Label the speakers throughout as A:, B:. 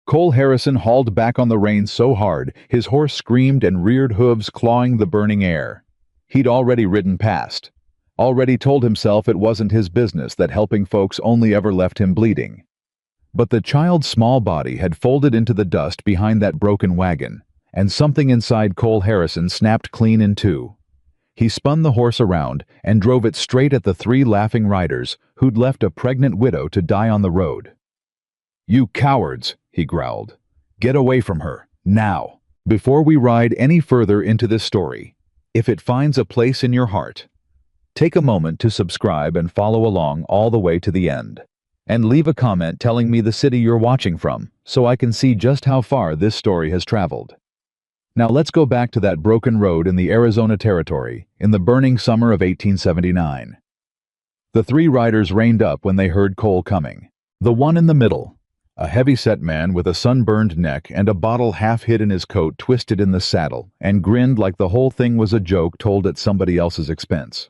A: Cole Harrison hauled back on the reins so hard, his horse screamed and reared hooves clawing the burning air. He'd already ridden past. Already told himself it wasn't his business that helping folks only ever left him bleeding. But the child's small body had folded into the dust behind that broken wagon, and something inside Cole Harrison snapped clean in two. He spun the horse around and drove it straight at the three laughing riders who'd left a pregnant widow to die on the road. "You cowards," he growled. "Get away from her, now." Before we ride any further into this story, if it finds a place in your heart, take a moment to subscribe and follow along all the way to the end. And leave a comment telling me the city you're watching from, so I can see just how far this story has traveled. Now let's go back to that broken road in the Arizona Territory, in the burning summer of 1879. The three riders reined up when they heard Cole coming. The one in the middle, a heavy-set man with a sunburned neck and a bottle half hid in his coat, twisted in the saddle, and grinned like the whole thing was a joke told at somebody else's expense.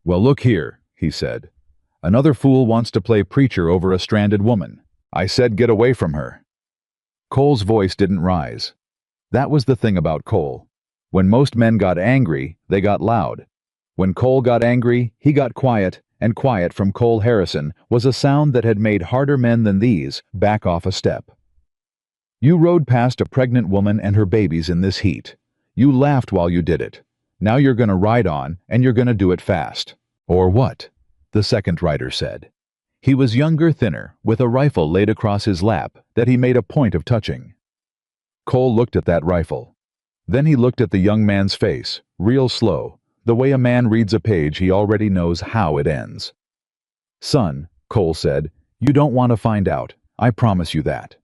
A: "Well, look here," he said. "Another fool wants to play preacher over a stranded woman. I said get away from her." Cole's voice didn't rise. That was the thing about Cole. When most men got angry, they got loud. When Cole got angry, he got quiet, and quiet from Cole Harrison was a sound that had made harder men than these back off a step. "You rode past a pregnant woman and her babies in this heat. You laughed while you did it. Now you're gonna ride on, and you're gonna do it fast." "Or what?" the second rider said. He was younger, thinner, with a rifle laid across his lap that he made a point of touching. Cole looked at that rifle. Then he looked at the young man's face, real slow, the way a man reads a page he already knows how it ends. "Son," Cole said, "you don't want to find out. I promise you that."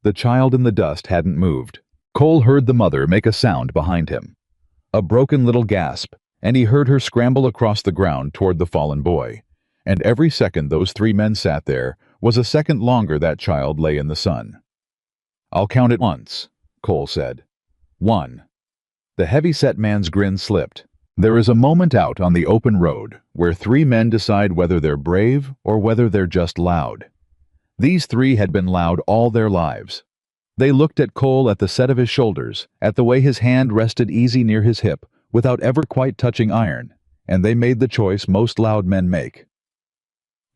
A: The child in the dust hadn't moved. Cole heard the mother make a sound behind him. A broken little gasp, and he heard her scramble across the ground toward the fallen boy. And every second those three men sat there was a second longer that child lay in the sun. "I'll count it once," Cole said. "1." The heavy-set man's grin slipped. There is a moment out on the open road where three men decide whether they're brave or whether they're just loud. These three had been loud all their lives. They looked at Cole at the set of his shoulders, at the way his hand rested easy near his hip without ever quite touching iron, and they made the choice most loud men make.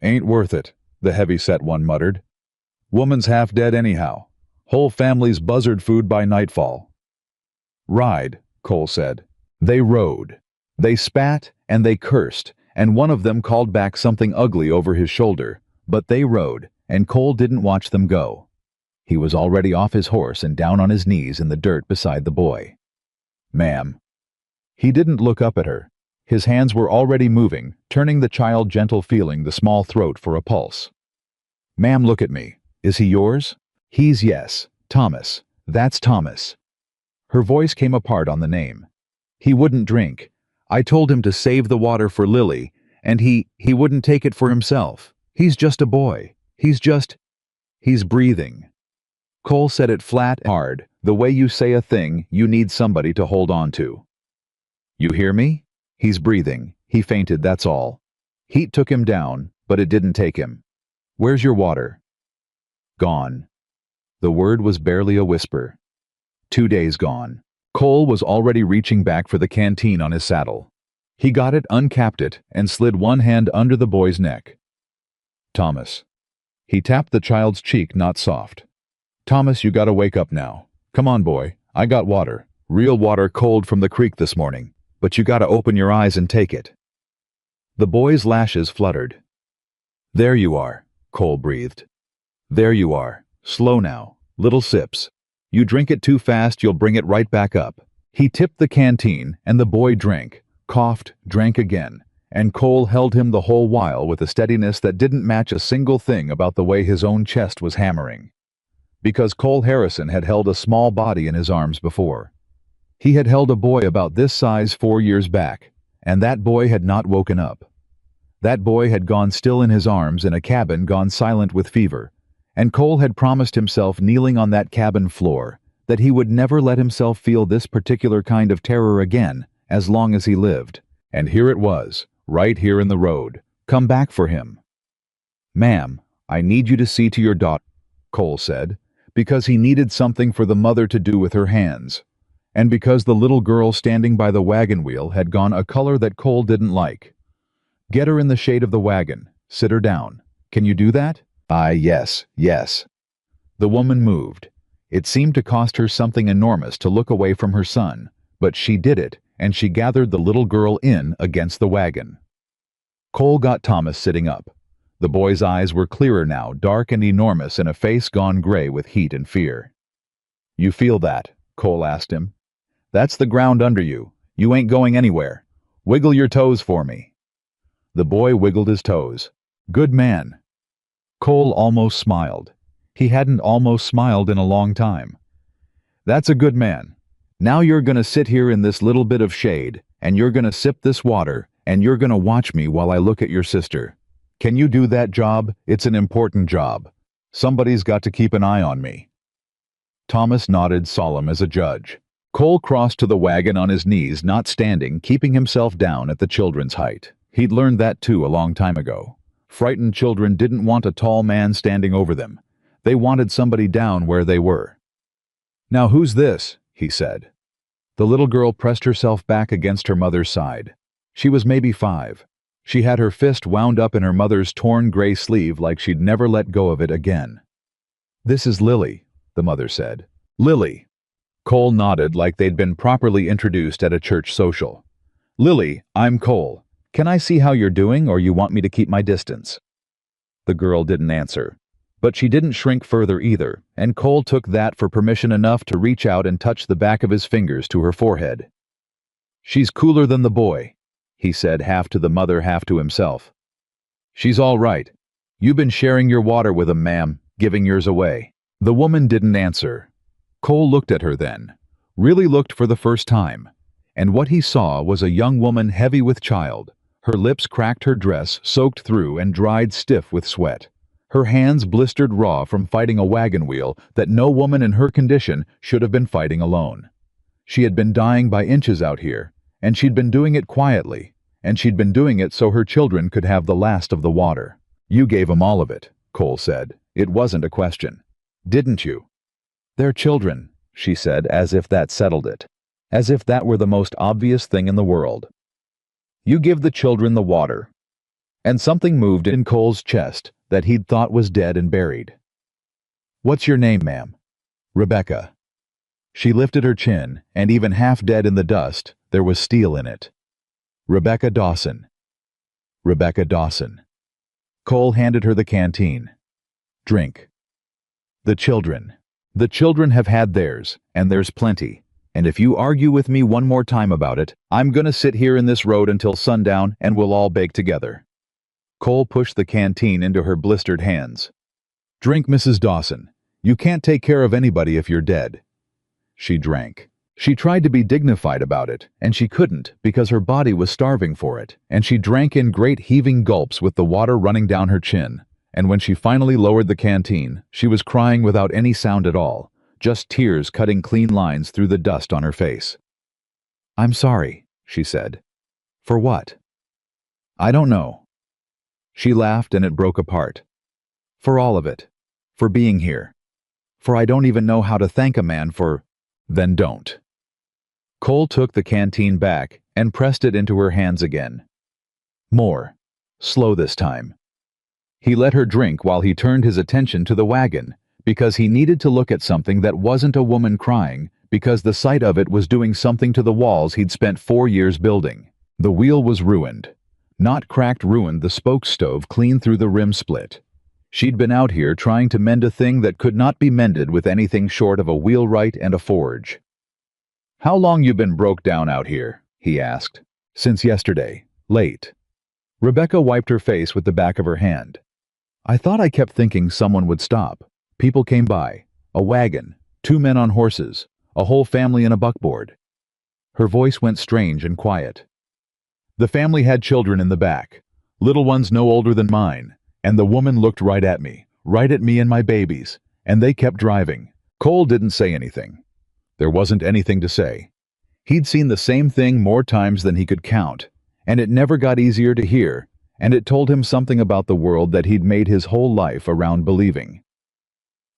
A: "Ain't worth it," the heavy-set one muttered. "Woman's half dead anyhow. Whole family's buzzard food by nightfall." "Ride," Cole said. They rode. They spat and they cursed, and one of them called back something ugly over his shoulder, but they rode, and Cole didn't watch them go. He was already off his horse and down on his knees in the dirt beside the boy. "Ma'am." He didn't look up at her. His hands were already moving, turning the child gentle, feeling the small throat for a pulse. "Ma'am, look at me. Is he yours?" "He's yes. Thomas. That's Thomas." Her voice came apart on the name. "He wouldn't drink. I told him to save the water for Lily, and he wouldn't take it for himself. He's just a boy. He's breathing." Cole said it flat and hard, the way you say a thing you need somebody to hold on to. "You hear me? He's breathing. He fainted, that's all. Heat took him down, but it didn't take him. Where's your water?" "Gone." The word was barely a whisper. 2 days gone. Cole was already reaching back for the canteen on his saddle. He got it, uncapped it, and slid one hand under the boy's neck. "Thomas." He tapped the child's cheek, not soft. "Thomas, you gotta wake up now. Come on, boy. I got water. Real water, cold from the creek this morning. But you gotta open your eyes and take it." The boy's lashes fluttered. "There you are," Cole breathed. "There you are. Slow now. Little sips. You drink it too fast, you'll bring it right back up." He tipped the canteen, and the boy drank, coughed, drank again, and Cole held him the whole while with a steadiness that didn't match a single thing about the way his own chest was hammering. Because Cole Harrison had held a small body in his arms before. He had held a boy about this size 4 years back, and that boy had not woken up. That boy had gone still in his arms in a cabin gone silent with fever, and Cole had promised himself kneeling on that cabin floor that he would never let himself feel this particular kind of terror again as long as he lived. And here it was, right here in the road, come back for him. "Ma'am, I need you to see to your daughter," Cole said, because he needed something for the mother to do with her hands, and because the little girl standing by the wagon wheel had gone a color that Cole didn't like. "Get her in the shade of the wagon. Sit her down. Can you do that?" Yes, yes." The woman moved. It seemed to cost her something enormous to look away from her son, but she did it, and she gathered the little girl in against the wagon. Cole got Thomas sitting up. The boy's eyes were clearer now, dark and enormous in a face gone gray with heat and fear. "You feel that?" Cole asked him. "That's the ground under you. You ain't going anywhere. Wiggle your toes for me." The boy wiggled his toes. "Good man." Cole almost smiled. He hadn't almost smiled in a long time. "That's a good man. Now you're gonna sit here in this little bit of shade, and you're gonna sip this water, and you're gonna watch me while I look at your sister. Can you do that job? It's an important job. Somebody's got to keep an eye on me." Thomas nodded, solemn as a judge. Cole crossed to the wagon on his knees, not standing, keeping himself down at the children's height. He'd learned that too a long time ago. Frightened children didn't want a tall man standing over them. They wanted somebody down where they were. "Now who's this?" he said. The little girl pressed herself back against her mother's side. She was maybe 5. She had her fist wound up in her mother's torn gray sleeve like she'd never let go of it again. "This is Lily," the mother said. "Lily." Cole nodded like they'd been properly introduced at a church social. "Lily, I'm Cole. Can I see how you're doing, or you want me to keep my distance?" The girl didn't answer. But she didn't shrink further either, and Cole took that for permission enough to reach out and touch the back of his fingers to her forehead. "She's cooler than the boy," he said, half to the mother, half to himself. "She's all right. You've been sharing your water with 'em, ma'am, giving yours away." The woman didn't answer. Cole looked at her then, really looked for the first time, and what he saw was a young woman heavy with child. Her lips cracked, her dress soaked through and dried stiff with sweat. Her hands blistered raw from fighting a wagon wheel that no woman in her condition should have been fighting alone. She had been dying by inches out here, and she'd been doing it quietly, and she'd been doing it so her children could have the last of the water. "You gave 'em all of it," Cole said. "It wasn't a question. Didn't you?" "They're children," she said, as if that settled it. As if that were the most obvious thing in the world. "You give the children the water." And something moved in Cole's chest that he'd thought was dead and buried. "What's your name, ma'am?" "Rebecca." She lifted her chin, and even half dead in the dust, there was steel in it. "Rebecca Dawson." "Rebecca Dawson." Cole handed her the canteen. "Drink." "The children. The children have had theirs, and there's plenty. And if you argue with me one more time about it, I'm gonna sit here in this road until sundown and we'll all bake together." Cole pushed the canteen into her blistered hands. "Drink, Mrs. Dawson. You can't take care of anybody if you're dead." She drank. She tried to be dignified about it, and she couldn't because her body was starving for it, and she drank in great heaving gulps with the water running down her chin, and when she finally lowered the canteen, she was crying without any sound at all, just tears cutting clean lines through the dust on her face. "I'm sorry," she said. "For what?" "I don't know." She laughed and it broke apart. "For all of it. For being here. For I don't even know how to thank a man for—" "Then don't." Cole took the canteen back and pressed it into her hands again. More. Slow this time. He let her drink while he turned his attention to the wagon, because he needed to look at something that wasn't a woman crying, because the sight of it was doing something to the walls he'd spent 4 years building. The wheel was ruined. Not cracked, ruined, the spoke stove clean through the rim split. She'd been out here trying to mend a thing that could not be mended with anything short of a wheelwright and a forge. "How long you been broke down out here?" he asked. "Since yesterday. Late." Rebecca wiped her face with the back of her hand. "I thought I kept thinking someone would stop. People came by. A wagon. 2 men on horses. A whole family in a buckboard." Her voice went strange and quiet. "The family had children in the back. Little ones no older than mine. And the woman looked right at me and my babies, and they kept driving." Cole didn't say anything. There wasn't anything to say. He'd seen the same thing more times than he could count, and it never got easier to hear, and it told him something about the world that he'd made his whole life around believing.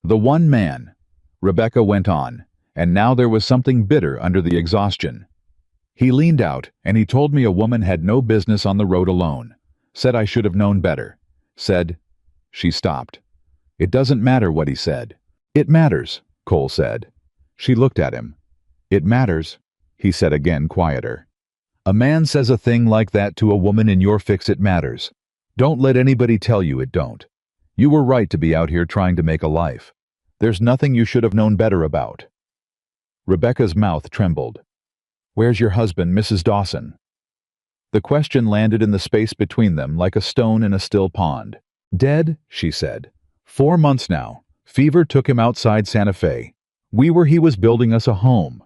A: The one man, Rebecca went on, and now there was something bitter under the exhaustion. He leaned out, and he told me a woman had no business on the road alone. Said I should have known better. Said... She stopped. It doesn't matter what he said. It matters, Cole said. She looked at him. It matters, he said again, quieter. A man says a thing like that to a woman in your fix, it matters. Don't let anybody tell you it don't. You were right to be out here trying to make a life. There's nothing you should have known better about. Rebecca's mouth trembled. Where's your husband, Mrs. Dawson? The question landed in the space between them like a stone in a still pond. Dead, she said. 4 months now. Fever took him outside Santa Fe. We were he was building us a home.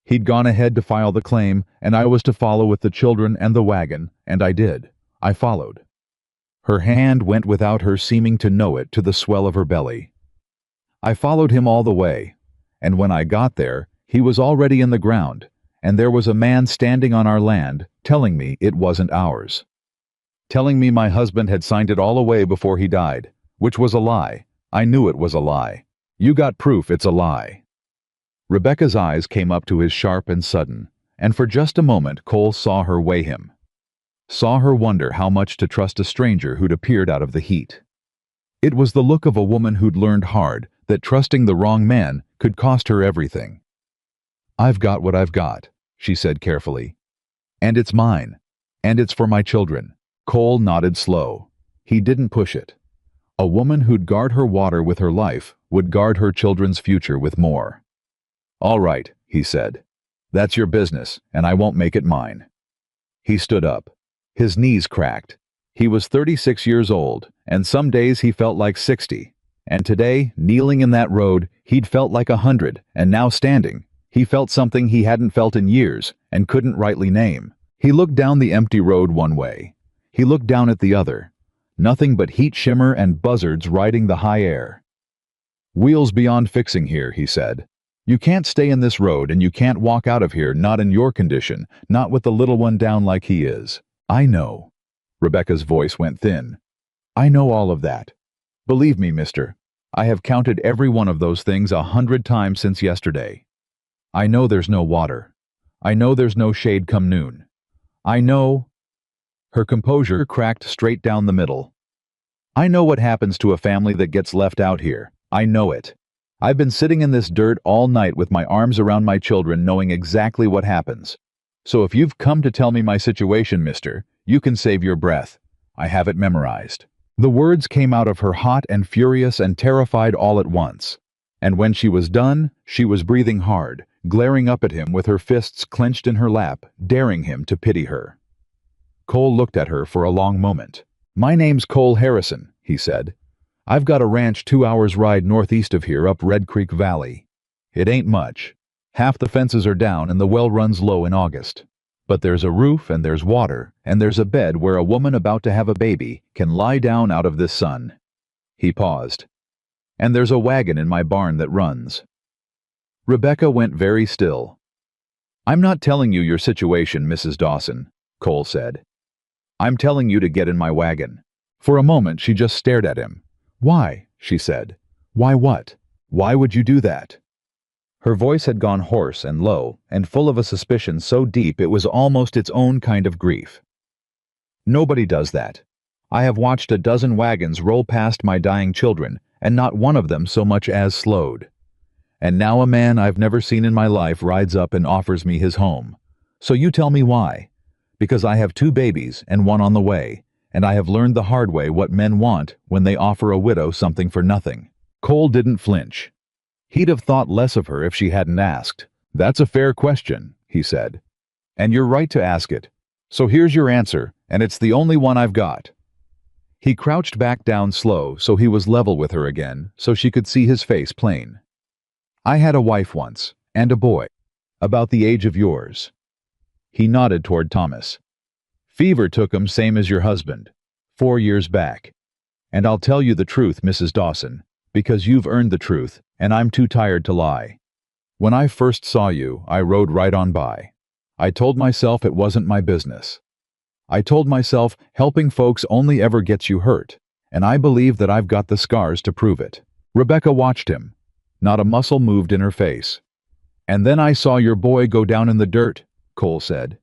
A: He'd gone ahead to file the claim, and I was to follow with the children and the wagon, and I did. I followed. Her hand went without her seeming to know it to the swell of her belly. I followed him all the way, and when I got there, he was already in the ground, and there was a man standing on our land, telling me it wasn't ours. Telling me my husband had signed it all away before he died, which was a lie. I knew it was a lie. You got proof it's a lie. Rebecca's eyes came up to his sharp and sudden, and for just a moment Cole saw her weigh him. Saw her wonder how much to trust a stranger who'd appeared out of the heat. It was the look of a woman who'd learned hard that trusting the wrong man could cost her everything. I've got what I've got, she said carefully. And it's mine. And it's for my children. Cole nodded slow. He didn't push it. A woman who'd guard her water with her life would guard her children's future with more. All right, he said. That's your business, and I won't make it mine. He stood up. His knees cracked. He was 36 years old, and some days he felt like 60. And today, kneeling in that road, he'd felt like 100, and now standing, he felt something he hadn't felt in years and couldn't rightly name. He looked down the empty road one way. He looked down at the other. Nothing but heat shimmer and buzzards riding the high air. Wheels beyond fixing here, he said. You can't stay in this road and you can't walk out of here, not in your condition, not with the little one down like he is. I know. Rebecca's voice went thin. I know all of that. Believe me, mister. I have counted every one of those things 100 times since yesterday. I know there's no water. I know there's no shade come noon. I know... Her composure cracked straight down the middle. I know what happens to a family that gets left out here. I know it. I've been sitting in this dirt all night with my arms around my children knowing exactly what happens. So if you've come to tell me my situation, mister, you can save your breath. I have it memorized. The words came out of her hot and furious and terrified all at once. And when she was done, she was breathing hard, glaring up at him with her fists clenched in her lap, daring him to pity her. Cole looked at her for a long moment. My name's Cole Harrison, he said. I've got a ranch 2 hours ride northeast of here up Red Creek Valley. It ain't much. Half the fences are down and the well runs low in August. But there's a roof and there's water and there's a bed where a woman about to have a baby can lie down out of this sun. He paused. And there's a wagon in my barn that runs. Rebecca went very still. I'm not telling you your situation, Mrs. Dawson, Cole said. I'm telling you to get in my wagon. For a moment she just stared at him. Why? She said. Why what? Why would you do that? Her voice had gone hoarse and low, and full of a suspicion so deep it was almost its own kind of grief. Nobody does that. I have watched a dozen wagons roll past my dying children, and not one of them so much as slowed. And now a man I've never seen in my life rides up and offers me his home. So you tell me why. Because I have 2 babies and one on the way, and I have learned the hard way what men want when they offer a widow something for nothing. Cole didn't flinch. He'd have thought less of her if she hadn't asked. That's a fair question, he said. And you're right to ask it. So here's your answer, and it's the only one I've got. He crouched back down slow so he was level with her again, so she could see his face plain. I had a wife once, and a boy, about the age of yours. He nodded toward Thomas. Fever took him same as your husband, 4 years back. And I'll tell you the truth, Mrs. Dawson, because you've earned the truth, and I'm too tired to lie. When I first saw you, I rode right on by. I told myself it wasn't my business. I told myself helping folks only ever gets you hurt, and I believe that I've got the scars to prove it. Rebecca watched him. Not a muscle moved in her face. "And then I saw your boy go down in the dirt," Cole said.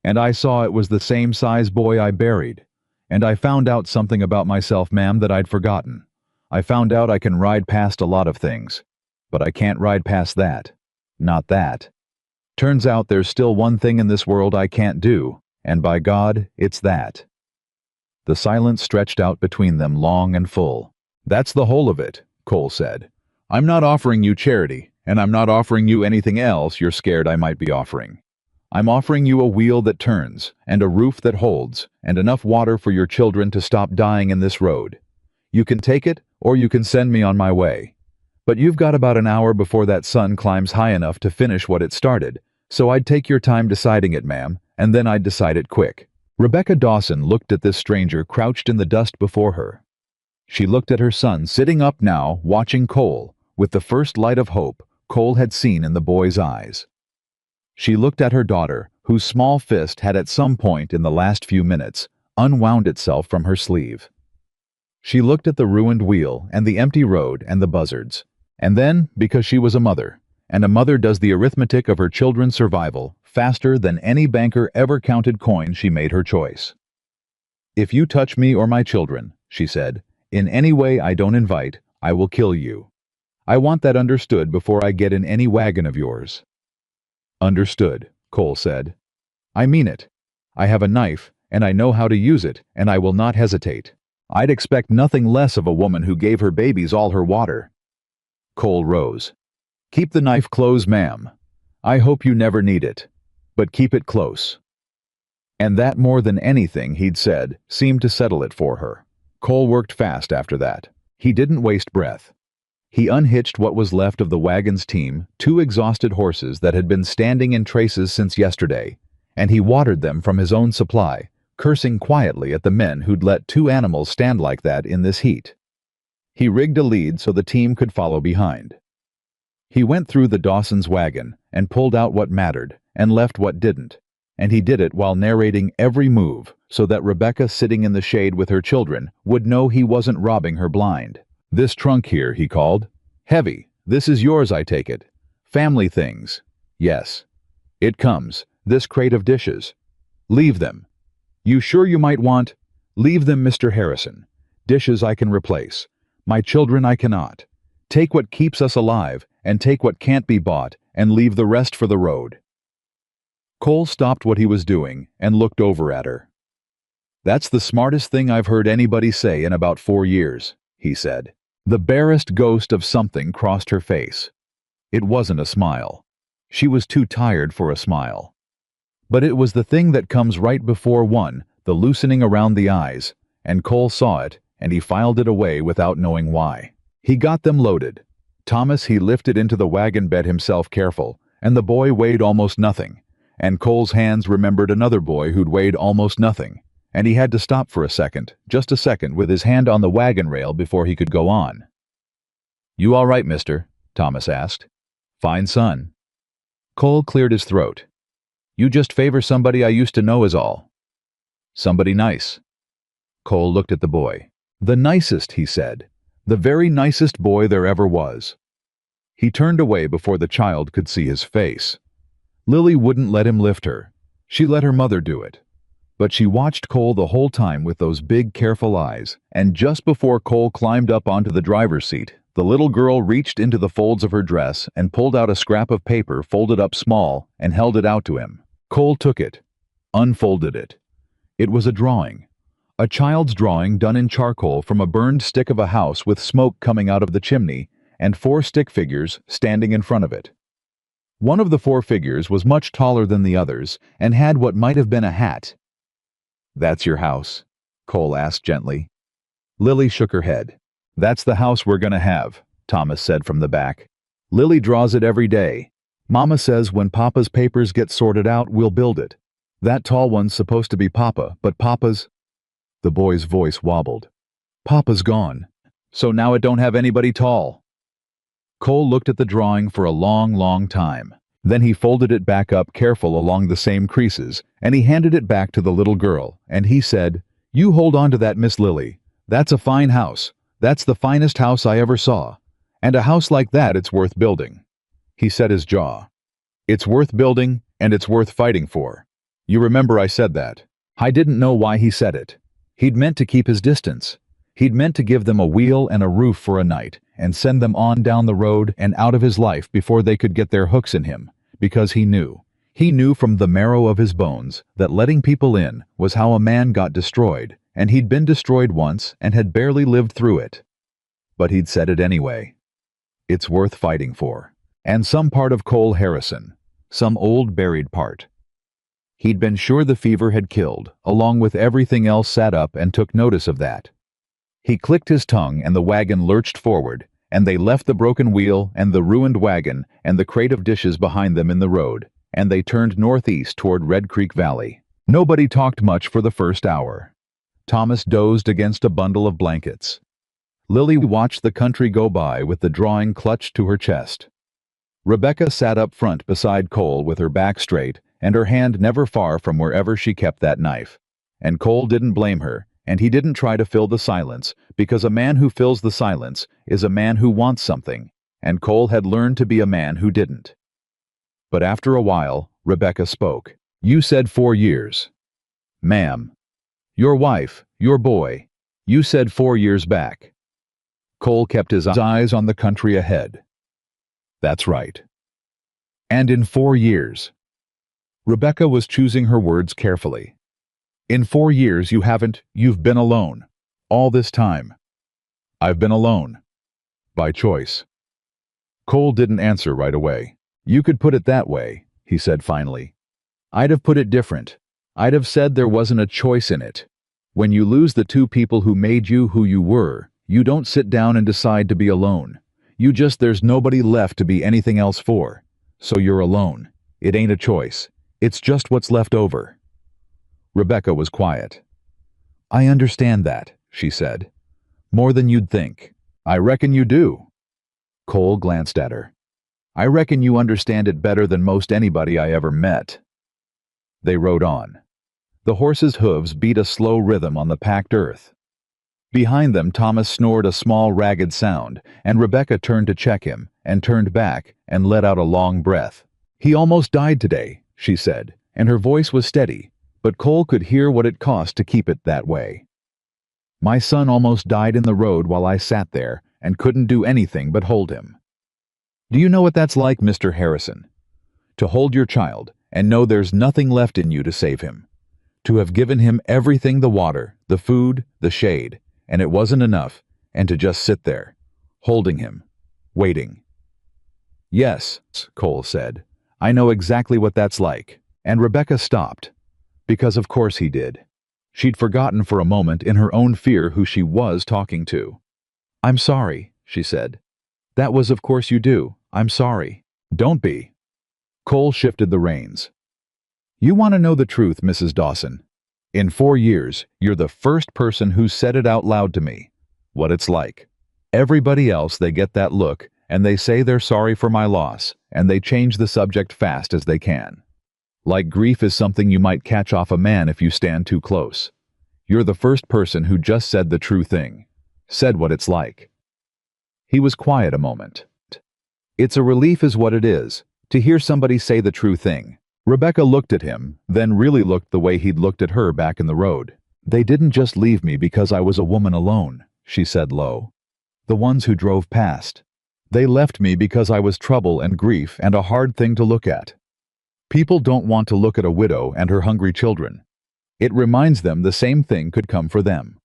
A: "And I saw it was the same size boy I buried. And I found out something about myself, ma'am, that I'd forgotten. I found out I can ride past a lot of things. But I can't ride past that. Not that. Turns out there's still one thing in this world I can't do, and by God, it's that." The silence stretched out between them long and full. "That's the whole of it," Cole said. "I'm not offering you charity, and I'm not offering you anything else you're scared I might be offering. I'm offering you a wheel that turns, and a roof that holds, and enough water for your children to stop dying in this road. You can take it, or you can send me on my way. But you've got about an hour before that sun climbs high enough to finish what it started, so I'd take your time deciding it, ma'am, and then I'd decide it quick." Rebecca Dawson looked at this stranger crouched in the dust before her. She looked at her son sitting up now, watching Cole, with the first light of hope Cole had seen in the boy's eyes. She looked at her daughter, whose small fist had at some point in the last few minutes unwound itself from her sleeve. She looked at the ruined wheel and the empty road and the buzzards. And then, because she was a mother, and a mother does the arithmetic of her children's survival faster than any banker ever counted coins, she made her choice. "If you touch me or my children," she said, "in any way I don't invite, I will kill you. I want that understood before I get in any wagon of yours." "Understood," Cole said. "I mean it. I have a knife, and I know how to use it, and I will not hesitate. I'd expect nothing less of a woman who gave her babies all her water." Cole rose. "Keep the knife close, ma'am. I hope you never need it. But keep it close." And that, more than anything he'd said, seemed to settle it for her. Cole worked fast after that. He didn't waste breath. He unhitched what was left of the wagon's team, 2 exhausted horses that had been standing in traces since yesterday, and he watered them from his own supply, cursing quietly at the men who'd let 2 animals stand like that in this heat. He rigged a lead so the team could follow behind. He went through the Dawson's wagon and pulled out what mattered and left what didn't, and he did it while narrating every move so that Rebecca, sitting in the shade with her children, would know he wasn't robbing her blind. "This trunk here," he called. "Heavy. This is yours, I take it. Family things. Yes. It comes. This crate of dishes. Leave them. You sure you might want? Leave them, Mr. Harrison. Dishes I can replace. My children I cannot. Take what keeps us alive, and take what can't be bought, and leave the rest for the road." Cole stopped what he was doing and looked over at her. "That's the smartest thing I've heard anybody say in about 4 years, he said. The barest ghost of something crossed her face. It wasn't a smile. She was too tired for a smile. But it was the thing that comes right before one, the loosening around the eyes, and Cole saw it, and he filed it away without knowing why. He got them loaded. Thomas he lifted into the wagon bed himself careful, and the boy weighed almost nothing, and Cole's hands remembered another boy who'd weighed almost nothing, and he had to stop for a second, just a second, with his hand on the wagon rail before he could go on. "You all right, mister?" Thomas asked. "Fine, son." Cole cleared his throat. "You just favor somebody I used to know is all." "Somebody nice." Cole looked at the boy. "The nicest," he said. "The very nicest boy there ever was." He turned away before the child could see his face. Lily wouldn't let him lift her. She let her mother do it. But she watched Cole the whole time with those big, careful eyes, and just before Cole climbed up onto the driver's seat, the little girl reached into the folds of her dress and pulled out a scrap of paper folded up small and held it out to him. Cole took it, unfolded it. It was a drawing. A child's drawing done in charcoal from a burned stick of a house with smoke coming out of the chimney, and 4 stick figures standing in front of it. One of the 4 figures was much taller than the others and had what might have been a hat. "That's your house?" Cole asked gently. Lily shook her head. "That's the house we're gonna have," Thomas said from the back. "Lily draws it every day. Mama says when Papa's papers get sorted out, we'll build it. That tall one's supposed to be Papa, but Papa's—" The boy's voice wobbled. "Papa's gone. So now it don't have anybody tall." Cole looked at the drawing for a long, long time. Then he folded it back up careful along the same creases, and he handed it back to the little girl, and he said, "You hold on to that, Miss Lily. That's a fine house. That's the finest house I ever saw. And a house like that, it's worth building. He set his jaw. It's worth building, and it's worth fighting for. You remember I said that. I didn't know why he said it. He'd meant to keep his distance. He'd meant to give them a wheel and a roof for a night, and send them on down the road and out of his life before they could get their hooks in him, because he knew. He knew from the marrow of his bones that letting people in was how a man got destroyed, and he'd been destroyed once and had barely lived through it. But he'd said it anyway. It's worth fighting for. And some part of Cole Harrison, some old buried part. He'd been sure the fever had killed, along with everything else, sat up and took notice of that. He clicked his tongue and the wagon lurched forward, and they left the broken wheel and the ruined wagon and the crate of dishes behind them in the road, and they turned northeast toward Red Creek Valley. Nobody talked much for the first hour. Thomas dozed against a bundle of blankets. Lily watched the country go by with the drawing clutched to her chest. Rebecca sat up front beside Cole with her back straight and her hand never far from wherever she kept that knife. And Cole didn't blame her, and he didn't try to fill the silence, because a man who fills the silence is a man who wants something, and Cole had learned to be a man who didn't. But after a while, Rebecca spoke. You said 4 years. Ma'am. Your wife, your boy. You said 4 years back. Cole kept his eyes on the country ahead. That's right. And in 4 years. Rebecca was choosing her words carefully. In 4 years you've been alone. All this time. I've been alone. By choice. Cole didn't answer right away. You could put it that way, he said finally. I'd have put it different. I'd have said there wasn't a choice in it. When you lose the two people who made you who you were, you don't sit down and decide to be alone. There's nobody left to be anything else for. So you're alone. It ain't a choice. It's just what's left over. Rebecca was quiet. I understand that, she said. More than you'd think. I reckon you do. Cole glanced at her. I reckon you understand it better than most anybody I ever met. They rode on. The horses' hooves beat a slow rhythm on the packed earth. Behind them, Thomas snored a small, ragged sound, and Rebecca turned to check him, and turned back, and let out a long breath. He almost died today, she said, and her voice was steady, but Cole could hear what it cost to keep it that way. My son almost died in the road while I sat there, and couldn't do anything but hold him. Do you know what that's like, Mr. Harrison? To hold your child, and know there's nothing left in you to save him. To have given him everything, the water, the food, the shade, and it wasn't enough, and to just sit there, holding him, waiting. Yes, Cole said, I know exactly what that's like. And Rebecca stopped, because of course he did. She'd forgotten for a moment in her own fear who she was talking to. I'm sorry, she said. That was of course you do. I'm sorry. Don't be. Cole shifted the reins. You want to know the truth, Mrs. Dawson? In 4 years, you're the first person who's said it out loud to me. What it's like. Everybody else, they get that look, and they say they're sorry for my loss, and they change the subject fast as they can. Like grief is something you might catch off a man if you stand too close. You're the first person who just said the true thing. Said what it's like. He was quiet a moment. It's a relief is what it is, to hear somebody say the true thing. Rebecca looked at him, then really looked the way he'd looked at her back in the road. They didn't just leave me because I was a woman alone, she said low. The ones who drove past. They left me because I was trouble and grief and a hard thing to look at. People don't want to look at a widow and her hungry children. It reminds them the same thing could come for them.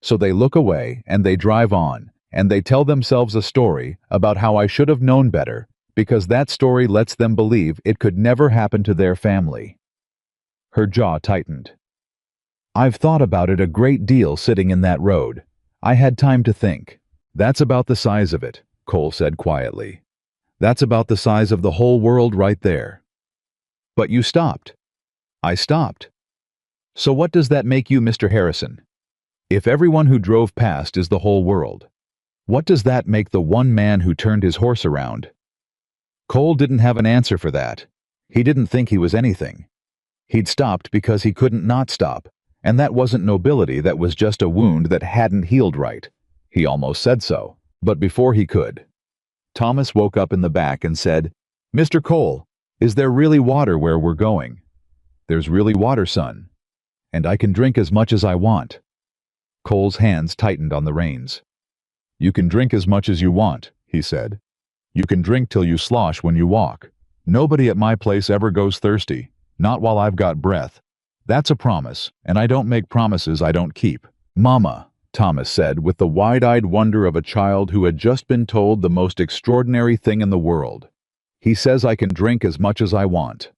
A: So they look away and they drive on, and they tell themselves a story about how I should have known better, because that story lets them believe it could never happen to their family. Her jaw tightened. I've thought about it a great deal sitting in that road. I had time to think. That's about the size of it, Cole said quietly. That's about the size of the whole world right there. But you stopped. I stopped. So what does that make you, Mr. Harrison? If everyone who drove past is the whole world, what does that make the one man who turned his horse around? Cole didn't have an answer for that. He didn't think he was anything. He'd stopped because he couldn't not stop, and that wasn't nobility, that was just a wound that hadn't healed right. He almost said so, but before he could. Thomas woke up in the back and said, "Mr. Cole, is there really water where we're going?" "There's really water, son. And I can drink as much as I want." Cole's hands tightened on the reins. "You can drink as much as you want," he said. "You can drink till you slosh when you walk. Nobody at my place ever goes thirsty, not while I've got breath. That's a promise, and I don't make promises I don't keep." "Mama," Thomas said with the wide-eyed wonder of a child who had just been told the most extraordinary thing in the world. "He says I can drink as much as I want."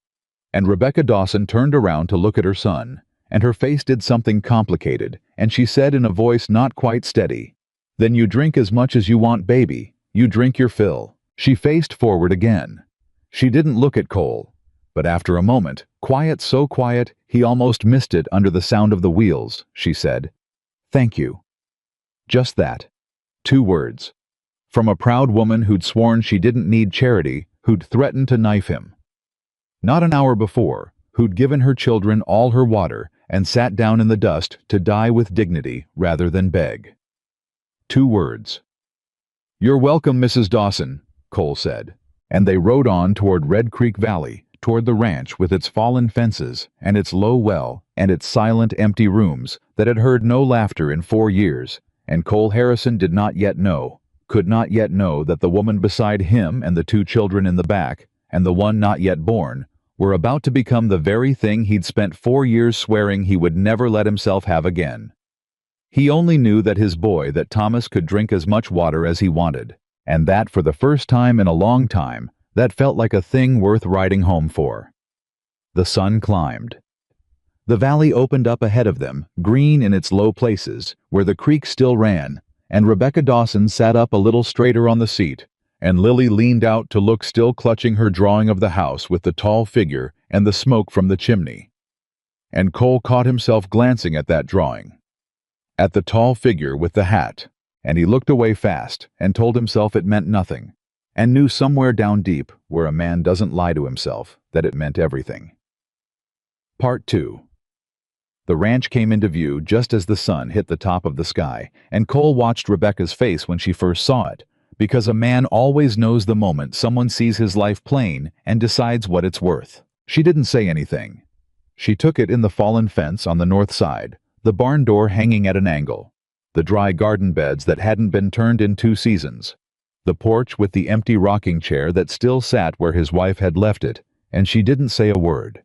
A: And Rebecca Dawson turned around to look at her son, and her face did something complicated, and she said in a voice not quite steady, "Then you drink as much as you want, baby. You drink your fill." She faced forward again. She didn't look at Cole, but after a moment, quiet, so quiet he almost missed it under the sound of the wheels, she said, "Thank you." Just that. 2 words. From a proud woman who'd sworn she didn't need charity, who'd threatened to knife him. Not an hour before, who'd given her children all her water and sat down in the dust to die with dignity rather than beg. 2 words. "You're welcome, Mrs. Dawson," Cole said, and they rode on toward Red Creek Valley, toward the ranch with its fallen fences and its low well and its silent, empty rooms that had heard no laughter in 4 years, and Cole Harrison did not yet know, could not yet know that the woman beside him and the 2 children in the back, and the one not yet born, were about to become the very thing he'd spent 4 years swearing he would never let himself have again. He only knew that his boy, that Thomas, could drink as much water as he wanted, and that for the first time in a long time, that felt like a thing worth riding home for. The sun climbed. The valley opened up ahead of them, green in its low places, where the creek still ran, and Rebecca Dawson sat up a little straighter on the seat, and Lily leaned out to look, still clutching her drawing of the house with the tall figure and the smoke from the chimney. And Cole caught himself glancing at that drawing. At the tall figure with the hat, and he looked away fast and told himself it meant nothing, and knew somewhere down deep, where a man doesn't lie to himself, that it meant everything. Part 2. The ranch came into view just as the sun hit the top of the sky, and Cole watched Rebecca's face when she first saw it, because a man always knows the moment someone sees his life plain and decides what it's worth. She didn't say anything. She took it in the fallen fence on the north side, the barn door hanging at an angle, the dry garden beds that hadn't been turned in 2 seasons, the porch with the empty rocking chair that still sat where his wife had left it, and she didn't say a word.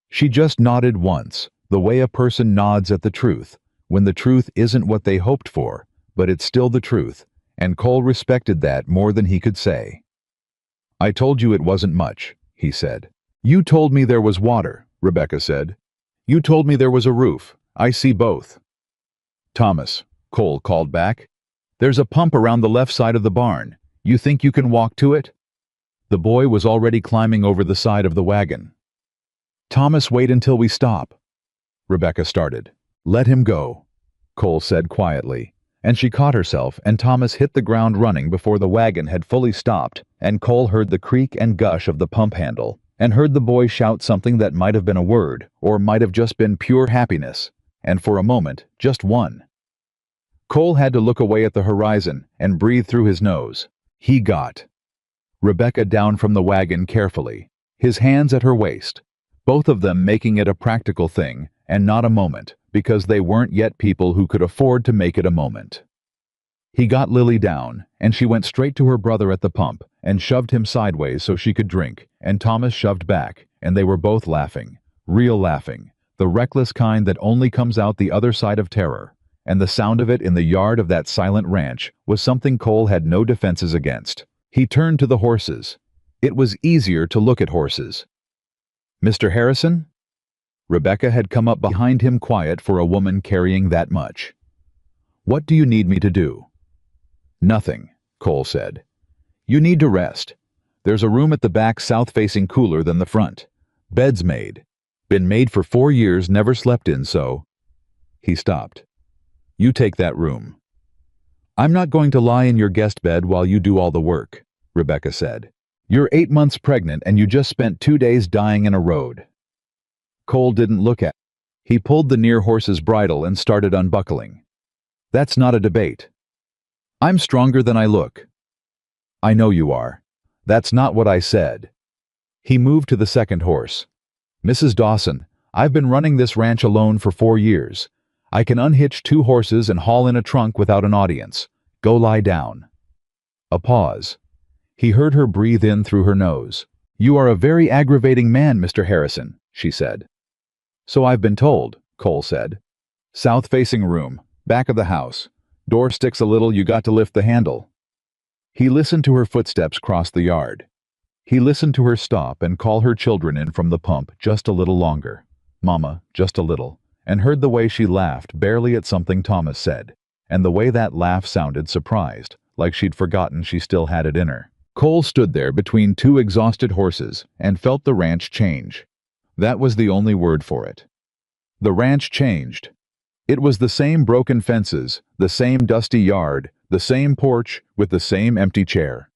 A: She just nodded once, the way a person nods at the truth, when the truth isn't what they hoped for, but it's still the truth, and Cole respected that more than he could say. "I told you it wasn't much," he said. "You told me there was water," Rebecca said. "You told me there was a roof. I see both." "Thomas," Cole called back, "there's a pump around the left side of the barn. You think you can walk to it?" The boy was already climbing over the side of the wagon. "Thomas, wait until we stop," Rebecca started. "Let him go," Cole said quietly, and she caught herself, and Thomas hit the ground running before the wagon had fully stopped, and Cole heard the creak and gush of the pump handle, and heard the boy shout something that might have been a word, or might have just been pure happiness, and for a moment, just one. Cole had to look away at the horizon and breathe through his nose. He got Rebecca down from the wagon carefully, his hands at her waist, both of them making it a practical thing and not a moment, because they weren't yet people who could afford to make it a moment. He got Lily down, and she went straight to her brother at the pump and shoved him sideways so she could drink, and Thomas shoved back, and they were both laughing, real laughing, the reckless kind that only comes out the other side of terror, and the sound of it in the yard of that silent ranch was something Cole had no defenses against. He turned to the horses. It was easier to look at horses. "Mr. Harrison?" Rebecca had come up behind him, quiet for a woman carrying that much. "What do you need me to do?" "Nothing," Cole said. "You need to rest. There's a room at the back south-facing, cooler than the front. Bed's made. Been made for 4 years, never slept in, so—" He stopped. "You take that room." "I'm not going to lie in your guest bed while you do all the work," Rebecca said. "You're 8 months pregnant and you just spent 2 days dying in a road." Cole didn't look at it. He pulled the near horse's bridle and started unbuckling. "That's not a debate. I'm stronger than I look." I know you are. That's not what I said. He moved to the second horse. Mrs. Dawson, I've been running this ranch alone for 4 years. I can unhitch 2 horses and haul in a trunk without an audience. Go lie down. A pause. He heard her breathe in through her nose. You are a very aggravating man, Mr. Harrison, she said. So I've been told, Cole said. South-facing room, back of the house. Door sticks a little, you got to lift the handle. He listened to her footsteps cross the yard. He listened to her stop and call her children in from the pump just a little longer. Mama, just a little. And heard the way she laughed barely at something Thomas said. And the way that laugh sounded surprised, like she'd forgotten she still had it in her. Cole stood there between 2 exhausted horses and felt the ranch change. That was the only word for it. The ranch changed. It was the same broken fences, the same dusty yard, the same porch with the same empty chair.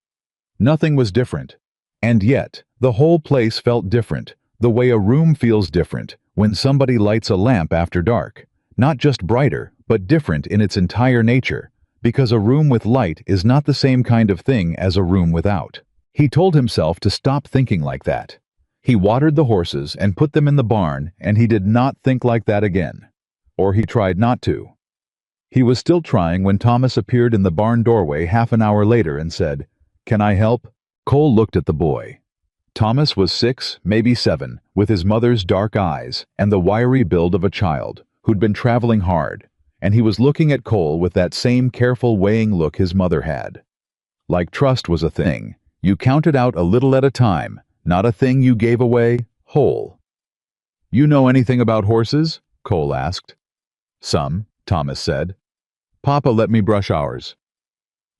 A: Nothing was different. And yet, the whole place felt different, the way a room feels different when somebody lights a lamp after dark. Not just brighter, but different in its entire nature, because a room with light is not the same kind of thing as a room without. He told himself to stop thinking like that. He watered the horses and put them in the barn, and he did not think like that again. Or he tried not to. He was still trying when Thomas appeared in the barn doorway half an hour later and said, "Can I help?" Cole looked at the boy. Thomas was 6, maybe 7, with his mother's dark eyes and the wiry build of a child who'd been traveling hard, and he was looking at Cole with that same careful weighing look his mother had. Like trust was a thing you counted out a little at a time, not a thing you gave away whole. "You know anything about horses?" Cole asked. "Some," Thomas said. "Papa let me brush ours."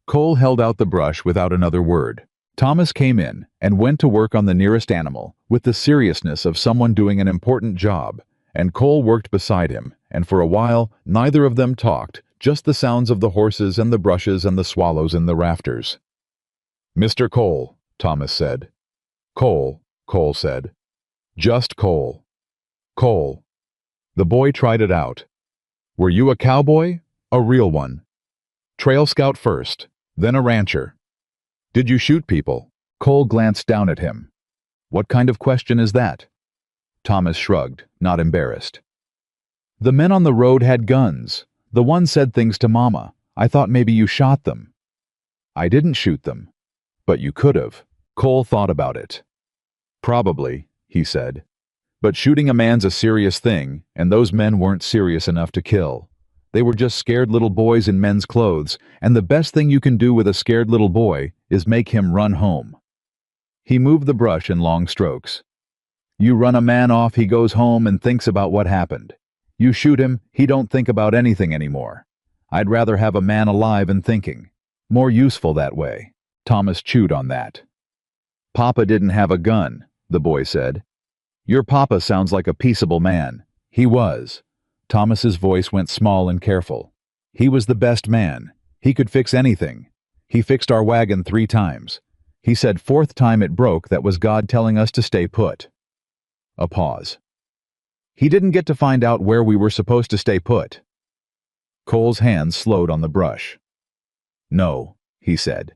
A: Cole held out the brush without another word. Thomas came in and went to work on the nearest animal with the seriousness of someone doing an important job, and Cole worked beside him, and for a while neither of them talked, just the sounds of the horses and the brushes and the swallows in the rafters. "Mr. Cole," Thomas said. "Cole," Cole said. "Just Cole." "Cole." The boy tried it out. "Were you a cowboy? A real one? Trail scout first, then a rancher? Did you shoot people?" Cole glanced down at him. "What kind of question is that?" Thomas shrugged, not embarrassed. "The men on the road had guns. The one said things to Mama. I thought maybe you shot them." "I didn't shoot them." "But you could have." Cole thought about it. "Probably," he said. "But shooting a man's a serious thing, and those men weren't serious enough to kill. They were just scared little boys in men's clothes, and the best thing you can do with a scared little boy is make him run home." He moved the brush in long strokes. "You run a man off, he goes home and thinks about what happened. You shoot him, he don't think about anything anymore. I'd rather have a man alive and thinking. More useful that way." Thomas chewed on that. "Papa didn't have a gun," the boy said. "Your papa sounds like a peaceable man." He was. Thomas's voice went small and careful. "He was the best man. He could fix anything. He fixed our wagon 3 times. He said 4th time it broke that was God telling us to stay put." A pause. "He didn't get to find out where we were supposed to stay put." Cole's hand slowed on the brush. "No," he said.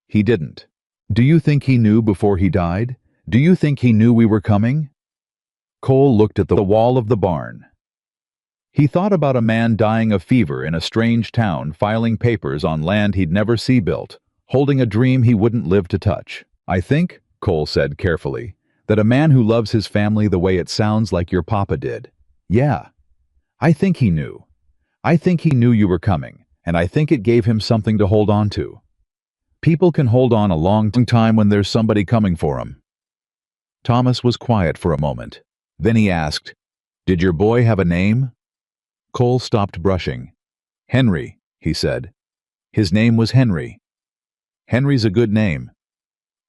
A: "He didn't. Do you think he knew before he died? Do you think he knew we were coming?" Cole looked at the wall of the barn. He thought about a man dying of fever in a strange town, filing papers on land he'd never see built, holding a dream he wouldn't live to touch. "I think," Cole said carefully, "that a man who loves his family the way it sounds like your papa did. Yeah. I think he knew. I think he knew you were coming, and I think it gave him something to hold on to. People can hold on a long time when there's somebody coming for them." Thomas was quiet for a moment. Then he asked, "Did your boy have a name?" Cole stopped brushing. "Henry," he said. "His name was Henry." "Henry's a good name."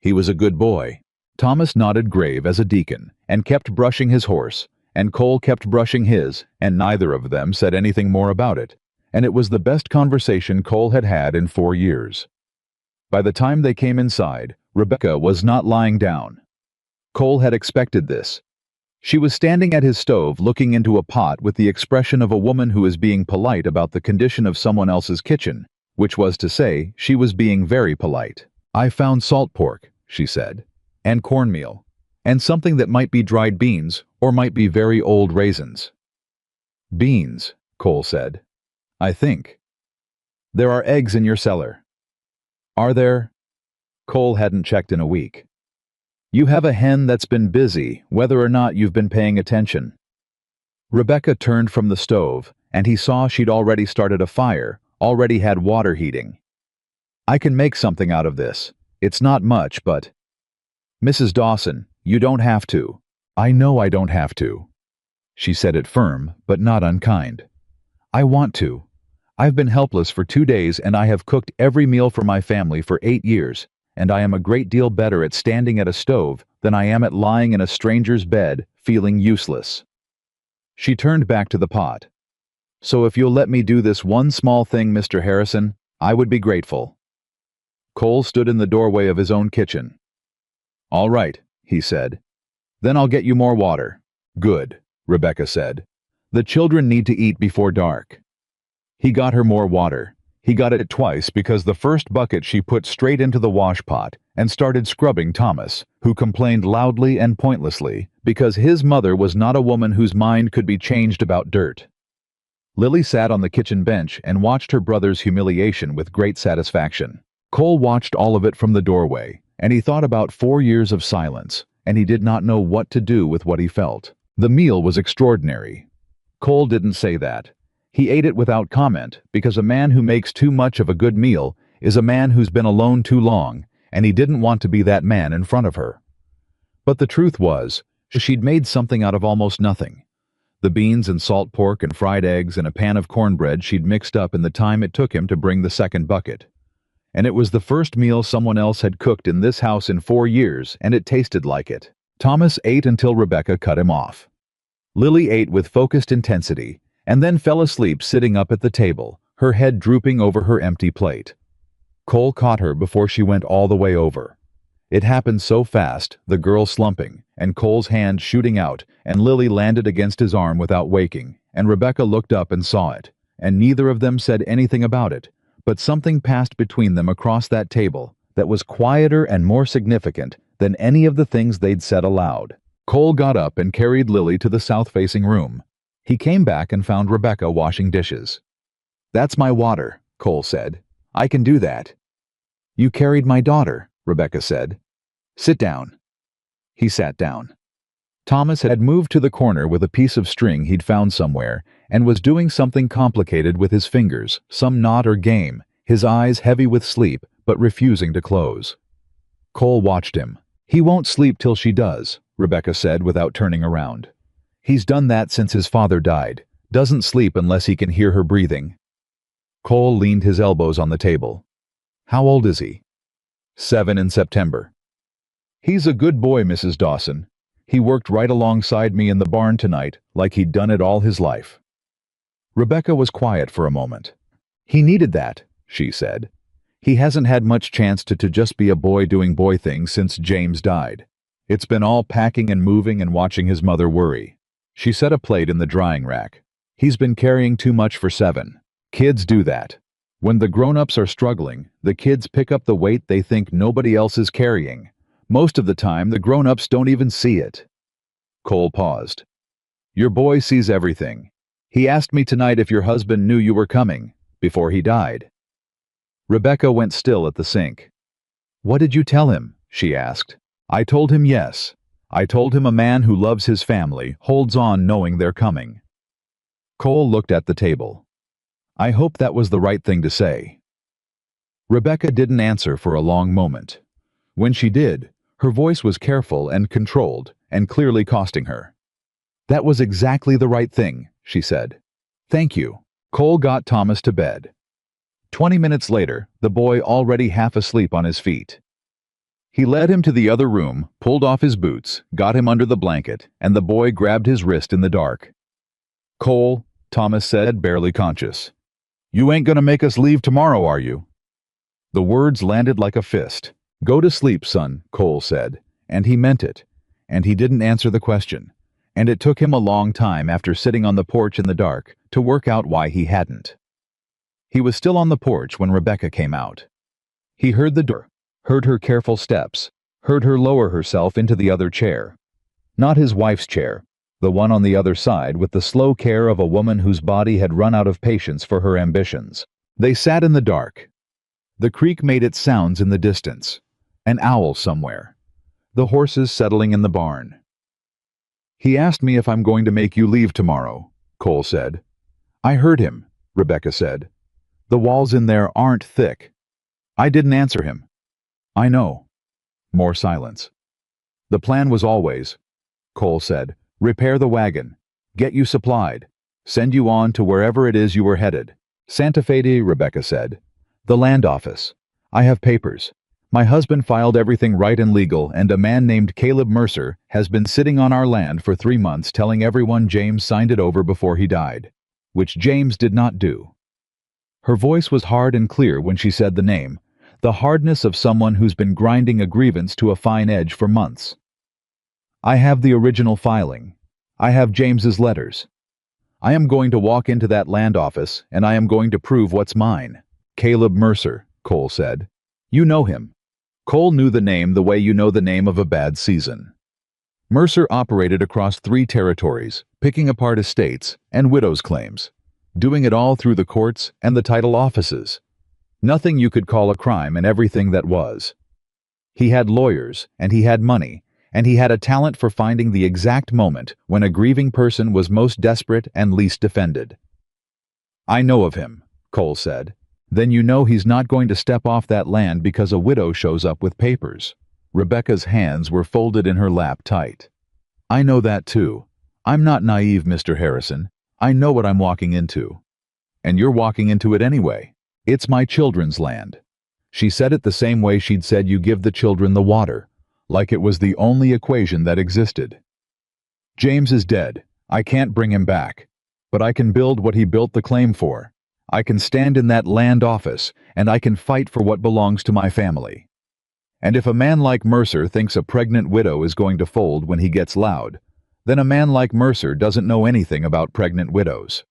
A: "He was a good boy." Thomas nodded grave as a deacon and kept brushing his horse, and Cole kept brushing his, and neither of them said anything more about it, and it was the best conversation Cole had had in 4 years. By the time they came inside, Rebecca was not lying down. Cole had expected this. She was standing at his stove looking into a pot with the expression of a woman who is being polite about the condition of someone else's kitchen, which was to say, she was being very polite. "I found salt pork," she said, "and cornmeal, and something that might be dried beans or might be very old raisins." "Beans," Cole said. "I think. There are eggs in your cellar." "Are there?" Cole hadn't checked in a week. "You have a hen that's been busy, whether or not you've been paying attention." Rebecca turned from the stove, and he saw she'd already started a fire, already had water heating. "I can make something out of this. It's not much, but—" "Mrs. Dawson, you don't have to." "I know I don't have to." She said it firm, but not unkind. "I want to. I've been helpless for 2 days and I have cooked every meal for my family for 8 years, and I am a great deal better at standing at a stove than I am at lying in a stranger's bed, feeling useless." She turned back to the pot. "So if you'll let me do this one small thing, Mr. Harrison, I would be grateful." Cole stood in the doorway of his own kitchen. "All right," he said. "Then I'll get you more water." "Good," Rebecca said. "The children need to eat before dark." He got her more water. He got it twice because the first bucket she put straight into the wash pot and started scrubbing Thomas, who complained loudly and pointlessly because his mother was not a woman whose mind could be changed about dirt. Lily sat on the kitchen bench and watched her brother's humiliation with great satisfaction. Cole watched all of it from the doorway, and he thought about 4 years of silence, and he did not know what to do with what he felt. The meal was extraordinary. Cole didn't say that. He ate it without comment because a man who makes too much of a good meal is a man who's been alone too long, and he didn't want to be that man in front of her. But the truth was, she'd made something out of almost nothing. The beans and salt pork and fried eggs and a pan of cornbread she'd mixed up in the time it took him to bring the second bucket. And it was the first meal someone else had cooked in this house in 4 years, and it tasted like it. Thomas ate until Rebecca cut him off. Lily ate with focused intensity, and then fell asleep sitting up at the table, her head drooping over her empty plate. Cole caught her before she went all the way over. It happened so fast, the girl slumping, and Cole's hand shooting out, and Lily landed against his arm without waking, and Rebecca looked up and saw it, and neither of them said anything about it, but something passed between them across that table that was quieter and more significant than any of the things they'd said aloud. Cole got up and carried Lily to the south-facing room. He came back and found Rebecca washing dishes. "That's my water," Cole said. "I can do that." "You carried my daughter," Rebecca said. "Sit down." He sat down. Thomas had moved to the corner with a piece of string he'd found somewhere and was doing something complicated with his fingers, some knot or game, his eyes heavy with sleep but refusing to close. Cole watched him. "He won't sleep till she does," Rebecca said without turning around. "He's done that since his father died. Doesn't sleep unless he can hear her breathing." Cole leaned his elbows on the table. "How old is he?" 7 in September. "He's a good boy, Mrs. Dawson. He worked right alongside me in the barn tonight, like he'd done it all his life." Rebecca was quiet for a moment. "He needed that," she said. "He hasn't had much chance to just be a boy doing boy things since James died. It's been all packing and moving and watching his mother worry." She set a plate in the drying rack. "He's been carrying too much for 7. Kids do that. When the grown-ups are struggling, the kids pick up the weight they think nobody else is carrying. Most of the time, the grown-ups don't even see it." Cole paused. "Your boy sees everything. He asked me tonight if your husband knew you were coming, before he died." Rebecca went still at the sink. "What did you tell him?" she asked. "I told him yes. I told him a man who loves his family holds on knowing they're coming." Cole looked at the table. "I hope that was the right thing to say." Rebecca didn't answer for a long moment. When she did, her voice was careful and controlled, and clearly costing her. "That was exactly the right thing," she said. "Thank you." Cole got Thomas to bed. 20 minutes later, the boy already half asleep on his feet. He led him to the other room, pulled off his boots, got him under the blanket, and the boy grabbed his wrist in the dark. "Cole," Thomas said, barely conscious. "You ain't gonna make us leave tomorrow, are you?" The words landed like a fist. "Go to sleep, son," Cole said, and he meant it, and he didn't answer the question, and it took him a long time after sitting on the porch in the dark to work out why he hadn't. He was still on the porch when Rebecca came out. He heard the door. heard her careful steps, heard her lower herself into the other chair. Not his wife's chair, the one on the other side with the slow care of a woman whose body had run out of patience for her ambitions. They sat in the dark. The creek made its sounds in the distance. An owl somewhere. The horses settling in the barn. "He asked me if I'm going to make you leave tomorrow," Cole said. "I heard him," Rebecca said. "The walls in there aren't thick." I didn't answer him. "I know." More silence. "The plan was always," Cole said, "repair the wagon, get you supplied, send you on to wherever it is you were headed." "Santa Fe," Rebecca said. "The land office. I have papers. My husband filed everything right and legal, and a man named Caleb Mercer has been sitting on our land for 3 months telling everyone James signed it over before he died, which James did not do." Her voice was hard and clear when she said the name, the hardness of someone who's been grinding a grievance to a fine edge for months. "I have the original filing. I have James's letters. I am going to walk into that land office, and I am going to prove what's mine." "Caleb Mercer," Cole said. "You know him." Cole knew the name the way you know the name of a bad season. Mercer operated across 3 territories, picking apart estates and widows' claims, doing it all through the courts and the title offices. Nothing you could call a crime and everything that was. He had lawyers, and he had money, and he had a talent for finding the exact moment when a grieving person was most desperate and least defended. "I know of him," Cole said. "Then you know he's not going to step off that land because a widow shows up with papers." Rebecca's hands were folded in her lap tight. "I know that too. I'm not naive, Mr. Harrison. I know what I'm walking into. And you're walking into it anyway. It's my children's land." She said it the same way she'd said you give the children the water, like it was the only equation that existed. "James is dead. I can't bring him back. But I can build what he built the claim for. I can stand in that land office, and I can fight for what belongs to my family. And if a man like Mercer thinks a pregnant widow is going to fold when he gets loud, then a man like Mercer doesn't know anything about pregnant widows."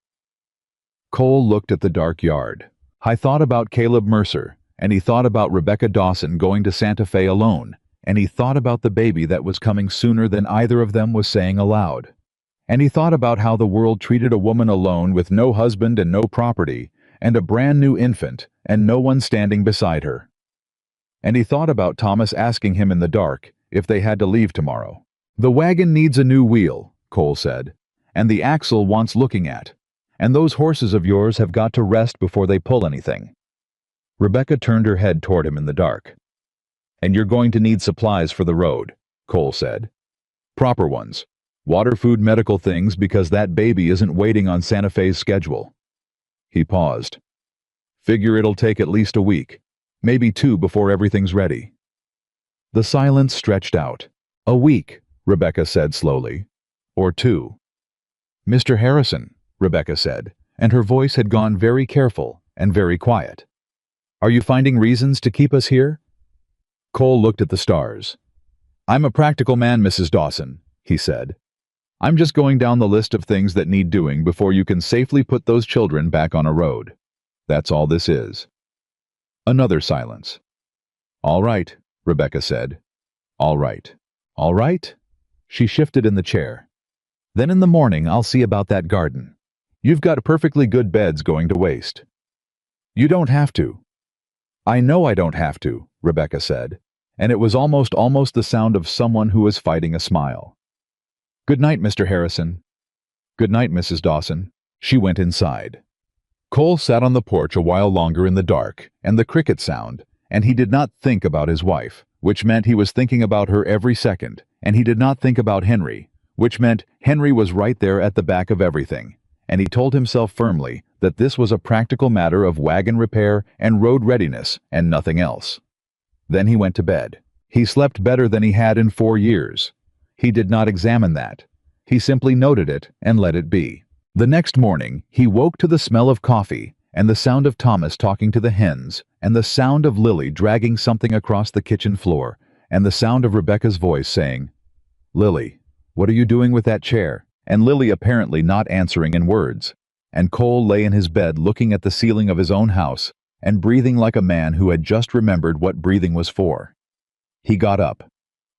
A: Cole looked at the dark yard. "I thought about Caleb Mercer, and he thought about Rebecca Dawson going to Santa Fe alone, and he thought about the baby that was coming sooner than either of them was saying aloud. And he thought about how the world treated a woman alone with no husband and no property, and a brand new infant, and no one standing beside her. And he thought about Thomas asking him in the dark if they had to leave tomorrow. 'The wagon needs a new wheel,' Cole said, 'and the axle wants looking at. And those horses of yours have got to rest before they pull anything.'" Rebecca turned her head toward him in the dark. "And you're going to need supplies for the road," Cole said. "Proper ones. Water, food, medical things, because that baby isn't waiting on Santa Fe's schedule." He paused. "Figure it'll take at least a week, maybe 2 before everything's ready." The silence stretched out. "A week," Rebecca said slowly. "Or 2. "Mr. Harrison," Rebecca said, and her voice had gone very careful and very quiet. "Are you finding reasons to keep us here?" Cole looked at the stars. "I'm a practical man, Mrs. Dawson," he said. "I'm just going down the list of things that need doing before you can safely put those children back on a road. That's all this is." Another silence. "All right," Rebecca said. "All right. All right?" She shifted in the chair. "Then in the morning I'll see about that garden. You've got perfectly good beds going to waste." "You don't have to." "I know I don't have to," Rebecca said, and it was almost the sound of someone who was fighting a smile. "Good night, Mr. Harrison." "Good night, Mrs. Dawson." She went inside. Cole sat on the porch a while longer in the dark, and the cricket sound, and he did not think about his wife, which meant he was thinking about her every second, and he did not think about Henry, which meant Henry was right there at the back of everything, and he told himself firmly that this was a practical matter of wagon repair and road readiness and nothing else. Then he went to bed. He slept better than he had in 4 years. He did not examine that. He simply noted it and let it be. The next morning, he woke to the smell of coffee and the sound of Thomas talking to the hens and the sound of Lily dragging something across the kitchen floor and the sound of Rebecca's voice saying, "Lily, what are you doing with that chair?" and Lily apparently not answering in words. And Cole lay in his bed looking at the ceiling of his own house and breathing like a man who had just remembered what breathing was for. He got up.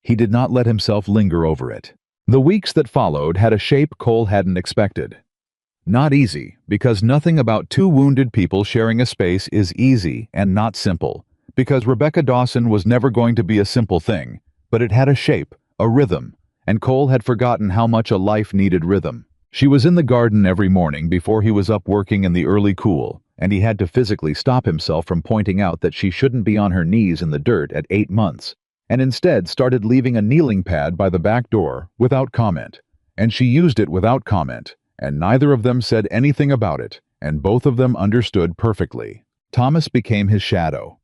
A: He did not let himself linger over it. The weeks that followed had a shape Cole hadn't expected. Not easy, because nothing about two wounded people sharing a space is easy, and not simple, because Rebecca Dawson was never going to be a simple thing, but it had a shape, a rhythm, and Cole had forgotten how much a life needed rhythm. She was in the garden every morning before he was up working in the early cool, and he had to physically stop himself from pointing out that she shouldn't be on her knees in the dirt at 8 months, and instead started leaving a kneeling pad by the back door without comment, and she used it without comment, and neither of them said anything about it, and both of them understood perfectly. Thomas became his shadow.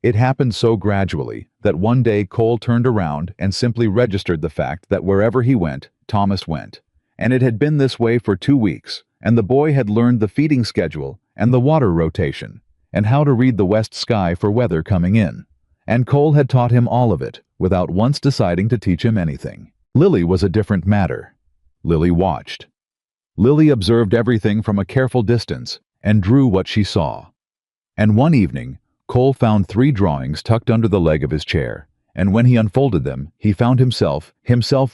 A: It happened so gradually that one day Cole turned around and simply registered the fact that wherever he went, Thomas went. And it had been this way for 2 weeks, and the boy had learned the feeding schedule and the water rotation, and how to read the west sky for weather coming in. And Cole had taught him all of it, without once deciding to teach him anything. Lily was a different matter. Lily watched. Lily observed everything from a careful distance, and drew what she saw. And one evening, Cole found 3 drawings tucked under the leg of his chair, and when he unfolded them, he found himself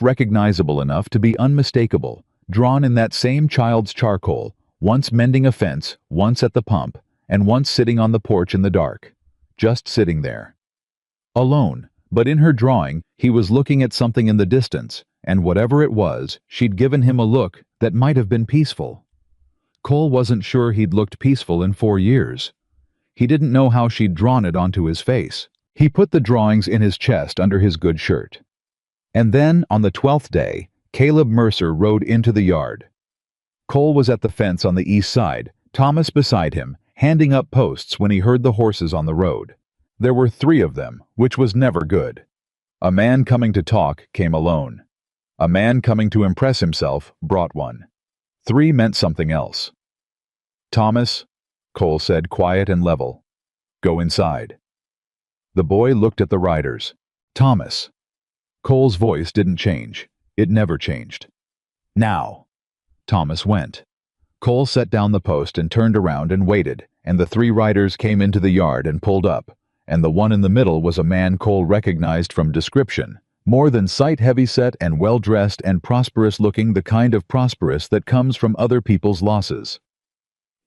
A: recognizable enough to be unmistakable, drawn in that same child's charcoal, once mending a fence, once at the pump, and once sitting on the porch in the dark. Just sitting there. Alone, but in her drawing, he was looking at something in the distance, and whatever it was, she'd given him a look that might have been peaceful. Cole wasn't sure he'd looked peaceful in 4 years. He didn't know how she'd drawn it onto his face. He put the drawings in his chest under his good shirt. And then, on the 12th day, Caleb Mercer rode into the yard. Cole was at the fence on the east side, Thomas beside him, handing up posts when he heard the horses on the road. There were 3 of them, which was never good. A man coming to talk came alone. A man coming to impress himself brought one. 3 meant something else. "Thomas," Cole said, quiet and level. "Go inside." The boy looked at the riders. "Thomas." Cole's voice didn't change. It never changed. "Now." Thomas went. Cole set down the post and turned around and waited, and the 3 riders came into the yard and pulled up, and the one in the middle was a man Cole recognized from description, more than sight, heavy-set and well-dressed and prosperous-looking, the kind of prosperous that comes from other people's losses.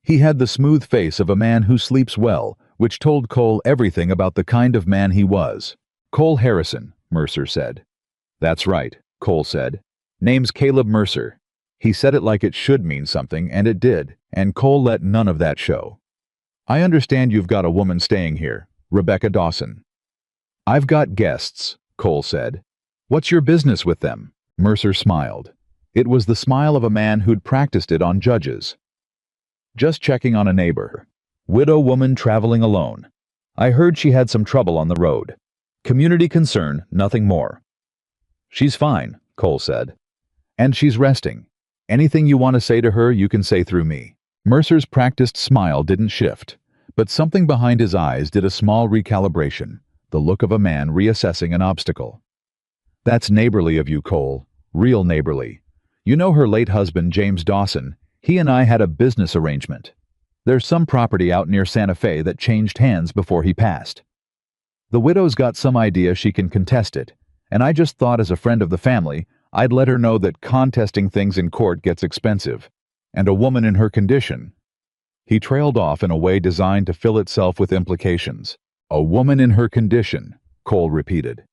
A: He had the smooth face of a man who sleeps well, which told Cole everything about the kind of man he was. "Cole Harrison," Mercer said. "That's right," Cole said. "Name's Caleb Mercer." He said it like it should mean something, and it did, and Cole let none of that show. "I understand you've got a woman staying here, Rebecca Dawson." "I've got guests," Cole said. "What's your business with them?" Mercer smiled. It was the smile of a man who'd practiced it on judges. "Just checking on a neighbor. Widow woman traveling alone. I heard she had some trouble on the road. Community concern, nothing more." "She's fine," Cole said. "And she's resting. Anything you want to say to her, you can say through me." Mercer's practiced smile didn't shift, but something behind his eyes did a small recalibration, the look of a man reassessing an obstacle. "That's neighborly of you, Cole. Real neighborly. You know her late husband, James Dawson. He and I had a business arrangement. There's some property out near Santa Fe that changed hands before he passed. The widow's got some idea she can contest it, and I just thought as a friend of the family, I'd let her know that contesting things in court gets expensive, and a woman in her condition." He trailed off in a way designed to fill itself with implications. "A woman in her condition," Cole repeated.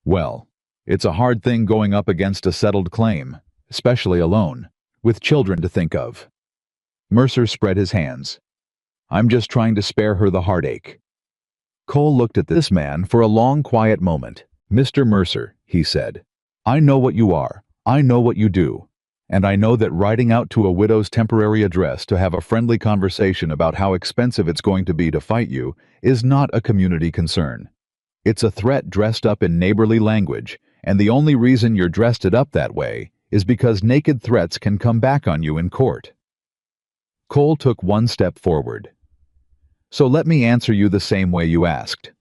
A: "Well, it's a hard thing going up against a settled claim, especially alone, with children to think of." Mercer spread his hands. "I'm just trying to spare her the heartache." Cole looked at this man for a long, quiet moment. "Mr. Mercer," he said, "I know what you are. I know what you do. And I know that riding out to a widow's temporary address to have a friendly conversation about how expensive it's going to be to fight you is not a community concern. It's a threat dressed up in neighborly language, and the only reason you're dressed it up that way is because naked threats can come back on you in court." Cole took one step forward. "So let me answer you the same way you asked.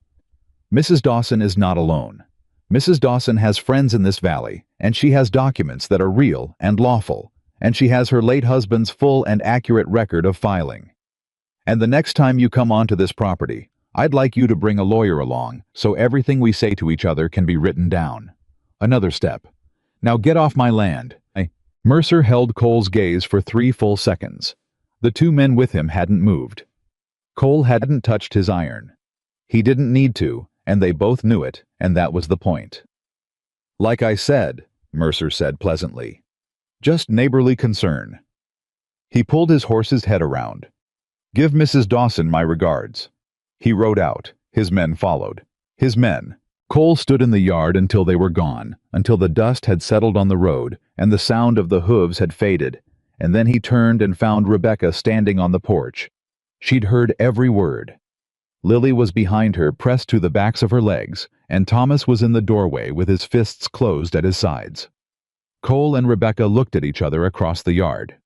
A: Mrs. Dawson is not alone. Mrs. Dawson has friends in this valley, and she has documents that are real and lawful, and she has her late husband's full and accurate record of filing. And the next time you come onto this property, I'd like you to bring a lawyer along so everything we say to each other can be written down. Another step. Now get off my land. Mercer held Cole's gaze for 3 full seconds. The 2 men with him hadn't moved. Cole hadn't touched his iron. He didn't need to, and they both knew it, and that was the point. Like I said, Mercer said pleasantly. Just neighborly concern. He pulled his horse's head around. Give Mrs. Dawson my regards. He rode out. His men followed. His men. Cole stood in the yard until they were gone, until the dust had settled on the road and the sound of the hooves had faded, and then he turned and found Rebecca standing on the porch. She'd heard every word. Lily was behind her, pressed to the backs of her legs, and Thomas was in the doorway with his fists closed at his sides. Cole and Rebecca looked at each other across the yard.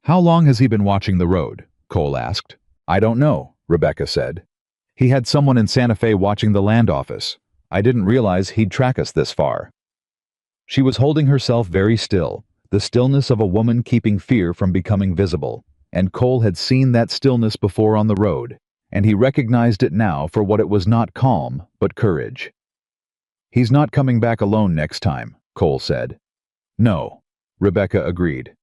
A: How long has he been watching the road? Cole asked. I don't know, Rebecca said. He had someone in Santa Fe watching the land office. I didn't realize he'd track us this far. She was holding herself very still, the stillness of a woman keeping fear from becoming visible, and Cole had seen that stillness before on the road, and he recognized it now for what it was: not calm, but courage. He's not coming back alone next time, Cole said. No, Rebecca agreed.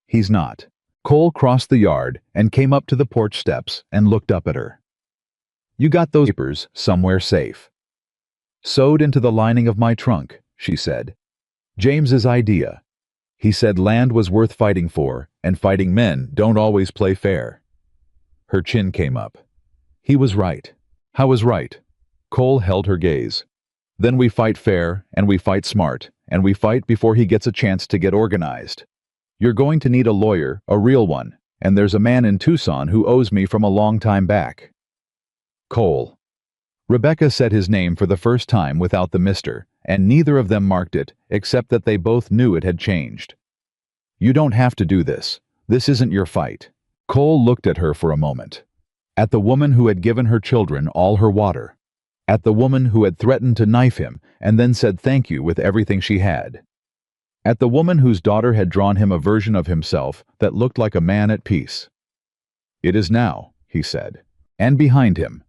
A: He's not. Cole crossed the yard and came up to the porch steps and looked up at her. You got those papers somewhere safe. Sewed into the lining of my trunk, she said. James's idea. He said land was worth fighting for, and fighting men don't always play fair. Her chin came up. He was right. How was right? Cole held her gaze. Then we fight fair, and we fight smart, and we fight before he gets a chance to get organized. You're going to need a lawyer, a real one, and there's a man in Tucson who owes me from a long time back. Cole. Rebecca said his name for the first time without the mister, and neither of them marked it, except that they both knew it had changed. You don't have to do this. This isn't your fight. Cole looked at her for a moment. At the woman who had given her children all her water. At the woman who had threatened to knife him and then said thank you with everything she had. At the woman whose daughter had drawn him a version of himself that looked like a man at peace. It is now, he said. And behind him,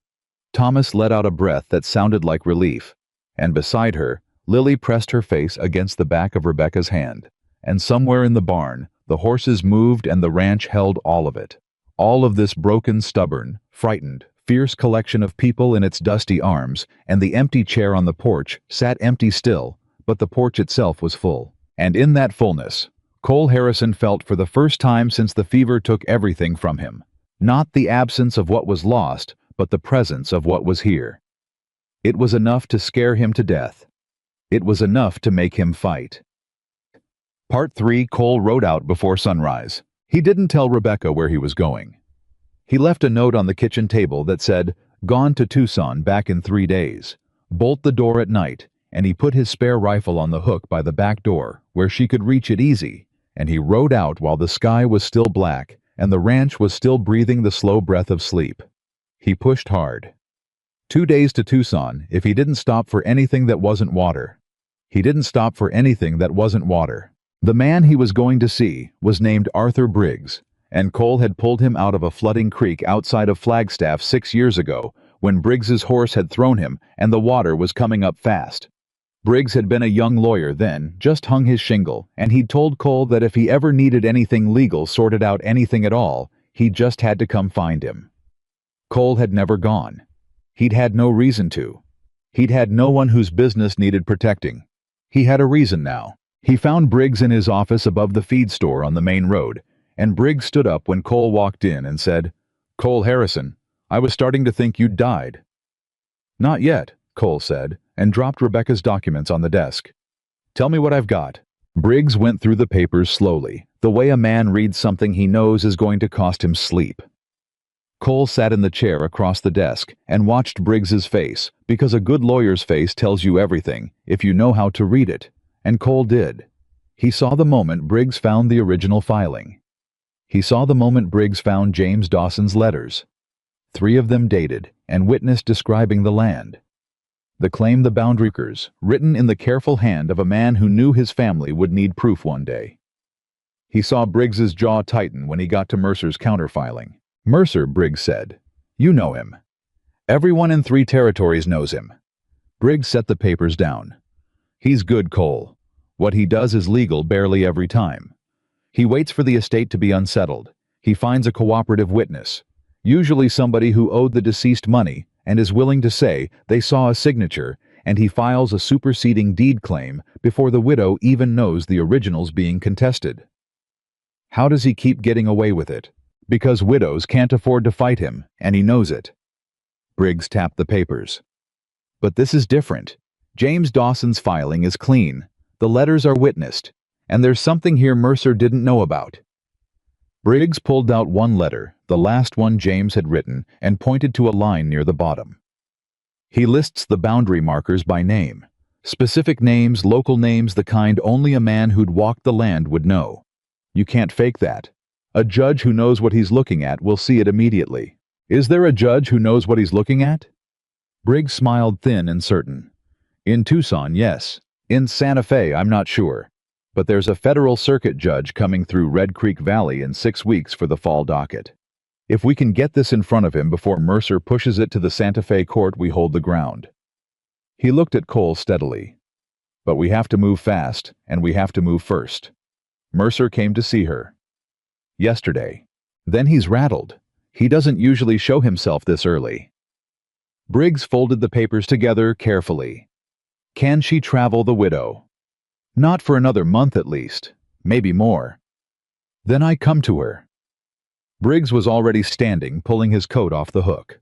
A: Thomas let out a breath that sounded like relief, and beside her, Lily pressed her face against the back of Rebecca's hand, and somewhere in the barn, the horses moved and the ranch held all of it. All of this broken, stubborn, frightened, fierce collection of people in its dusty arms, and the empty chair on the porch sat empty still, but the porch itself was full. And in that fullness, Cole Harrison felt for the first time since the fever took everything from him. Not the absence of what was lost, but the presence of what was here. It was enough to scare him to death. It was enough to make him fight. Part 3. Cole rode out before sunrise. He didn't tell Rebecca where he was going. He left a note on the kitchen table that said, "Gone to Tucson, back in 3 days. Bolt the door at night," and he put his spare rifle on the hook by the back door, where she could reach it easy, and he rode out while the sky was still black and the ranch was still breathing the slow breath of sleep. He pushed hard. 2 days to Tucson if he didn't stop for anything that wasn't water. He didn't stop for anything that wasn't water. The man he was going to see was named Arthur Briggs, and Cole had pulled him out of a flooding creek outside of Flagstaff 6 years ago when Briggs's horse had thrown him and the water was coming up fast. Briggs had been a young lawyer then, just hung his shingle, and he'd told Cole that if he ever needed anything legal sorted out, anything at all, he just had to come find him. Cole had never gone. He'd had no reason to. He'd had no one whose business needed protecting. He had a reason now. He found Briggs in his office above the feed store on the main road, and Briggs stood up when Cole walked in and said, "Cole Harrison, I was starting to think you'd died." "Not yet," Cole said, and dropped Rebecca's documents on the desk. "Tell me what I've got." Briggs went through the papers slowly, the way a man reads something he knows is going to cost him sleep. Cole sat in the chair across the desk and watched Briggs's face, because a good lawyer's face tells you everything, if you know how to read it, and Cole did. He saw the moment Briggs found the original filing. He saw the moment Briggs found James Dawson's letters. 3 of them dated, and witness describing the land. The claim the boundary markers, written in the careful hand of a man who knew his family would need proof one day. He saw Briggs's jaw tighten when he got to Mercer's counterfiling. Mercer, Briggs said. You know him. Everyone in 3 territories knows him. Briggs set the papers down. He's good, Cole. What he does is legal barely every time. He waits for the estate to be unsettled. He finds a cooperative witness, usually somebody who owed the deceased money and is willing to say they saw a signature, and he files a superseding deed claim before the widow even knows the original's being contested. How does he keep getting away with it? Because widows can't afford to fight him, and he knows it. Briggs tapped the papers. But this is different. James Dawson's filing is clean. The letters are witnessed, and there's something here Mercer didn't know about. Briggs pulled out one letter, the last one James had written, and pointed to a line near the bottom. He lists the boundary markers by name. Specific names, local names, the kind only a man who'd walked the land would know. You can't fake that. A judge who knows what he's looking at will see it immediately. Is there a judge who knows what he's looking at? Briggs smiled thin and certain. In Tucson, yes. In Santa Fe, I'm not sure. But there's a federal circuit judge coming through Red Creek Valley in 6 weeks for the fall docket. If we can get this in front of him before Mercer pushes it to the Santa Fe court, we hold the ground. He looked at Cole steadily. But we have to move fast, and we have to move first. Mercer came to see her. Yesterday. Then he's rattled. He doesn't usually show himself this early. Briggs folded the papers together carefully. Can she travel the widow? Not for another month at least, maybe more. Then I come to her. Briggs was already standing, pulling his coat off the hook.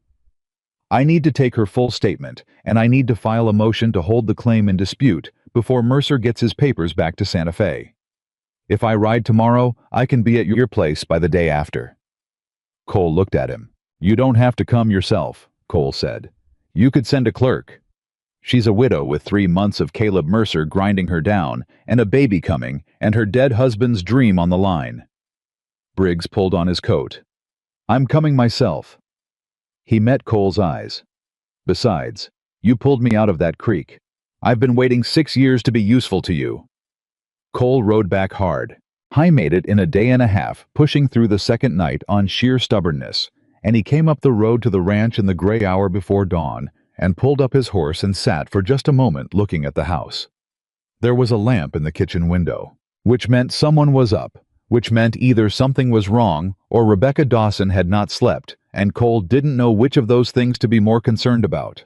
A: I need to take her full statement, and I need to file a motion to hold the claim in dispute before Mercer gets his papers back to Santa Fe. If I ride tomorrow, I can be at your place by the day after. Cole looked at him. You don't have to come yourself, Cole said. You could send a clerk. She's a widow with 3 months of Caleb Mercer grinding her down, and a baby coming, and her dead husband's dream on the line. Briggs pulled on his coat. I'm coming myself. He met Cole's eyes. Besides, you pulled me out of that creek. I've been waiting 6 years to be useful to you. Cole rode back hard. I made it in a day and a half, pushing through the second night on sheer stubbornness, and he came up the road to the ranch in the gray hour before dawn, and pulled up his horse and sat for just a moment looking at the house. There was a lamp in the kitchen window, which meant someone was up, which meant either something was wrong or Rebecca Dawson had not slept, and Cole didn't know which of those things to be more concerned about.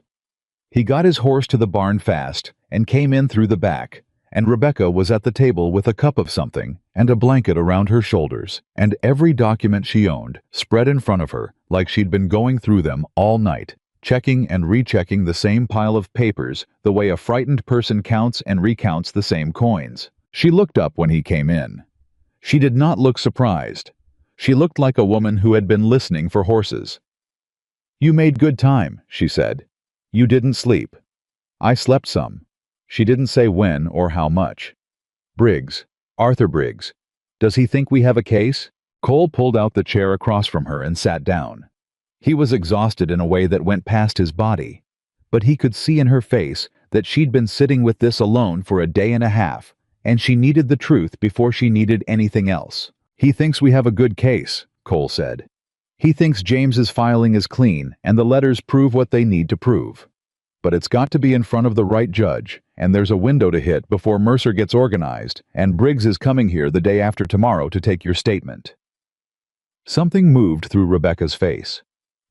A: He got his horse to the barn fast and came in through the back, and Rebecca was at the table with a cup of something and a blanket around her shoulders, and every document she owned spread in front of her like she'd been going through them all night, checking and rechecking the same pile of papers the way a frightened person counts and recounts the same coins. She looked up when he came in. She did not look surprised. She looked like a woman who had been listening for horses. You made good time, she said. You didn't sleep. I slept some. She didn't say when or how much. Briggs, Arthur Briggs, does he think we have a case? Cole pulled out the chair across from her and sat down. He was exhausted in a way that went past his body, but he could see in her face that she'd been sitting with this alone for a day and a half, and she needed the truth before she needed anything else. He thinks we have a good case, Cole said. He thinks James's filing is clean and the letters prove what they need to prove. But it's got to be in front of the right judge, and there's a window to hit before Mercer gets organized, and Briggs is coming here the day after tomorrow to take your statement. Something moved through Rebecca's face.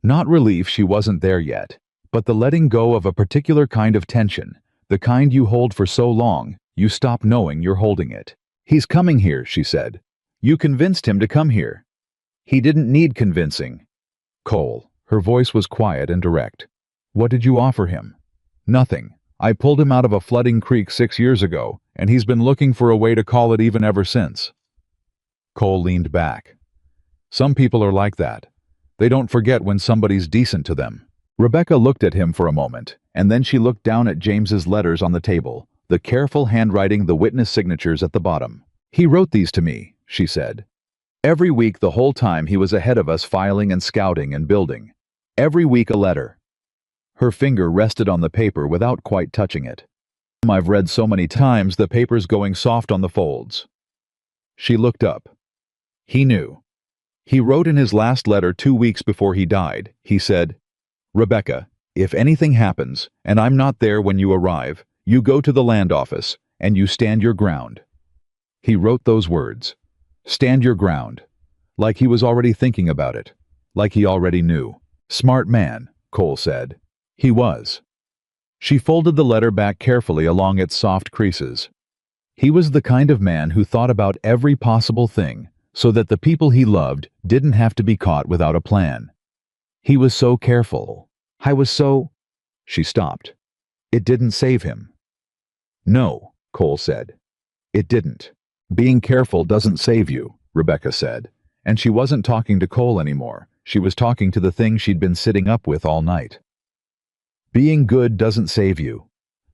A: Not relief she wasn't there yet, but the letting go of a particular kind of tension, the kind you hold for so long, you stop knowing you're holding it. He's coming here, she said. You convinced him to come here. He didn't need convincing. Cole, her voice was quiet and direct. What did you offer him? Nothing. I pulled him out of a flooding creek 6 years ago, and he's been looking for a way to call it even ever since. Cole leaned back. Some people are like that. They don't forget when somebody's decent to them. Rebecca looked at him for a moment, and then she looked down at James's letters on the table, the careful handwriting, the witness signatures at the bottom. He wrote these to me, she said. Every week the whole time he was ahead of us filing and scouting and building. Every week a letter. Her finger rested on the paper without quite touching it. I've read so many times the paper's going soft on the folds. She looked up. He knew. He wrote in his last letter 2 weeks before he died. He said, "Rebecca, if anything happens, and I'm not there when you arrive, you go to the land office, and you stand your ground." He wrote those words, "Stand your ground," like he was already thinking about it, like he already knew. Smart man, Cole said. He was. She folded the letter back carefully along its soft creases. He was the kind of man who thought about every possible thing, so that the people he loved didn't have to be caught without a plan. He was so careful. I was so... She stopped. It didn't save him. No, Cole said. It didn't. Being careful doesn't save you, Rebecca said. And she wasn't talking to Cole anymore. She was talking to the thing she'd been sitting up with all night. Being good doesn't save you.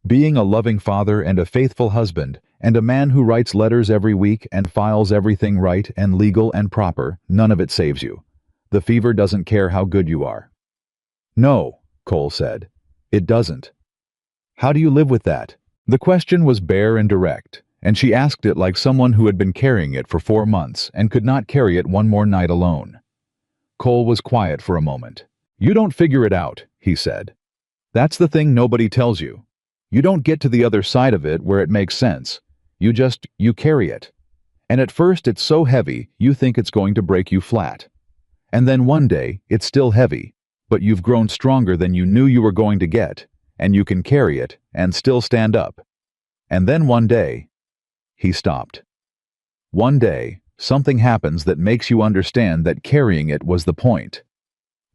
A: Being a loving father and a faithful husband and a man who writes letters every week and files everything right and legal and proper, none of it saves you. The fever doesn't care how good you are. No, Cole said. It doesn't. How do you live with that? The question was bare and direct, and she asked it like someone who had been carrying it for 4 months and could not carry it one more night alone. Cole was quiet for a moment. You don't figure it out, he said. That's the thing nobody tells you. You don't get to the other side of it where it makes sense. You carry it. And at first it's so heavy you think it's going to break you flat. And then one day it's still heavy, but you've grown stronger than you knew you were going to get, and you can carry it and still stand up. And then one day... He stopped. One day, something happens that makes you understand that carrying it was the point.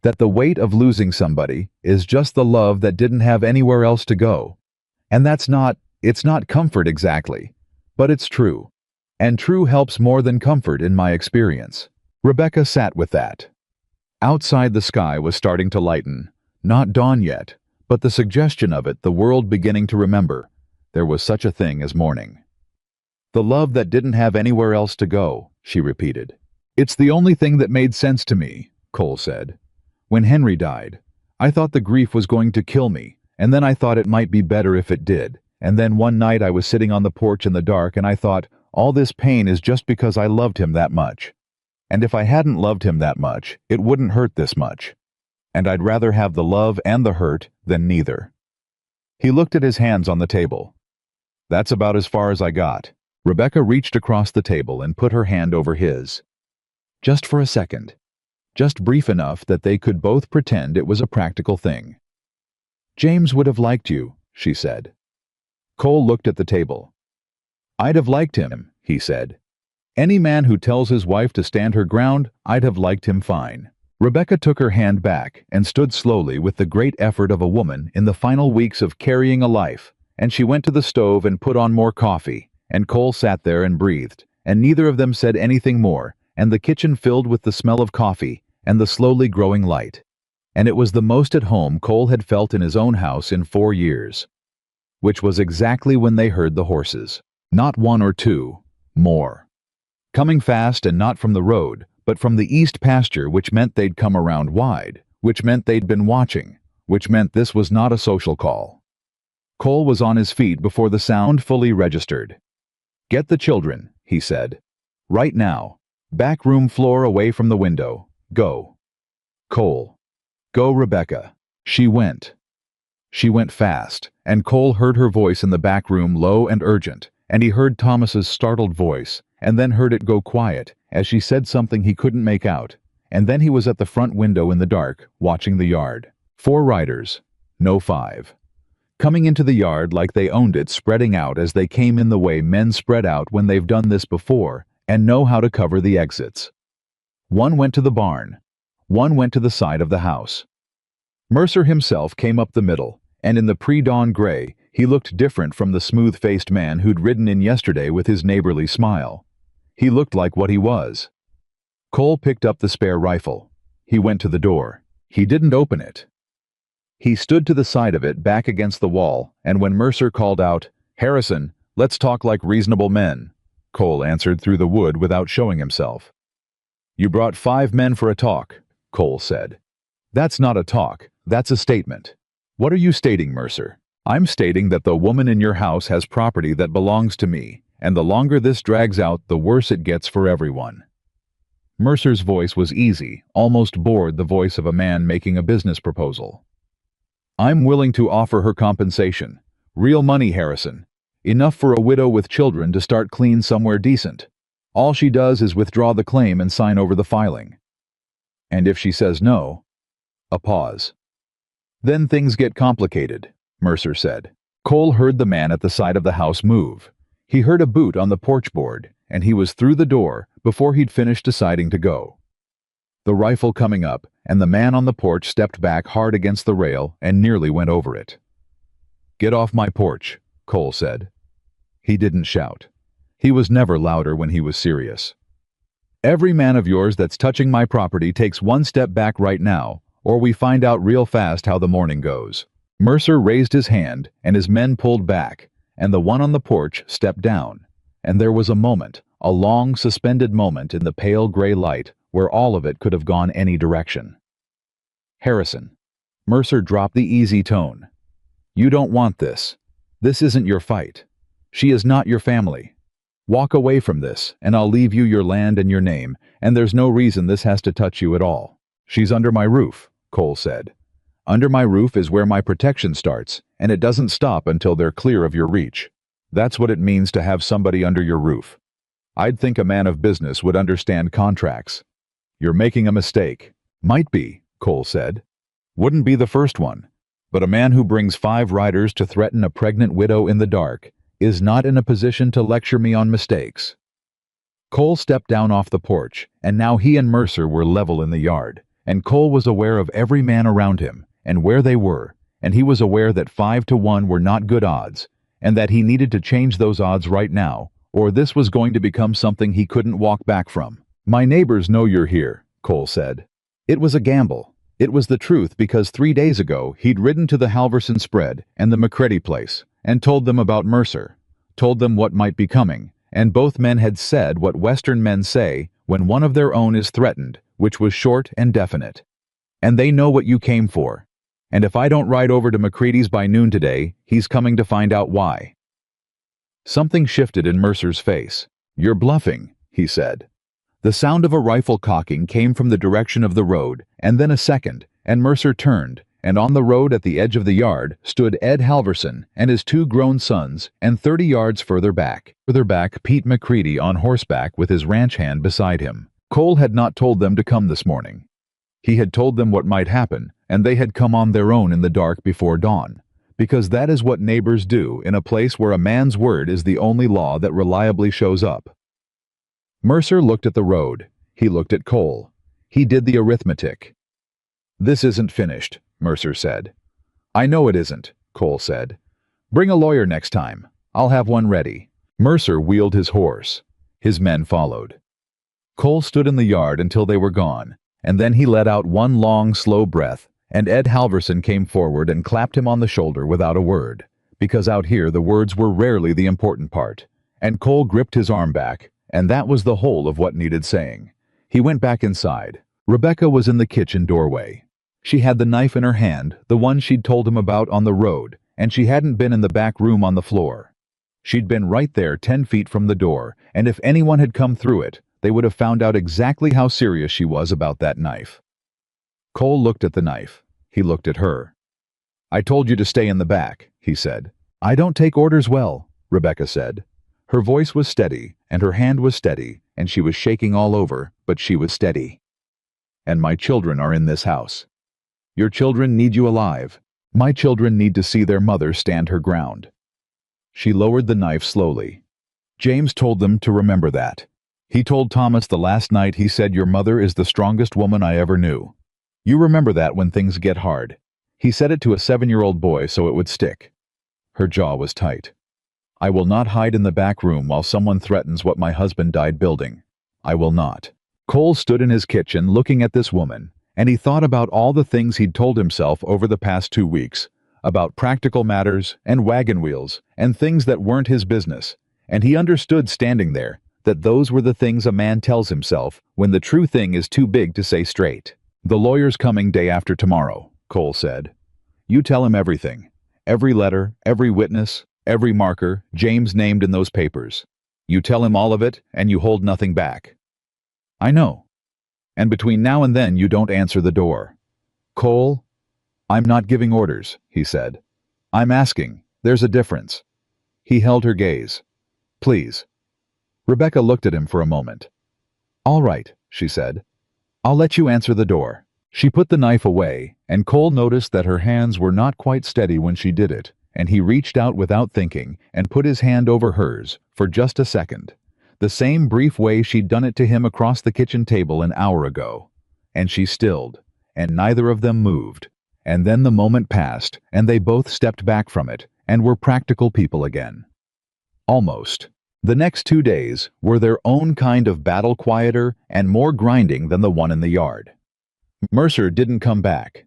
A: That the weight of losing somebody is just the love that didn't have anywhere else to go. And it's not comfort exactly, but it's true. And true helps more than comfort in my experience. Rebecca sat with that. Outside the sky was starting to lighten, not dawn yet, but the suggestion of it, the world beginning to remember. There was such a thing as morning. The love that didn't have anywhere else to go, she repeated. It's the only thing that made sense to me, Cole said. When Henry died, I thought the grief was going to kill me, and then I thought it might be better if it did. And then one night I was sitting on the porch in the dark and I thought, all this pain is just because I loved him that much. And if I hadn't loved him that much, it wouldn't hurt this much. And I'd rather have the love and the hurt than neither. He looked at his hands on the table. That's about as far as I got. Rebecca reached across the table and put her hand over his. Just for a second. Just brief enough that they could both pretend it was a practical thing. James would have liked you, she said. Cole looked at the table. I'd have liked him, he said. Any man who tells his wife to stand her ground, I'd have liked him fine. Rebecca took her hand back and stood slowly with the great effort of a woman in the final weeks of carrying a life, and she went to the stove and put on more coffee, and Cole sat there and breathed, and neither of them said anything more, and the kitchen filled with the smell of coffee and the slowly growing light. And it was the most at home Cole had felt in his own house in 4 years. Which was exactly when they heard the horses. Not 1 or 2, more. Coming fast and not from the road, but from the east pasture, which meant they'd come around wide, which meant they'd been watching, which meant this was not a social call. Cole was on his feet before the sound fully registered. Get the children, he said. Right now. Back room floor away from the window. Go. Cole. Go, Rebecca. She went. She went fast, and Cole heard her voice in the back room low and urgent, and he heard Thomas's startled voice, and then heard it go quiet, as she said something he couldn't make out, and then he was at the front window in the dark, watching the yard. 4 riders, no 5. Coming into the yard like they owned it, spreading out as they came in the way men spread out when they've done this before, and know how to cover the exits. One went to the barn. One went to the side of the house. Mercer himself came up the middle, and in the pre-dawn gray, he looked different from the smooth-faced man who'd ridden in yesterday with his neighborly smile. He looked like what he was. Cole picked up the spare rifle. He went to the door. He didn't open it. He stood to the side of it, back against the wall, and when Mercer called out, "Harrison, let's talk like reasonable men," Cole answered through the wood without showing himself. "You brought 5 men for a talk," Cole said. "That's not a talk, that's a statement." "What are you stating, Mercer?" "I'm stating that the woman in your house has property that belongs to me, and the longer this drags out, the worse it gets for everyone." Mercer's voice was easy, almost bored the voice of a man making a business proposal. "I'm willing to offer her compensation. Real money, Harrison. Enough for a widow with children to start clean somewhere decent. All she does is withdraw the claim and sign over the filing. And if she says no..." A pause. "Then things get complicated," Mercer said. Cole heard the man at the side of the house move. He heard a boot on the porch board, and he was through the door before he'd finished deciding to go. The rifle coming up, and the man on the porch stepped back hard against the rail and nearly went over it. "Get off my porch," Cole said. He didn't shout. He was never louder when he was serious. "Every man of yours that's touching my property takes one step back right now, or we find out real fast how the morning goes." Mercer raised his hand, and his men pulled back, and the one on the porch stepped down, and there was a moment, a long, suspended moment in the pale gray light where all of it could have gone any direction. "Harrison." Mercer dropped the easy tone. "You don't want this. This isn't your fight. She is not your family. Walk away from this, and I'll leave you your land and your name, and there's no reason this has to touch you at all." "She's under my roof," Cole said. "Under my roof is where my protection starts, and it doesn't stop until they're clear of your reach. That's what it means to have somebody under your roof. I'd think a man of business would understand contracts." "You're making a mistake." "Might be," Cole said. "Wouldn't be the first one. But a man who brings 5 riders to threaten a pregnant widow in the dark is not in a position to lecture me on mistakes." Cole stepped down off the porch, and now he and Mercer were level in the yard, and Cole was aware of every man around him, and where they were, and he was aware that 5-1 were not good odds, and that he needed to change those odds right now, or this was going to become something he couldn't walk back from. "My neighbors know you're here," Cole said. It was a gamble. It was the truth because 3 days ago he'd ridden to the Halverson spread and the McCready place, and told them about Mercer, told them what might be coming, and both men had said what Western men say when one of their own is threatened, which was short and definite. "And they know what you came for. And if I don't ride over to McCready's by noon today, he's coming to find out why." Something shifted in Mercer's face. "You're bluffing," he said. The sound of a rifle cocking came from the direction of the road, and then a second, and Mercer turned, and on the road at the edge of the yard stood Ed Halverson and his 2 grown sons, and 30 yards further back, Pete McCready on horseback with his ranch hand beside him. Cole had not told them to come this morning. He had told them what might happen, and they had come on their own in the dark before dawn, because that is what neighbors do in a place where a man's word is the only law that reliably shows up. Mercer looked at the road. He looked at Cole. He did the arithmetic. "This isn't finished," Mercer said. "I know it isn't," Cole said. "Bring a lawyer next time. I'll have one ready." Mercer wheeled his horse. His men followed. Cole stood in the yard until they were gone, and then he let out one long, slow breath, and Ed Halverson came forward and clapped him on the shoulder without a word, because out here the words were rarely the important part, and Cole gripped his arm back, and that was the whole of what needed saying. He went back inside. Rebecca was in the kitchen doorway. She had the knife in her hand, the one she'd told him about on the road, and she hadn't been in the back room on the floor. She'd been right there 10 feet from the door, and if anyone had come through it, they would have found out exactly how serious she was about that knife. Cole looked at the knife. He looked at her. "I told you to stay in the back," he said. "I don't take orders well," Rebecca said. Her voice was steady, and her hand was steady, and she was shaking all over, but she was steady. "And my children are in this house. Your children need you alive. My children need to see their mother stand her ground." She lowered the knife slowly. "James told them to remember that. He told Thomas the last night he said your mother is the strongest woman I ever knew. You remember that when things get hard. He said it to a 7-year-old boy so it would stick." Her jaw was tight. "I will not hide in the back room while someone threatens what my husband died building. I will not." Cole stood in his kitchen looking at this woman, and he thought about all the things he'd told himself over the past 2 weeks, about practical matters and wagon wheels and things that weren't his business, and he understood standing there that those were the things a man tells himself when the true thing is too big to say straight. "The lawyer's coming day after tomorrow," Cole said. "You tell him everything. Every letter, every witness, every marker, James named in those papers. You tell him all of it, and you hold nothing back." "I know." And between now and then you don't answer the door. Cole, I'm not giving orders, he said. I'm asking. There's a difference. He held her gaze. Please. Rebecca looked at him for a moment. All right, she said. I'll let you answer the door. She put the knife away, and Cole noticed that her hands were not quite steady when she did it, and he reached out without thinking and put his hand over hers for just a second, the same brief way she'd done it to him across the kitchen table an hour ago. And she stilled, and neither of them moved. And then the moment passed, and they both stepped back from it and were practical people again. Almost. The next 2 days were their own kind of battle, quieter and more grinding than the one in the yard. Mercer didn't come back.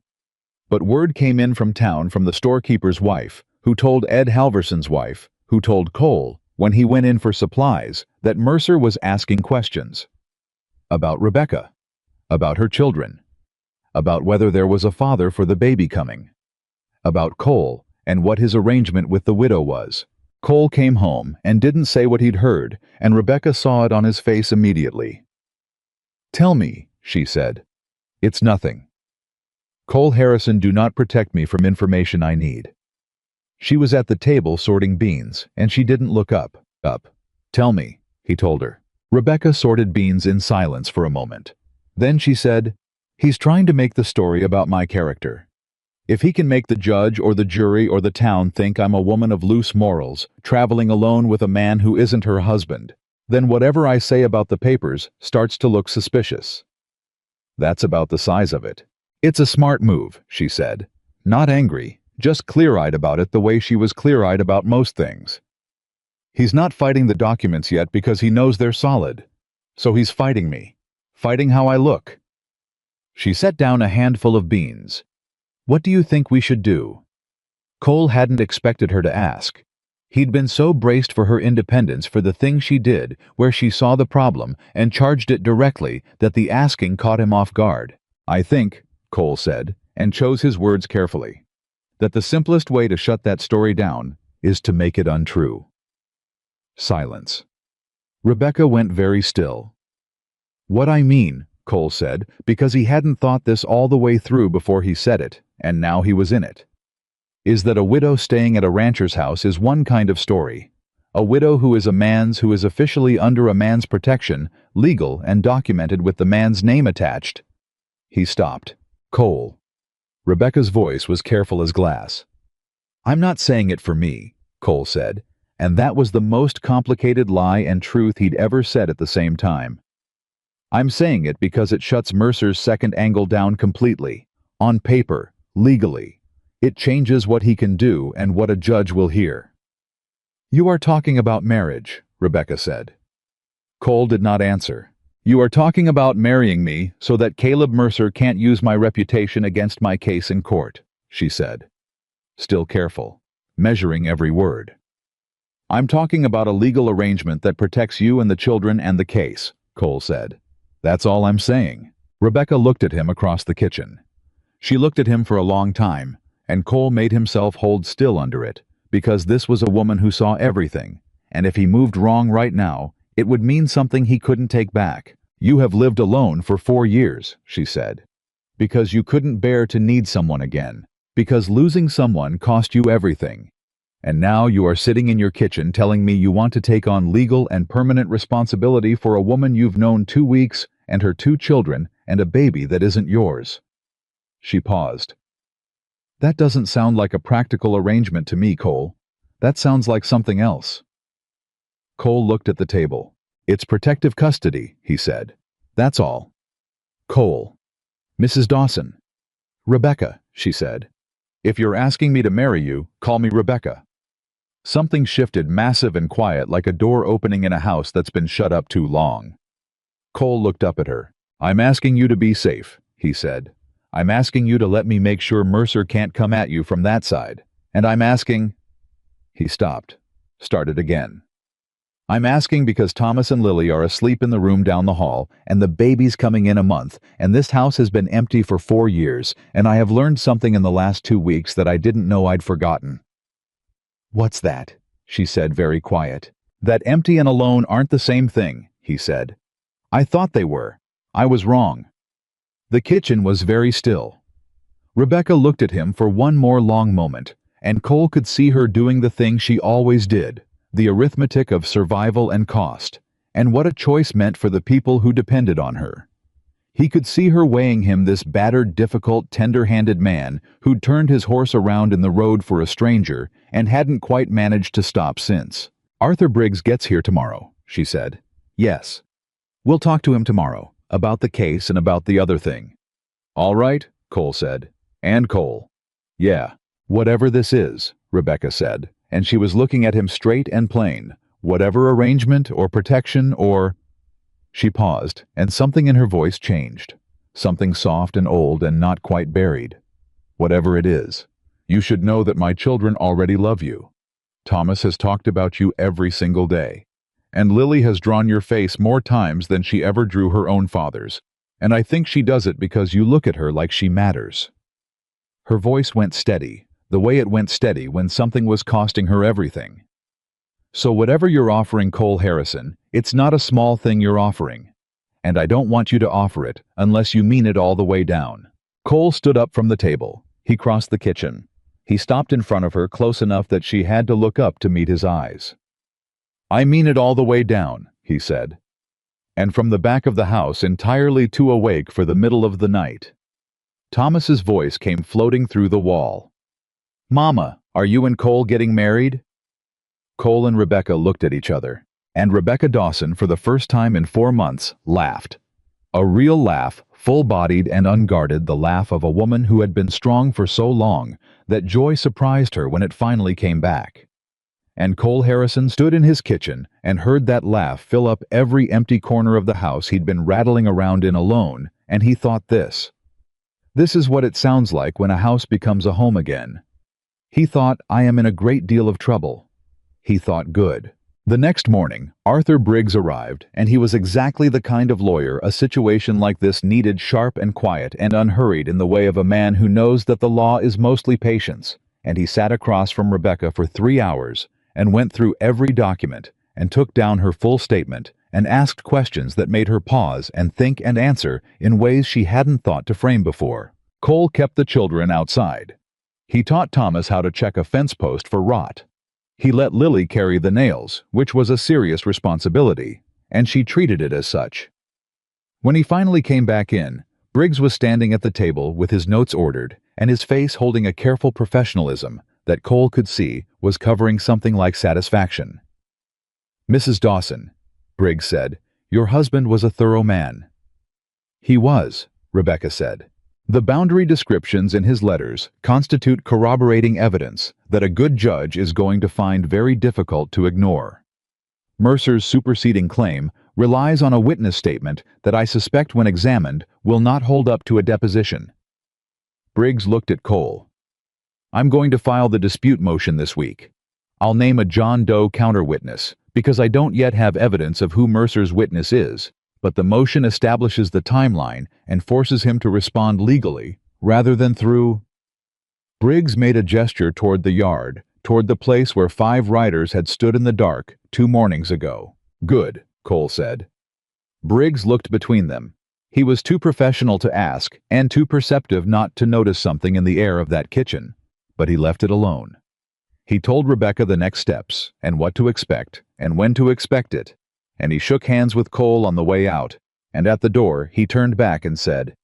A: But word came in from town from the storekeeper's wife, who told Ed Halverson's wife, who told Cole, when he went in for supplies, that Mercer was asking questions. About Rebecca. About her children. About whether there was a father for the baby coming. About Cole, and what his arrangement with the widow was. Cole came home and didn't say what he'd heard, and Rebecca saw it on his face immediately. Tell me, she said. It's nothing. Cole Harrison do not protect me from information I need. She was at the table sorting beans, and she didn't look up. Tell me, he told her. Rebecca sorted beans in silence for a moment. Then she said, he's trying to make the story about my character. If he can make the judge or the jury or the town think I'm a woman of loose morals, traveling alone with a man who isn't her husband, then whatever I say about the papers starts to look suspicious. That's about the size of it. It's a smart move, she said. Not angry, just clear-eyed about it the way she was clear-eyed about most things. He's not fighting the documents yet because he knows they're solid. So he's fighting me. Fighting how I look. She set down a handful of beans. What do you think we should do? Cole hadn't expected her to ask. He'd been so braced for her independence for the thing she did, where she saw the problem and charged it directly, that the asking caught him off guard. I think, Cole said, and chose his words carefully, that the simplest way to shut that story down is to make it untrue. Silence. Rebecca went very still. What I mean, Cole said, because he hadn't thought this all the way through before he said it, and now he was in it, is that a widow staying at a rancher's house is one kind of story. A widow who is a man's, who is officially under a man's protection, legal and documented with the man's name attached. He stopped. Cole. Rebecca's voice was careful as glass. I'm not saying it for me, Cole said, and that was the most complicated lie and truth he'd ever said at the same time. I'm saying it because it shuts Mercer's second angle down completely. On paper, legally. It changes what he can do and what a judge will hear. You are talking about marriage, Rebecca said. Cole did not answer. You are talking about marrying me so that Caleb Mercer can't use my reputation against my case in court, she said. Still careful, measuring every word. I'm talking about a legal arrangement that protects you and the children and the case, Cole said. That's all I'm saying. Rebecca looked at him across the kitchen. She looked at him for a long time, and Cole made himself hold still under it, because this was a woman who saw everything, and if he moved wrong right now, it would mean something he couldn't take back. You have lived alone for 4 years, she said. Because you couldn't bear to need someone again. Because losing someone cost you everything. And now you are sitting in your kitchen telling me you want to take on legal and permanent responsibility for a woman you've known 2 weeks, and her 2 children, and a baby that isn't yours. She paused. That doesn't sound like a practical arrangement to me, Cole. That sounds like something else. Cole looked at the table. It's protective custody, he said. That's all. Cole. Mrs. Dawson. Rebecca, she said. If you're asking me to marry you, call me Rebecca. Something shifted, massive and quiet, like a door opening in a house that's been shut up too long. Cole looked up at her. I'm asking you to be safe, he said. I'm asking you to let me make sure Mercer can't come at you from that side. And I'm asking... He stopped. Started again. I'm asking because Thomas and Lily are asleep in the room down the hall, and the baby's coming in a month, and this house has been empty for 4 years, and I have learned something in the last 2 weeks that I didn't know I'd forgotten. What's that? She said, very quiet. That empty and alone aren't the same thing, he said. I thought they were. I was wrong. The kitchen was very still. Rebecca looked at him for one more long moment, and Cole could see her doing the thing she always did, the arithmetic of survival and cost, and what a choice meant for the people who depended on her. He could see her weighing him, this battered, difficult, tender-handed man who'd turned his horse around in the road for a stranger and hadn't quite managed to stop since. "Arthur Briggs gets here tomorrow," she said. "Yes. We'll talk to him tomorrow, about the case and about the other thing." "All right," Cole said. "And Cole." "Yeah. Whatever this is," Rebecca said, and she was looking at him straight and plain. "Whatever arrangement or protection or—" She paused, and something in her voice changed. Something soft and old and not quite buried. "Whatever it is, you should know that my children already love you. Thomas has talked about you every single day. And Lily has drawn your face more times than she ever drew her own father's. And I think she does it because you look at her like she matters." Her voice went steady, the way it went steady when something was costing her everything. "So whatever you're offering Cole Harrison, it's not a small thing you're offering. And I don't want you to offer it unless you mean it all the way down." Cole stood up from the table. He crossed the kitchen. He stopped in front of her close enough that she had to look up to meet his eyes. "I mean it all the way down," he said. And from the back of the house, entirely too awake for the middle of the night, Thomas's voice came floating through the wall. "Mama, are you and Cole getting married?" Cole and Rebecca looked at each other, and Rebecca Dawson, for the first time in 4 months, laughed. A real laugh, full-bodied and unguarded, the laugh of a woman who had been strong for so long that joy surprised her when it finally came back. And Cole Harrison stood in his kitchen and heard that laugh fill up every empty corner of the house he'd been rattling around in alone, and he thought this. This is what it sounds like when a house becomes a home again. He thought, I am in a great deal of trouble. He thought good. The next morning, Arthur Briggs arrived, and he was exactly the kind of lawyer a situation like this needed, sharp and quiet and unhurried in the way of a man who knows that the law is mostly patience, and he sat across from Rebecca for 3 hours and went through every document and took down her full statement and asked questions that made her pause and think and answer in ways she hadn't thought to frame before. Cole kept the children outside. He taught Thomas how to check a fence post for rot. He let Lily carry the nails, which was a serious responsibility, and she treated it as such. When he finally came back in, Briggs was standing at the table with his notes ordered and his face holding a careful professionalism that Cole could see was covering something like satisfaction. "Mrs. Dawson," Briggs said, "your husband was a thorough man." "He was," Rebecca said. "The boundary descriptions in his letters constitute corroborating evidence that a good judge is going to find very difficult to ignore. Mercer's superseding claim relies on a witness statement that I suspect when examined will not hold up to a deposition." Briggs looked at Cole. "I'm going to file the dispute motion this week. I'll name a John Doe counter-witness, because I don't yet have evidence of who Mercer's witness is, but the motion establishes the timeline and forces him to respond legally, rather than through—" Briggs made a gesture toward the yard, toward the place where 5 riders had stood in the dark 2 mornings ago. "Good," Cole said. Briggs looked between them. He was too professional to ask, and too perceptive not to notice something in the air of that kitchen, but he left it alone. He told Rebecca the next steps, and what to expect, and when to expect it, and he shook hands with Cole on the way out, and at the door he turned back and said,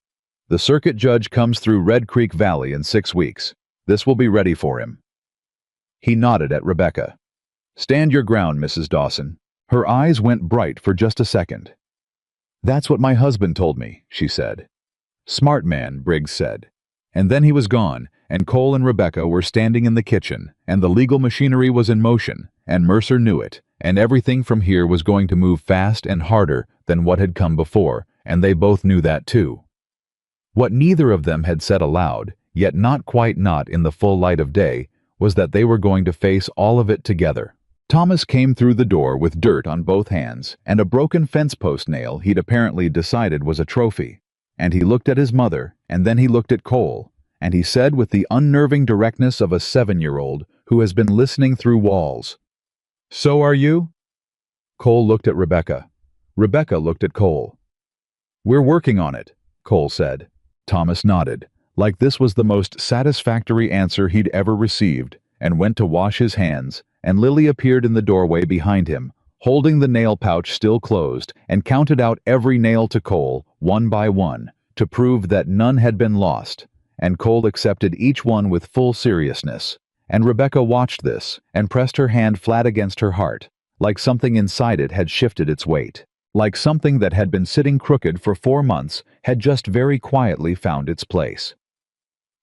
A: "The circuit judge comes through Red Creek Valley in 6 weeks. This will be ready for him." He nodded at Rebecca. "Stand your ground, Mrs. Dawson." Her eyes went bright for just a second. "That's what my husband told me," she said. "Smart man," Briggs said. And then he was gone, and Cole and Rebecca were standing in the kitchen, and the legal machinery was in motion, and Mercer knew it, and everything from here was going to move fast and harder than what had come before, and they both knew that too. What neither of them had said aloud, yet not quite not in the full light of day, was that they were going to face all of it together. Thomas came through the door with dirt on both hands and a broken fence post nail he'd apparently decided was a trophy, and he looked at his mother, and then he looked at Cole, and he said with the unnerving directness of a 7-year-old who has been listening through walls, "So are you?" Cole looked at Rebecca. Rebecca looked at Cole. "We're working on it," Cole said. Thomas nodded, like this was the most satisfactory answer he'd ever received, and went to wash his hands, and Lily appeared in the doorway behind him, holding the nail pouch still closed, and counted out every nail to Cole, one by one, to prove that none had been lost, and Cole accepted each one with full seriousness. And Rebecca watched this, and pressed her hand flat against her heart, like something inside it had shifted its weight. Like something that had been sitting crooked for 4 months had just very quietly found its place.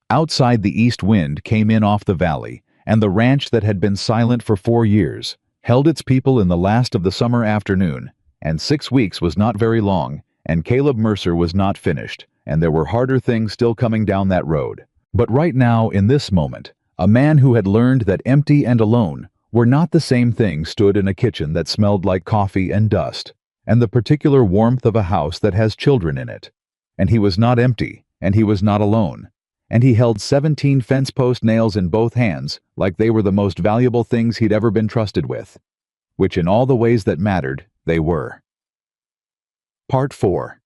A: Outside, the east wind came in off the valley, and the ranch that had been silent for 4 years held its people in the last of the summer afternoon, and 6 weeks was not very long, and Caleb Mercer was not finished, and there were harder things still coming down that road. But right now, in this moment, a man who had learned that empty and alone were not the same thing stood in a kitchen that smelled like coffee and dust, and the particular warmth of a house that has children in it. And he was not empty, and he was not alone, and he held 17 fence post nails in both hands like they were the most valuable things he'd ever been trusted with, which in all the ways that mattered, they were. Part 4.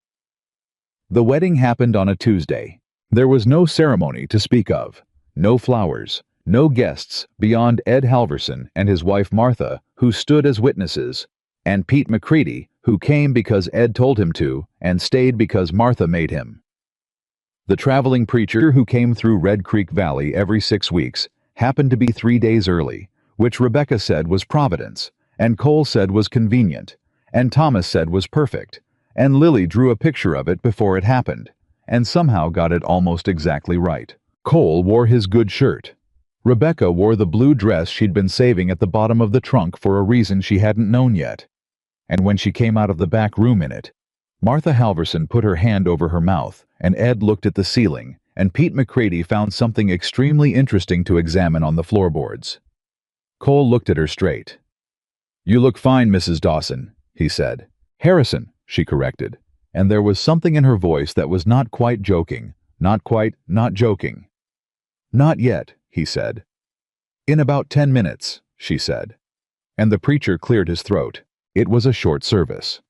A: The wedding happened on a Tuesday. There was no ceremony to speak of, no flowers, no guests beyond Ed Halverson and his wife Martha, who stood as witnesses, and Pete McCready, who came because Ed told him to, and stayed because Martha made him. The traveling preacher who came through Red Creek Valley every 6 weeks happened to be 3 days early, which Rebecca said was providence, and Cole said was convenient, and Thomas said was perfect, and Lily drew a picture of it before it happened, and somehow got it almost exactly right. Cole wore his good shirt. Rebecca wore the blue dress she'd been saving at the bottom of the trunk for a reason she hadn't known yet. And when she came out of the back room in it, Martha Halverson put her hand over her mouth, and Ed looked at the ceiling, and Pete McCready found something extremely interesting to examine on the floorboards. Cole looked at her straight. "You look fine, Mrs. Dawson," he said. "Harrison," she corrected, and there was something in her voice that was not quite joking, not joking. "Not yet," he said. "In about 10 minutes," she said. And the preacher cleared his throat. It was a short service.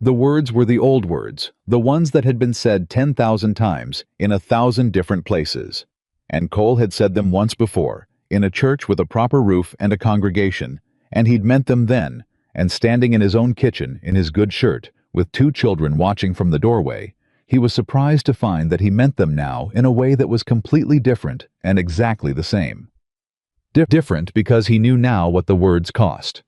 A: The words were the old words, the ones that had been said 10,000 times in 1,000 different places. And Cole had said them once before, in a church with a proper roof and a congregation, and he'd meant them then, and standing in his own kitchen in his good shirt, with 2 children watching from the doorway, he was surprised to find that he meant them now in a way that was completely different and exactly the same. Different because he knew now what the words cost.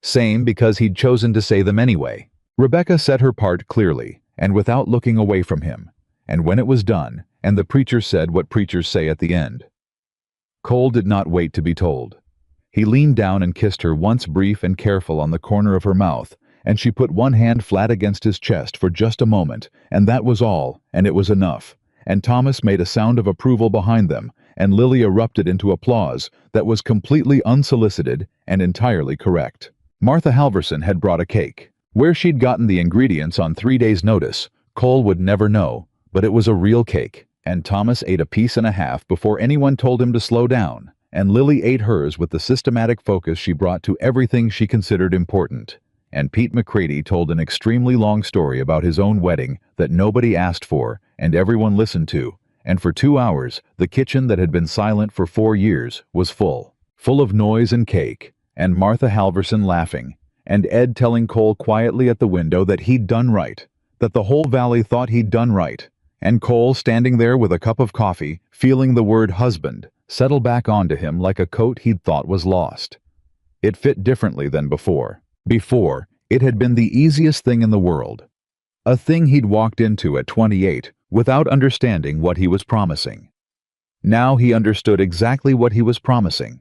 A: Same because he'd chosen to say them anyway. Rebecca said her part clearly, and without looking away from him, and when it was done, and the preacher said what preachers say at the end. Cole did not wait to be told. He leaned down and kissed her once brief and careful on the corner of her mouth, and she put one hand flat against his chest for just a moment, and that was all, and it was enough, and Thomas made a sound of approval behind them, and Lily erupted into applause that was completely unsolicited and entirely correct. Martha Halverson had brought a cake. Where she'd gotten the ingredients on 3 days' notice, Cole would never know, but it was a real cake, and Thomas ate a piece and a half before anyone told him to slow down, and Lily ate hers with the systematic focus she brought to everything she considered important. And Pete McCready told an extremely long story about his own wedding that nobody asked for and everyone listened to, and for 2 hours, the kitchen that had been silent for 4 years was full of noise and cake, and Martha Halverson laughing, and Ed telling Cole quietly at the window that he'd done right, that the whole valley thought he'd done right, and Cole standing there with a cup of coffee, feeling the word husband settle back onto him like a coat he'd thought was lost. It fit differently than before. Before, it had been the easiest thing in the world. A thing he'd walked into at 28 without understanding what he was promising. Now he understood exactly what he was promising.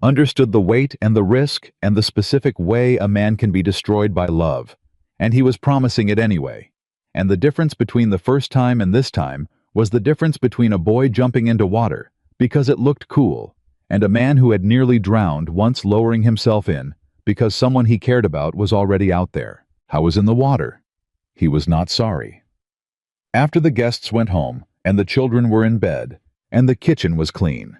A: Understood the weight and the risk and the specific way a man can be destroyed by love. And he was promising it anyway. And the difference between the first time and this time was the difference between a boy jumping into water because it looked cool, and a man who had nearly drowned once lowering himself in because someone he cared about was already out there. How was in the water? He was not sorry. After the guests went home, and the children were in bed, and the kitchen was clean,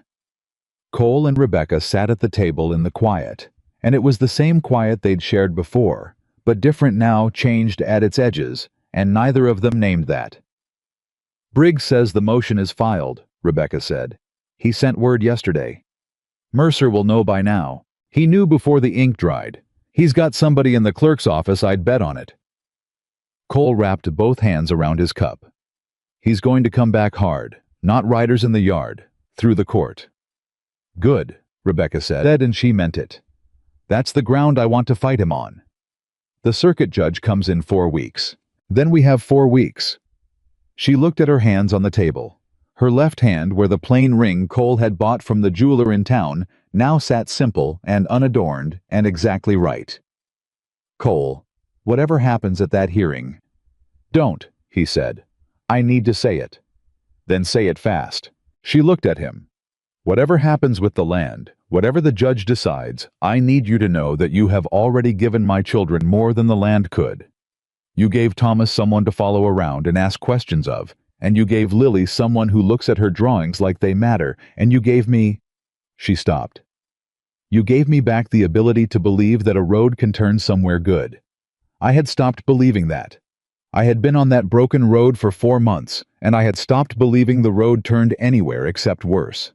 A: Cole and Rebecca sat at the table in the quiet, and it was the same quiet they'd shared before, but different now, changed at its edges, and neither of them named that. Briggs says the motion is filed, Rebecca said. He sent word yesterday. Mercer will know by now. He knew before the ink dried. He's got somebody in the clerk's office, I'd bet on it. Cole wrapped both hands around his cup. He's going to come back hard, not riders in the yard, through the court. Good, Rebecca said, and she meant it. That's the ground I want to fight him on. The circuit judge comes in 4 weeks. Then we have 4 weeks. She looked at her hands on the table. Her left hand, where the plain ring Cole had bought from the jeweler in town, now sat simple and unadorned and exactly right. Cole, whatever happens at that hearing. Don't, he said. I need to say it. Then say it fast. She looked at him. Whatever happens with the land, whatever the judge decides, I need you to know that you have already given my children more than the land could. You gave Thomas someone to follow around and ask questions of, and you gave Lily someone who looks at her drawings like they matter, and you gave me... She stopped. You gave me back the ability to believe that a road can turn somewhere good. I had stopped believing that. I had been on that broken road for 4 months, and I had stopped believing the road turned anywhere except worse.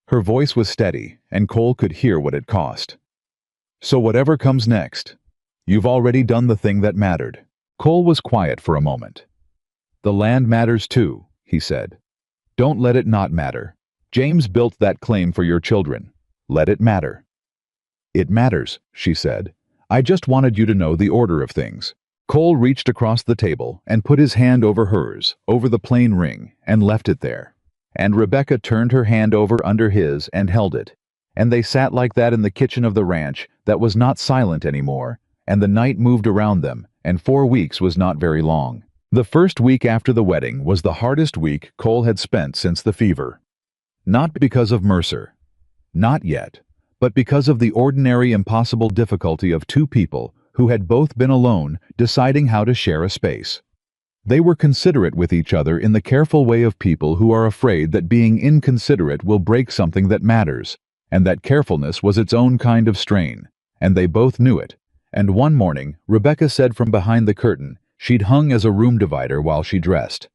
A: Her voice was steady, and Cole could hear what it cost. So whatever comes next, you've already done the thing that mattered. Cole was quiet for a moment. The land matters too, he said. Don't let it not matter. James built that claim for your children. Let it matter. It matters, she said. I just wanted you to know the order of things. Cole reached across the table and put his hand over hers, over the plain ring, and left it there. And Rebecca turned her hand over under his and held it. And they sat like that in the kitchen of the ranch that was not silent anymore, and the night moved around them, and 4 weeks was not very long. The first week after the wedding was the hardest week Cole had spent since the fever. Not because of Mercer. Not yet. But because of the ordinary impossible difficulty of 2 people who had both been alone deciding how to share a space. They were considerate with each other in the careful way of people who are afraid that being inconsiderate will break something that matters, and that carefulness was its own kind of strain, and they both knew it. And one morning, Rebecca said from behind the curtain, she'd hung as a room divider while she dressed,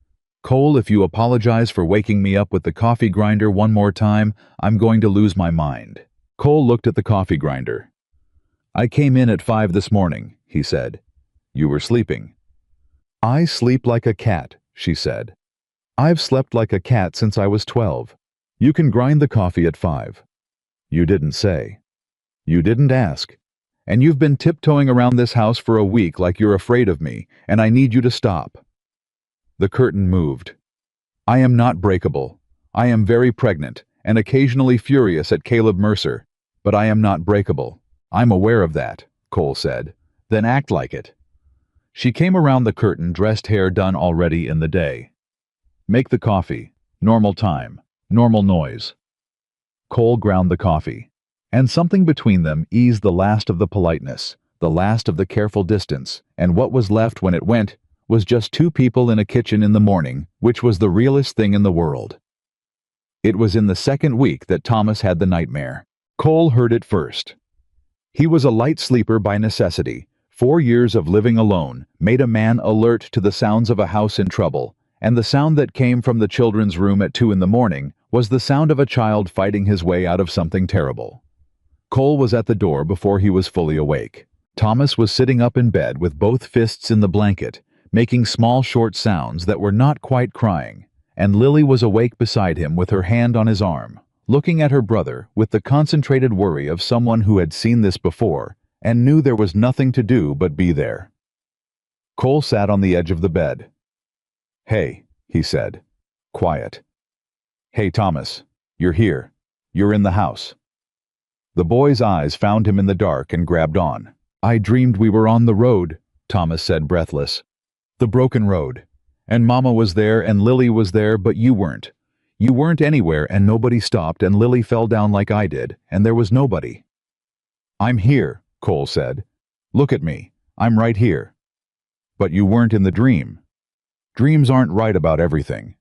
A: Cole, if you apologize for waking me up with the coffee grinder one more time, I'm going to lose my mind. Cole looked at the coffee grinder. I came in at 5 this morning, he said. You were sleeping. I sleep like a cat, she said. I've slept like a cat since I was 12. You can grind the coffee at 5. You didn't say. You didn't ask. And you've been tiptoeing around this house for a week like you're afraid of me, and I need you to stop. The curtain moved. I am not breakable. I am very pregnant, and occasionally furious at Caleb Mercer, but I am not breakable. I'm aware of that, Cole said. Then act like it. She came around the curtain, dressed hair done already in the day. Make the coffee. Normal time. Normal noise. Cole ground the coffee. And something between them eased the last of the politeness, the last of the careful distance, and what was left when it went was just 2 people in a kitchen in the morning, which was the realest thing in the world. It was in the 2nd week that Thomas had the nightmare. Cole heard it first. He was a light sleeper by necessity. 4 years of living alone made a man alert to the sounds of a house in trouble, and the sound that came from the children's room at 2 in the morning was the sound of a child fighting his way out of something terrible. Cole was at the door before he was fully awake. Thomas was sitting up in bed with both fists in the blanket, making small short sounds that were not quite crying, and Lily was awake beside him with her hand on his arm, looking at her brother with the concentrated worry of someone who had seen this before and knew there was nothing to do but be there. Cole sat on the edge of the bed. Hey, he said. Quiet. Hey, Thomas, you're here. You're in the house. The boy's eyes found him in the dark and grabbed on. I dreamed we were on the road, Thomas said, breathless. The broken road. And Mama was there and Lily was there, but you weren't. You weren't anywhere and nobody stopped and Lily fell down like I did, and there was nobody. I'm here, Cole said. Look at me. I'm right here. But you weren't in the dream. Dreams aren't right about everything.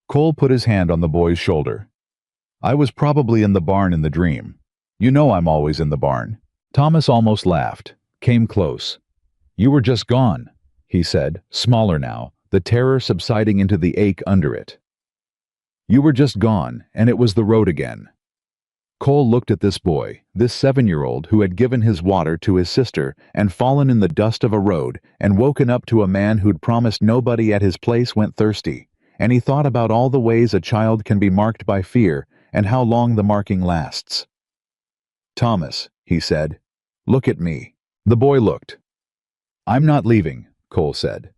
A: Cole put his hand on the boy's shoulder. I was probably in the barn in the dream. You know I'm always in the barn. Thomas almost laughed, came close. You were just gone, he said, smaller now, the terror subsiding into the ache under it. You were just gone, and it was the road again. Cole looked at this boy, this 7-year-old who had given his water to his sister and fallen in the dust of a road and woken up to a man who'd promised nobody at his place went thirsty, and he thought about all the ways a child can be marked by fear and how long the marking lasts. "Thomas," he said, "look at me." The boy looked. "I'm not leaving," Cole said.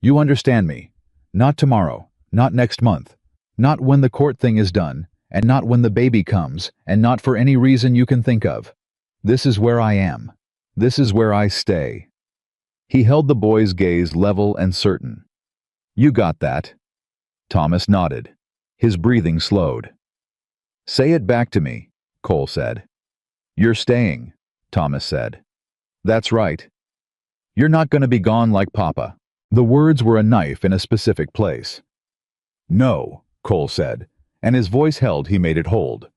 A: "You understand me. Not tomorrow, not next month, not when the court thing is done, and not when the baby comes, and not for any reason you can think of. This is where I am. This is where I stay." He held the boy's gaze level and certain. "You got that?" Thomas nodded. His breathing slowed. "Say it back to me," Cole said. "You're staying," Thomas said. "That's right. You're not going to be gone like Papa." The words were a knife in a specific place. "No," Cole said, and his voice held. He made it hold.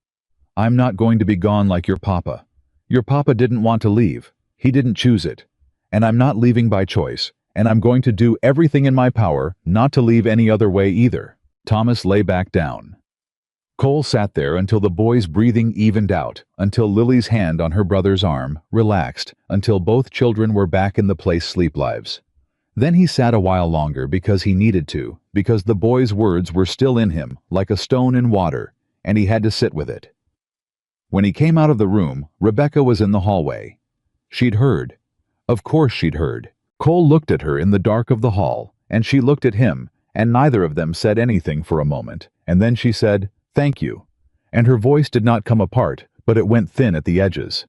A: "I'm not going to be gone like your Papa. Your Papa didn't want to leave. He didn't choose it. And I'm not leaving by choice, and I'm going to do everything in my power not to leave any other way either." Thomas lay back down. Cole sat there until the boy's breathing evened out, until Lily's hand on her brother's arm relaxed, until both children were back in the place sleep lives. Then he sat a while longer because he needed to, because the boy's words were still in him, like a stone in water, and he had to sit with it. When he came out of the room, Rebecca was in the hallway. She'd heard. Of course she'd heard. Cole looked at her in the dark of the hall, and she looked at him, and neither of them said anything for a moment, and then she said, "Thank you," and her voice did not come apart, but it went thin at the edges.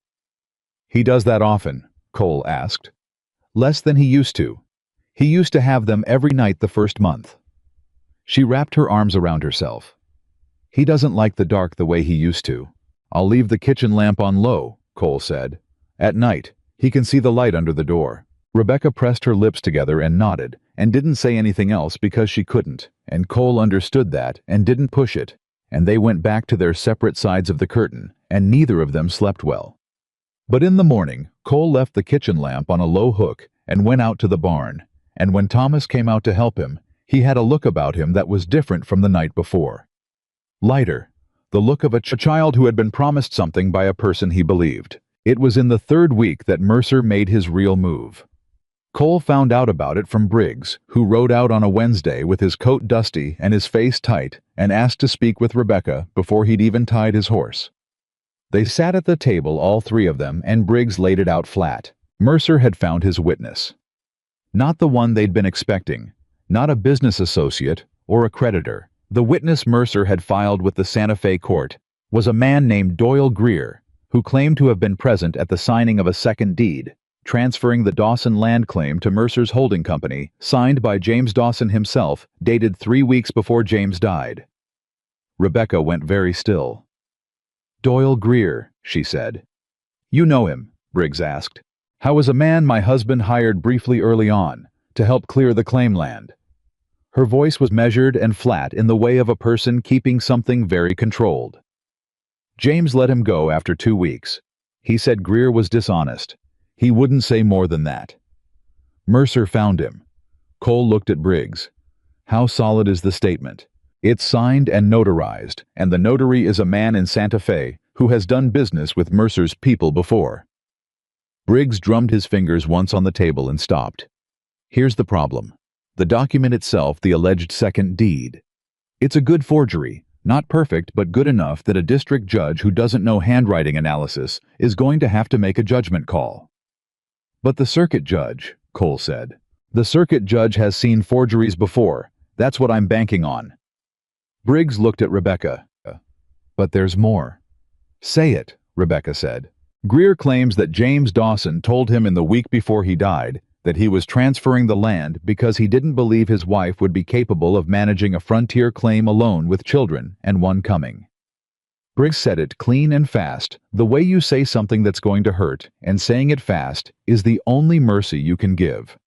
A: "He does that often?" Cole asked. "Less than he used to. He used to have them every night the first month." She wrapped her arms around herself. "He doesn't like the dark the way he used to. I'll leave the kitchen lamp on low," Cole said. "At night, he can see the light under the door." Rebecca pressed her lips together and nodded, and didn't say anything else because she couldn't, and Cole understood that and didn't push it, and they went back to their separate sides of the curtain, and neither of them slept well. But in the morning, Cole left the kitchen lamp on a low hook and went out to the barn, and when Thomas came out to help him, he had a look about him that was different from the night before. Lighter, the look of a child who had been promised something by a person he believed. It was in the 3rd week that Mercer made his real move. Cole found out about it from Briggs, who rode out on a Wednesday with his coat dusty and his face tight, and asked to speak with Rebecca before he'd even tied his horse. They sat at the table, all 3 of them, and Briggs laid it out flat. Mercer had found his witness. Not the one they'd been expecting, not a business associate or a creditor. The witness Mercer had filed with the Santa Fe court was a man named Doyle Greer, who claimed to have been present at the signing of a second deed, transferring the Dawson land claim to Mercer's holding company, signed by James Dawson himself, dated 3 weeks before James died. Rebecca went very still. "Doyle Greer," she said. "You know him?" Briggs asked. "How was a man my husband hired briefly early on, to help clear the claim land." Her voice was measured and flat in the way of a person keeping something very controlled. "James let him go after 2 weeks. He said Greer was dishonest. He wouldn't say more than that. Mercer found him." Cole looked at Briggs. "How solid is the statement?" "It's signed and notarized, and the notary is a man in Santa Fe who has done business with Mercer's people before." Briggs drummed his fingers once on the table and stopped. "Here's the problem. The document itself, the alleged second deed. It's a good forgery, not perfect but good enough that a district judge who doesn't know handwriting analysis is going to have to make a judgment call." "But the circuit judge," Cole said. "The circuit judge has seen forgeries before. That's what I'm banking on." Briggs looked at Rebecca. "But there's more." "Say it," Rebecca said. "Greer claims that James Dawson told him in the week before he died that he was transferring the land because he didn't believe his wife would be capable of managing a frontier claim alone with children and one coming." Briggs said it clean and fast, the way you say something that's going to hurt, and saying it fast is the only mercy you can give.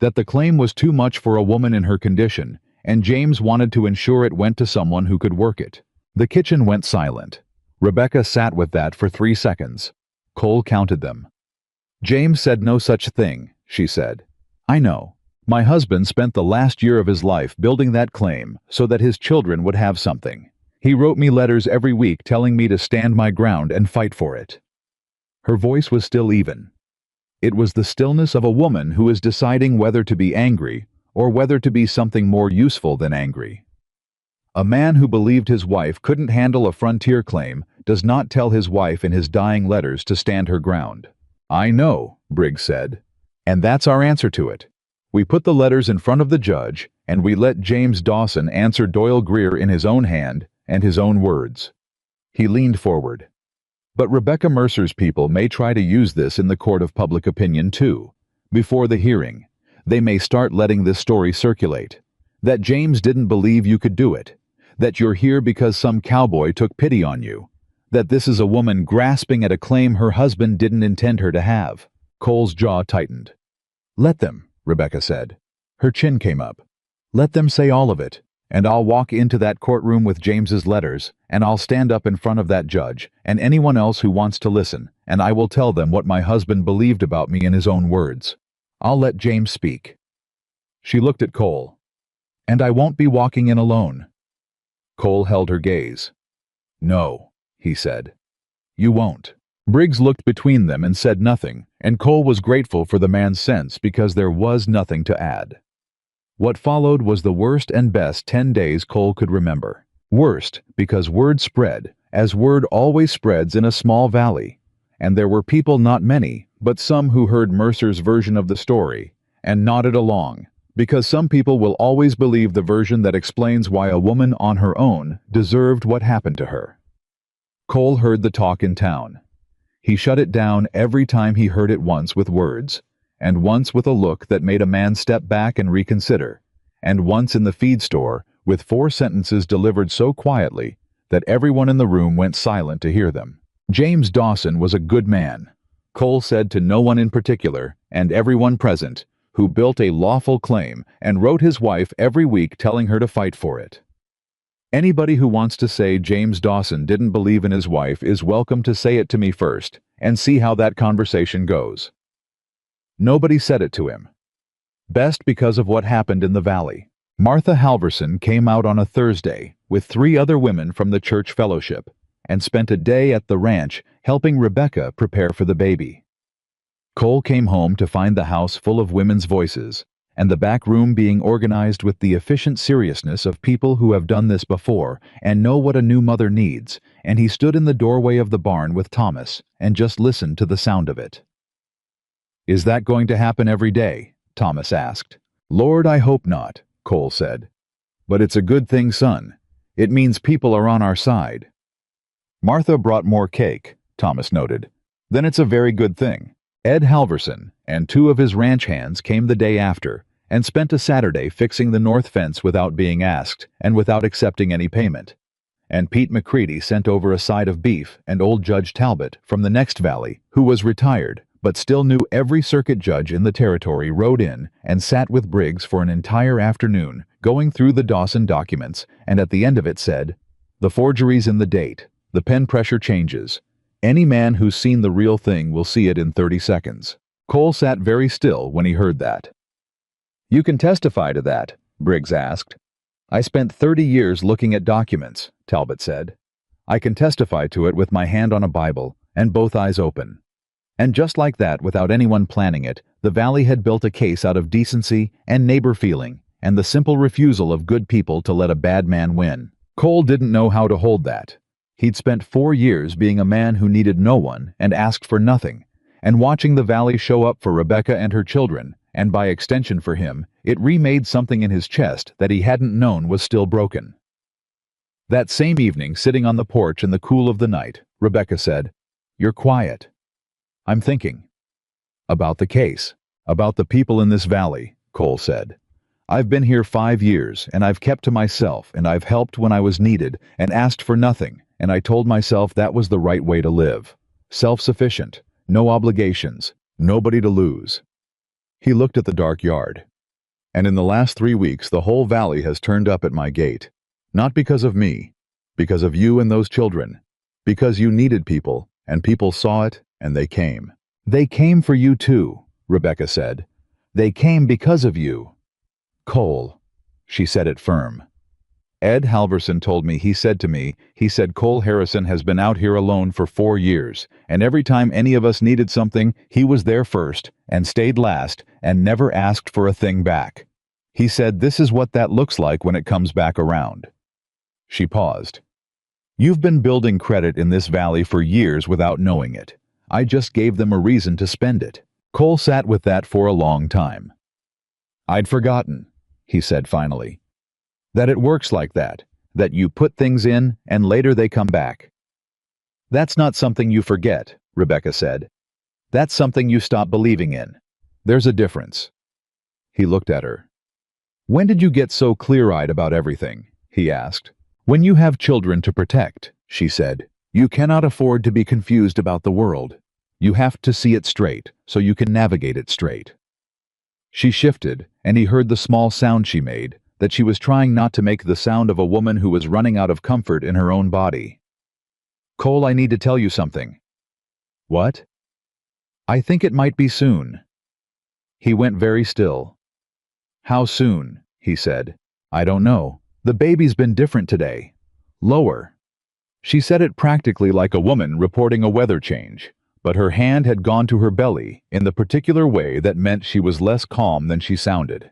A: That the claim was too much for a woman in her condition, and James wanted to ensure it went to someone who could work it. The kitchen went silent. Rebecca sat with that for 3 seconds. Cole counted them. "James said no such thing," she said. "I know. My husband spent the last year of his life building that claim so that his children would have something. He wrote me letters every week telling me to stand my ground and fight for it." Her voice was still even. It was the stillness of a woman who is deciding whether to be angry or whether to be something more useful than angry. A man who believed his wife couldn't handle a frontier claim does not tell his wife in his dying letters to stand her ground. "I know," Briggs said. "And that's our answer to it. We put the letters in front of the judge, and we let James Dawson answer Doyle Greer in his own hand and his own words." He leaned forward. "But Rebecca Mercer's people may try to use this in the court of public opinion too. Before the hearing, they may start letting this story circulate. That James didn't believe you could do it. That you're here because some cowboy took pity on you. That this is a woman grasping at a claim her husband didn't intend her to have." Cole's jaw tightened. "Let them," Rebecca said. Her chin came up. "Let them say all of it, and I'll walk into that courtroom with James's letters, and I'll stand up in front of that judge and anyone else who wants to listen, and I will tell them what my husband believed about me in his own words. I'll let James speak." She looked at Cole. "And I won't be walking in alone." Cole held her gaze. "No," he said. "You won't." Briggs looked between them and said nothing, and Cole was grateful for the man's sense because there was nothing to add. What followed was the worst and best 10 days Cole could remember. Worst because word spread, as word always spreads in a small valley, and there were people, not many, but some, who heard Mercer's version of the story and nodded along, because some people will always believe the version that explains why a woman on her own deserved what happened to her. Cole heard the talk in town. He shut it down every time he heard it, once with words, and once with a look that made a man step back and reconsider, and once in the feed store with 4 sentences delivered so quietly that everyone in the room went silent to hear them. James Dawson was a good man, Cole said to no one in particular, and everyone present, who built a lawful claim and wrote his wife every week telling her to fight for it. Anybody who wants to say James Dawson didn't believe in his wife is welcome to say it to me first, and see how that conversation goes. Nobody said it to him. Best because of what happened in the valley. Martha Halverson came out on a Thursday with 3 other women from the church fellowship and spent a day at the ranch helping Rebecca prepare for the baby. Cole came home to find the house full of women's voices, and the back room being organized with the efficient seriousness of people who have done this before and know what a new mother needs, and he stood in the doorway of the barn with Thomas and just listened to the sound of it. "Is that going to happen every day?" Thomas asked. "Lord, I hope not," Cole said. "But it's a good thing, son. It means people are on our side." "Martha brought more cake," Thomas noted. "Then it's a very good thing." Ed Halverson and 2 of his ranch hands came the day after and spent a Saturday fixing the north fence without being asked and without accepting any payment. And Pete McCready sent over a side of beef, and old Judge Talbot from the next valley, who was retired but still knew every circuit judge in the territory, rode in and sat with Briggs for an entire afternoon, going through the Dawson documents, and at the end of it said, "The forgery's in the date. The pen pressure changes. Any man who's seen the real thing will see it in 30 seconds. Cole sat very still when he heard that. "You can testify to that?" Briggs asked. "I spent 30 years looking at documents," Talbot said. "I can testify to it with my hand on a Bible and both eyes open." And just like that, without anyone planning it, the valley had built a case out of decency and neighbor feeling and the simple refusal of good people to let a bad man win. Cole didn't know how to hold that. He'd spent 4 years being a man who needed no one and asked for nothing, and watching the valley show up for Rebecca and her children, and by extension for him, it remade something in his chest that he hadn't known was still broken. That same evening, sitting on the porch in the cool of the night, Rebecca said, "You're quiet." "I'm thinking." "About the case, about the people in this valley," Cole said. "I've been here 5 years, and I've kept to myself, and I've helped when I was needed, and asked for nothing, and I told myself that was the right way to live. Self-sufficient, no obligations, nobody to lose." He looked at the dark yard. "And in the last 3 weeks, the whole valley has turned up at my gate. Not because of me, because of you and those children. Because you needed people, and people saw it, and they came." "They came for you too," Rebecca said. "They came because of you. Cole. She said it firm. Ed Halverson told me, he said Cole Harrison has been out here alone for 4 years, and every time any of us needed something, he was there first, and stayed last, and never asked for a thing back. He said this is what that looks like when it comes back around. She paused. You've been building credit in this valley for years without knowing it. I just gave them a reason to spend it. Cole sat with that for a long time. I'd forgotten, he said finally. That it works like that you put things in and later they come back. That's not something you forget, Rebecca said. That's something you stop believing in. There's a difference. He looked at her. When did you get so clear-eyed about everything? He asked. When you have children to protect, she said. You cannot afford to be confused about the world. You have to see it straight so you can navigate it straight. She shifted, and he heard the small sound she made, that she was trying not to make the sound of a woman who was running out of comfort in her own body. Cole, I need to tell you something. What? I think it might be soon. He went very still. How soon? He said. I don't know. The baby's been different today. Lower. She said it practically like a woman reporting a weather change, but her hand had gone to her belly in the particular way that meant she was less calm than she sounded.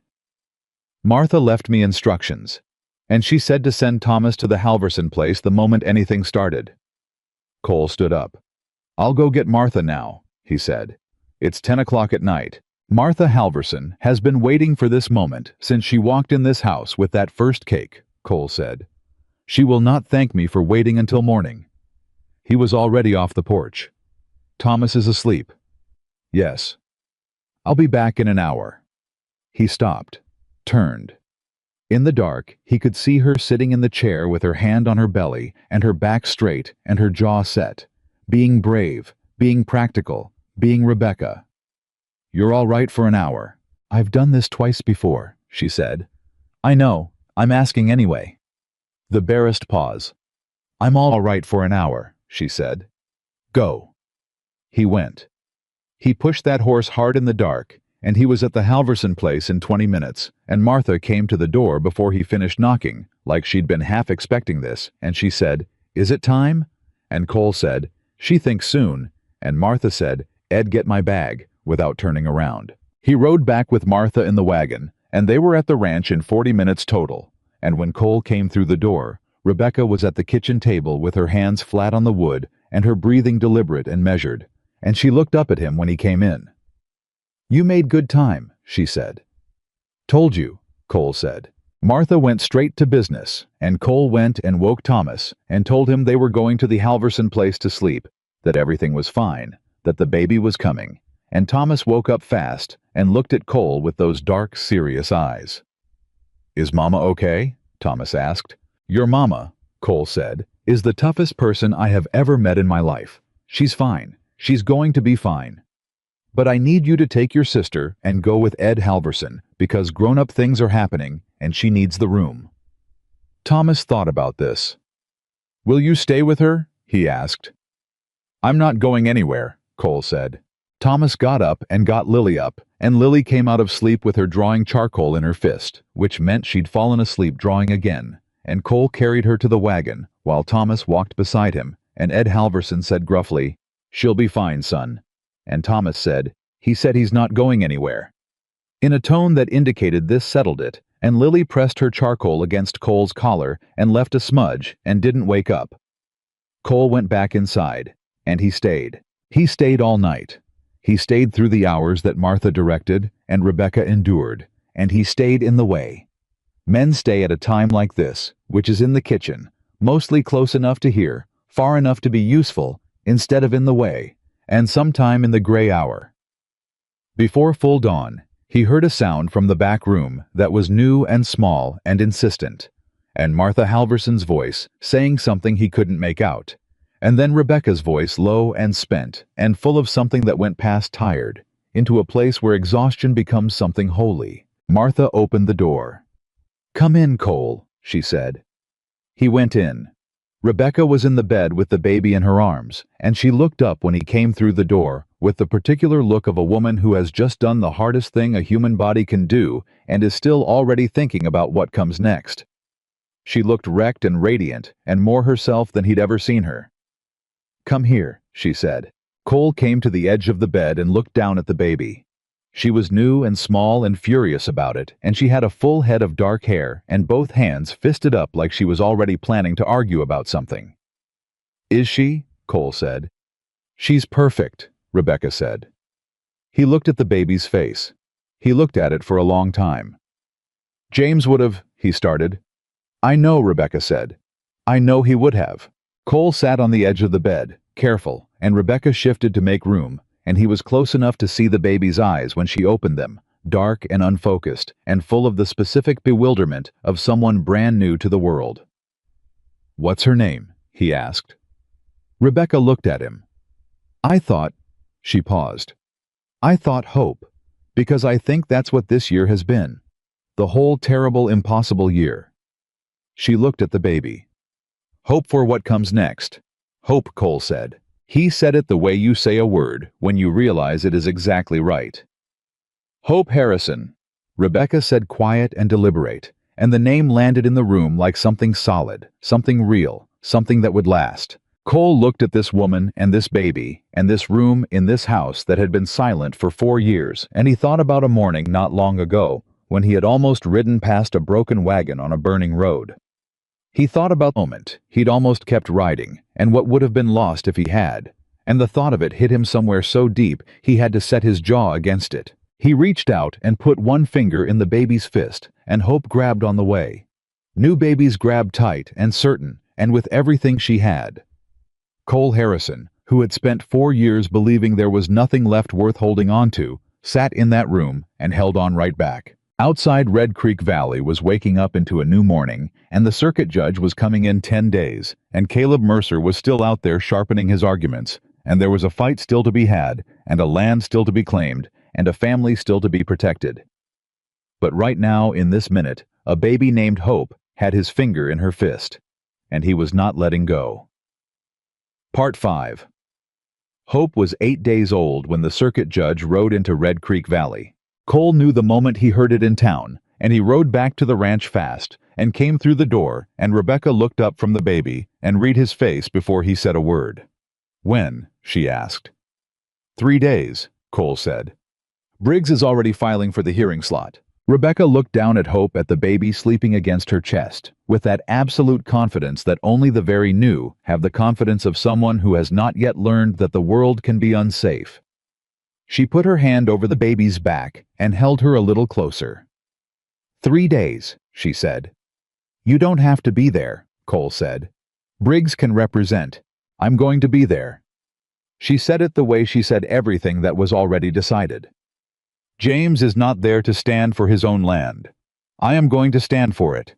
A: Martha left me instructions, and she said to send Thomas to the Halverson place the moment anything started. Cole stood up. I'll go get Martha now, he said. It's 10 o'clock at night. Martha Halverson has been waiting for this moment since she walked in this house with that first cake, Cole said. She will not thank me for waiting until morning. He was already off the porch. Thomas is asleep. Yes. I'll be back in an hour. He stopped. Turned. In the dark, he could see her sitting in the chair with her hand on her belly and her back straight and her jaw set, being brave, being practical, being Rebecca. You're all right for an hour. I've done this twice before, she said. I know, I'm asking anyway. The barest pause. I'm all right for an hour, she said. Go. He went. He pushed that horse hard in the dark, and he was at the Halverson place in 20 minutes, and Martha came to the door before he finished knocking, like she'd been half expecting this, and she said, Is it time? And Cole said, She thinks soon, and Martha said, Ed, get my bag, without turning around. He rode back with Martha in the wagon, and they were at the ranch in 40 minutes total, and when Cole came through the door, Rebecca was at the kitchen table with her hands flat on the wood and her breathing deliberate and measured, and she looked up at him when he came in. You made good time, she said. Told you, Cole said. Martha went straight to business, and Cole went and woke Thomas and told him they were going to the Halverson place to sleep, that everything was fine, that the baby was coming, and Thomas woke up fast and looked at Cole with those dark, serious eyes. Is Mama okay? Thomas asked. Your mama, Cole said, is the toughest person I have ever met in my life. She's fine. She's going to be fine. But I need you to take your sister and go with Ed Halverson, because grown-up things are happening, and she needs the room. Thomas thought about this. Will you stay with her? He asked. I'm not going anywhere, Cole said. Thomas got up and got Lily up, and Lily came out of sleep with her drawing charcoal in her fist, which meant she'd fallen asleep drawing again, and Cole carried her to the wagon, while Thomas walked beside him, and Ed Halverson said gruffly, She'll be fine, son. And Thomas said, He said he's not going anywhere. In a tone that indicated this settled it, and Lily pressed her charcoal against Cole's collar and left a smudge and didn't wake up. Cole went back inside, and he stayed. He stayed all night. He stayed through the hours that Martha directed and Rebecca endured, and he stayed in the way. Men stay at a time like this, which is in the kitchen, mostly close enough to hear, far enough to be useful, instead of in the way, and sometime in the gray hour. Before full dawn, he heard a sound from the back room that was new and small and insistent, and Martha Halverson's voice saying something he couldn't make out, and then Rebecca's voice low and spent and full of something that went past tired, into a place where exhaustion becomes something holy. Martha opened the door. Come in, Cole, she said. He went in. Rebecca was in the bed with the baby in her arms, and she looked up when he came through the door, with the particular look of a woman who has just done the hardest thing a human body can do and is still already thinking about what comes next. She looked wrecked and radiant, and more herself than he'd ever seen her. "Come here," she said. Cole came to the edge of the bed and looked down at the baby. She was new and small and furious about it, and she had a full head of dark hair and both hands fisted up like she was already planning to argue about something. "Is she?" Cole said. "She's perfect," Rebecca said. He looked at the baby's face. He looked at it for a long time. "James would have," he started. "I know," Rebecca said. "I know he would have." Cole sat on the edge of the bed, careful, and Rebecca shifted to make room, and he was close enough to see the baby's eyes when she opened them, dark and unfocused, and full of the specific bewilderment of someone brand new to the world. "What's her name?" he asked. Rebecca looked at him. "I thought," she paused. "I thought Hope, because I think that's what this year has been. The whole terrible, impossible year." She looked at the baby. "Hope for what comes next." "Hope," Cole said. He said it the way you say a word when you realize it is exactly right. "Hope Harrison," Rebecca said, quiet and deliberate, and the name landed in the room like something solid, something real, something that would last. Cole looked at this woman and this baby and this room in this house that had been silent for 4 years, and he thought about a morning not long ago when he had almost ridden past a broken wagon on a burning road. He thought about the moment he'd almost kept riding and what would have been lost if he had, and the thought of it hit him somewhere so deep he had to set his jaw against it. He reached out and put one finger in the baby's fist, and Hope grabbed on the way. New babies grabbed tight and certain, and with everything she had. Cole Harrison, who had spent 4 years believing there was nothing left worth holding on to, sat in that room and held on right back. Outside Red Creek Valley was waking up into a new morning, and the circuit judge was coming in 10 days, and Caleb Mercer was still out there sharpening his arguments, and there was a fight still to be had, and a land still to be claimed, and a family still to be protected. But right now, in this minute, a baby named Hope had his finger in her fist, and he was not letting go. Part 5. Hope was 8 days old when the circuit judge rode into Red Creek Valley. Cole knew the moment he heard it in town, and he rode back to the ranch fast, and came through the door, and Rebecca looked up from the baby and read his face before he said a word. "When?" she asked. 3 days, Cole said. "Briggs is already filing for the hearing slot." Rebecca looked down at Hope at the baby sleeping against her chest, with that absolute confidence that only the very new have the confidence of someone who has not yet learned that the world can be unsafe. She put her hand over the baby's back and held her a little closer. 3 days, she said. "You don't have to be there," Cole said. "Briggs can represent. I'm going to be there." She said it the way she said everything that was already decided. "James is not there to stand for his own land. I am going to stand for it.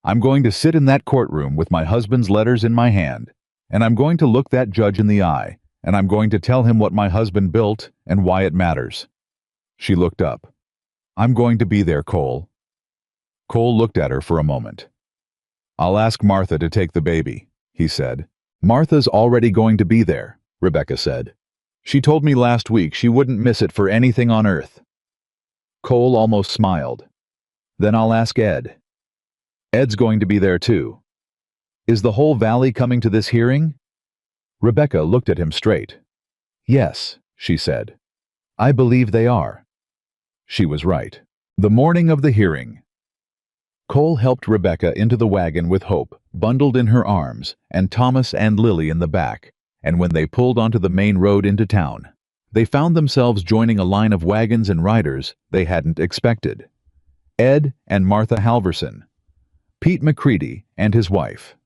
A: I'm going to sit in that courtroom with my husband's letters in my hand, and I'm going to look that judge in the eye, and I'm going to tell him what my husband built and why it matters." She looked up. "I'm going to be there, Cole." Cole looked at her for a moment. "I'll ask Martha to take the baby," he said. "Martha's already going to be there," Rebecca said. "She told me last week she wouldn't miss it for anything on earth." Cole almost smiled. "Then I'll ask Ed." "Ed's going to be there too." "Is the whole valley coming to this hearing?" Rebecca looked at him straight. "Yes," she said. "I believe they are." She was right. The morning of the hearing. Cole helped Rebecca into the wagon with Hope, bundled in her arms, and Thomas and Lily in the back, and when they pulled onto the main road into town, they found themselves joining a line of wagons and riders they hadn't expected. Ed and Martha Halverson, Pete McCready and his wife.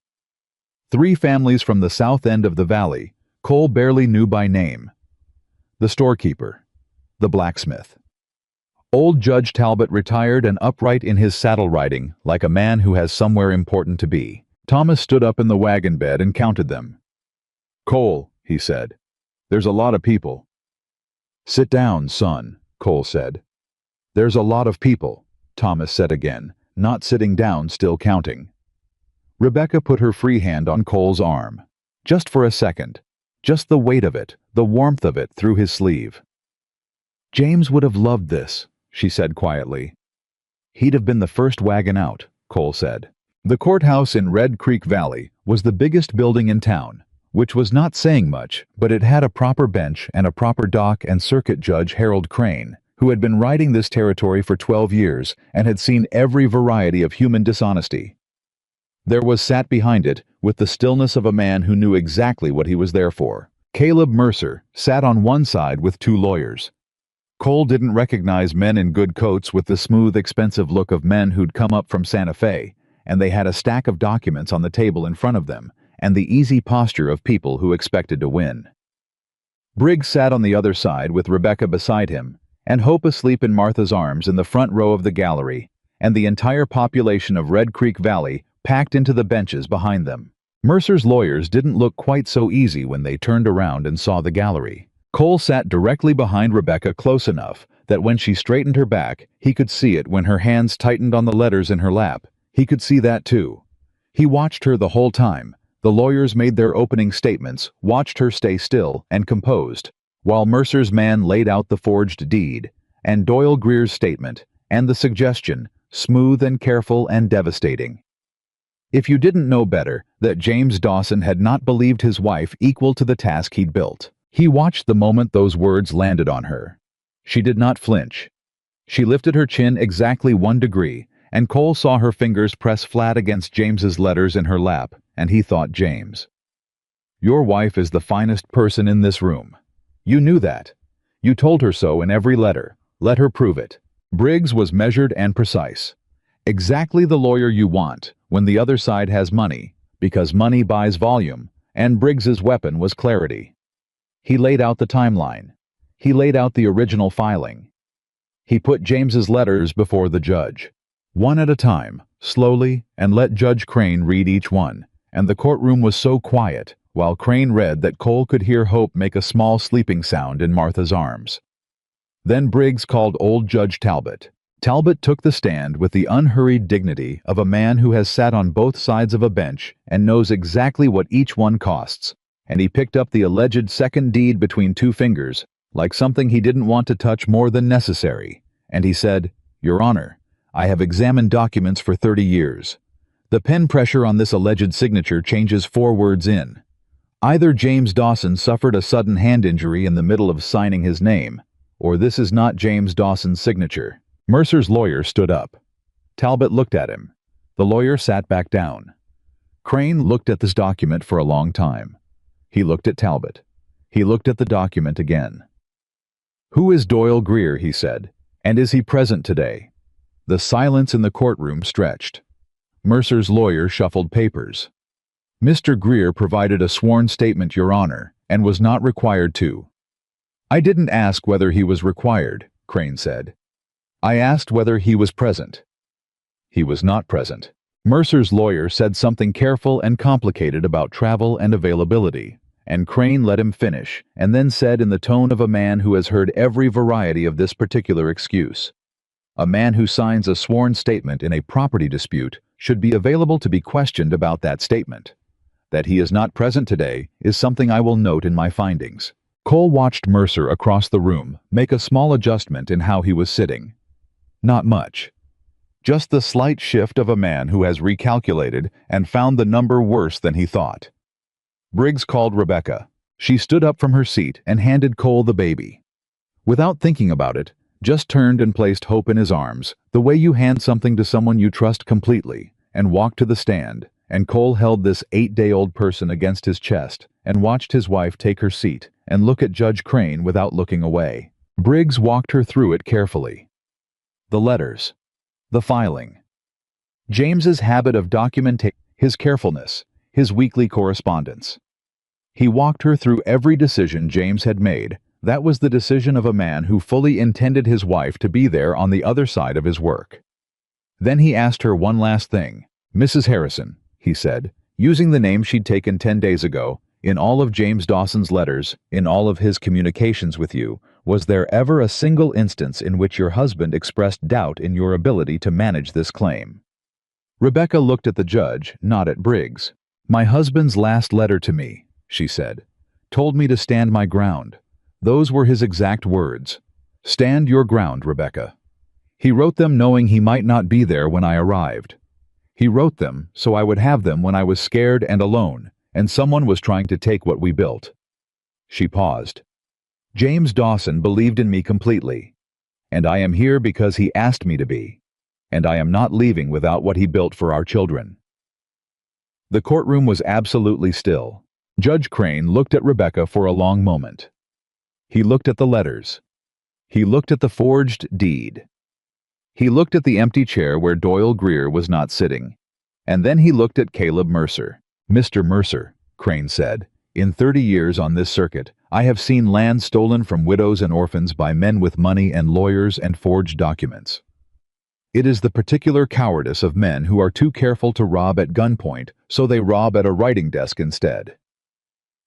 A: 3 families from the south end of the valley Cole barely knew by name. The storekeeper, the blacksmith. Old Judge Talbot, retired and upright in his saddle riding like a man who has somewhere important to be. Thomas stood up in the wagon bed and counted them. "Cole," he said, "there's a lot of people." "Sit down, son," Cole said. "There's a lot of people," Thomas said again, not sitting down, still counting. Rebecca put her free hand on Cole's arm. Just for a second. Just the weight of it, the warmth of it through his sleeve. "James would have loved this," she said quietly. "He'd have been the first wagon out," Cole said. The courthouse in Red Creek Valley was the biggest building in town, which was not saying much, but it had a proper bench and a proper dock, and Circuit Judge Harold Crane, who had been riding this territory for 12 years and had seen every variety of human dishonesty. There was sat behind it, with the stillness of a man who knew exactly what he was there for. Caleb Mercer sat on one side with two lawyers. Cole didn't recognize men in good coats with the smooth, expensive look of men who'd come up from Santa Fe, and they had a stack of documents on the table in front of them, and the easy posture of people who expected to win. Briggs sat on the other side with Rebecca beside him, and Hope asleep in Martha's arms in the front row of the gallery, and the entire population of Red Creek Valley packed into the benches behind them. Mercer's lawyers didn't look quite so easy when they turned around and saw the gallery. Cole sat directly behind Rebecca, close enough that when she straightened her back, he could see it. When her hands tightened on the letters in her lap, he could see that too. He watched her the whole time. The lawyers made their opening statements, watched her stay still and composed, while Mercer's man laid out the forged deed, and Doyle Greer's statement, and the suggestion, smooth and careful and devastating. If you didn't know better, that James Dawson had not believed his wife equal to the task he'd built. He watched the moment those words landed on her. She did not flinch. She lifted her chin exactly 1 degree, and Cole saw her fingers press flat against James's letters in her lap, and he thought, James, your wife is the finest person in this room. You knew that. You told her so in every letter. Let her prove it. Briggs was measured and precise. Exactly the lawyer you want when the other side has money, because money buys volume, and Briggs's weapon was clarity. He laid out the timeline. He laid out the original filing. He put James's letters before the judge, one at a time, slowly, and let Judge Crane read each one, and the courtroom was so quiet while Crane read that Cole could hear Hope make a small sleeping sound in Martha's arms. Then Briggs called old Judge Talbot. Talbot took the stand with the unhurried dignity of a man who has sat on both sides of a bench and knows exactly what each one costs, and he picked up the alleged second deed between 2 fingers, like something he didn't want to touch more than necessary, and he said, Your Honor, I have examined documents for 30 years. The pen pressure on this alleged signature changes 4 words in. Either James Dawson suffered a sudden hand injury in the middle of signing his name, or this is not James Dawson's signature. Mercer's lawyer stood up. Talbot looked at him. The lawyer sat back down. Crane looked at this document for a long time. He looked at Talbot. He looked at the document again. Who is Doyle Greer, he said, and is he present today? The silence in the courtroom stretched. Mercer's lawyer shuffled papers. Mr. Greer provided a sworn statement, Your Honor, and was not required to. I didn't ask whether he was required, Crane said. I asked whether he was present. He was not present. Mercer's lawyer said something careful and complicated about travel and availability, and Crane let him finish, and then said in the tone of a man who has heard every variety of this particular excuse, a man who signs a sworn statement in a property dispute should be available to be questioned about that statement. That he is not present today is something I will note in my findings. Cole watched Mercer across the room make a small adjustment in how he was sitting. Not much. Just the slight shift of a man who has recalculated and found the number worse than he thought. Briggs called Rebecca. She stood up from her seat and handed Cole the baby. Without thinking about it, just turned and placed Hope in his arms, the way you hand something to someone you trust completely, and walked to the stand, and Cole held this 8-day-old person against his chest and watched his wife take her seat and look at Judge Crane without looking away. Briggs walked her through it carefully. The letters. The filing. James's habit of documentation, his carefulness, his weekly correspondence. He walked her through every decision James had made. That was the decision of a man who fully intended his wife to be there on the other side of his work. Then he asked her one last thing. Mrs. Harrison, he said, using the name she'd taken 10 days ago, in all of James Dawson's letters, in all of his communications with you, was there ever a single instance in which your husband expressed doubt in your ability to manage this claim? Rebecca looked at the judge, not at Briggs. "My husband's last letter to me," she said, "told me to stand my ground. Those were his exact words. Stand your ground, Rebecca. He wrote them knowing he might not be there when I arrived. He wrote them so I would have them when I was scared and alone, and someone was trying to take what we built." She paused. "James Dawson believed in me completely, and I am here because he asked me to be, and I am not leaving without what he built for our children." The courtroom was absolutely still. Judge Crane looked at Rebecca for a long moment. He looked at the letters. He looked at the forged deed. He looked at the empty chair where Doyle Greer was not sitting. And then he looked at Caleb Mercer. "Mr. Mercer," Crane said, "in 30 years on this circuit, I have seen land stolen from widows and orphans by men with money and lawyers and forged documents. It is the particular cowardice of men who are too careful to rob at gunpoint, so they rob at a writing desk instead."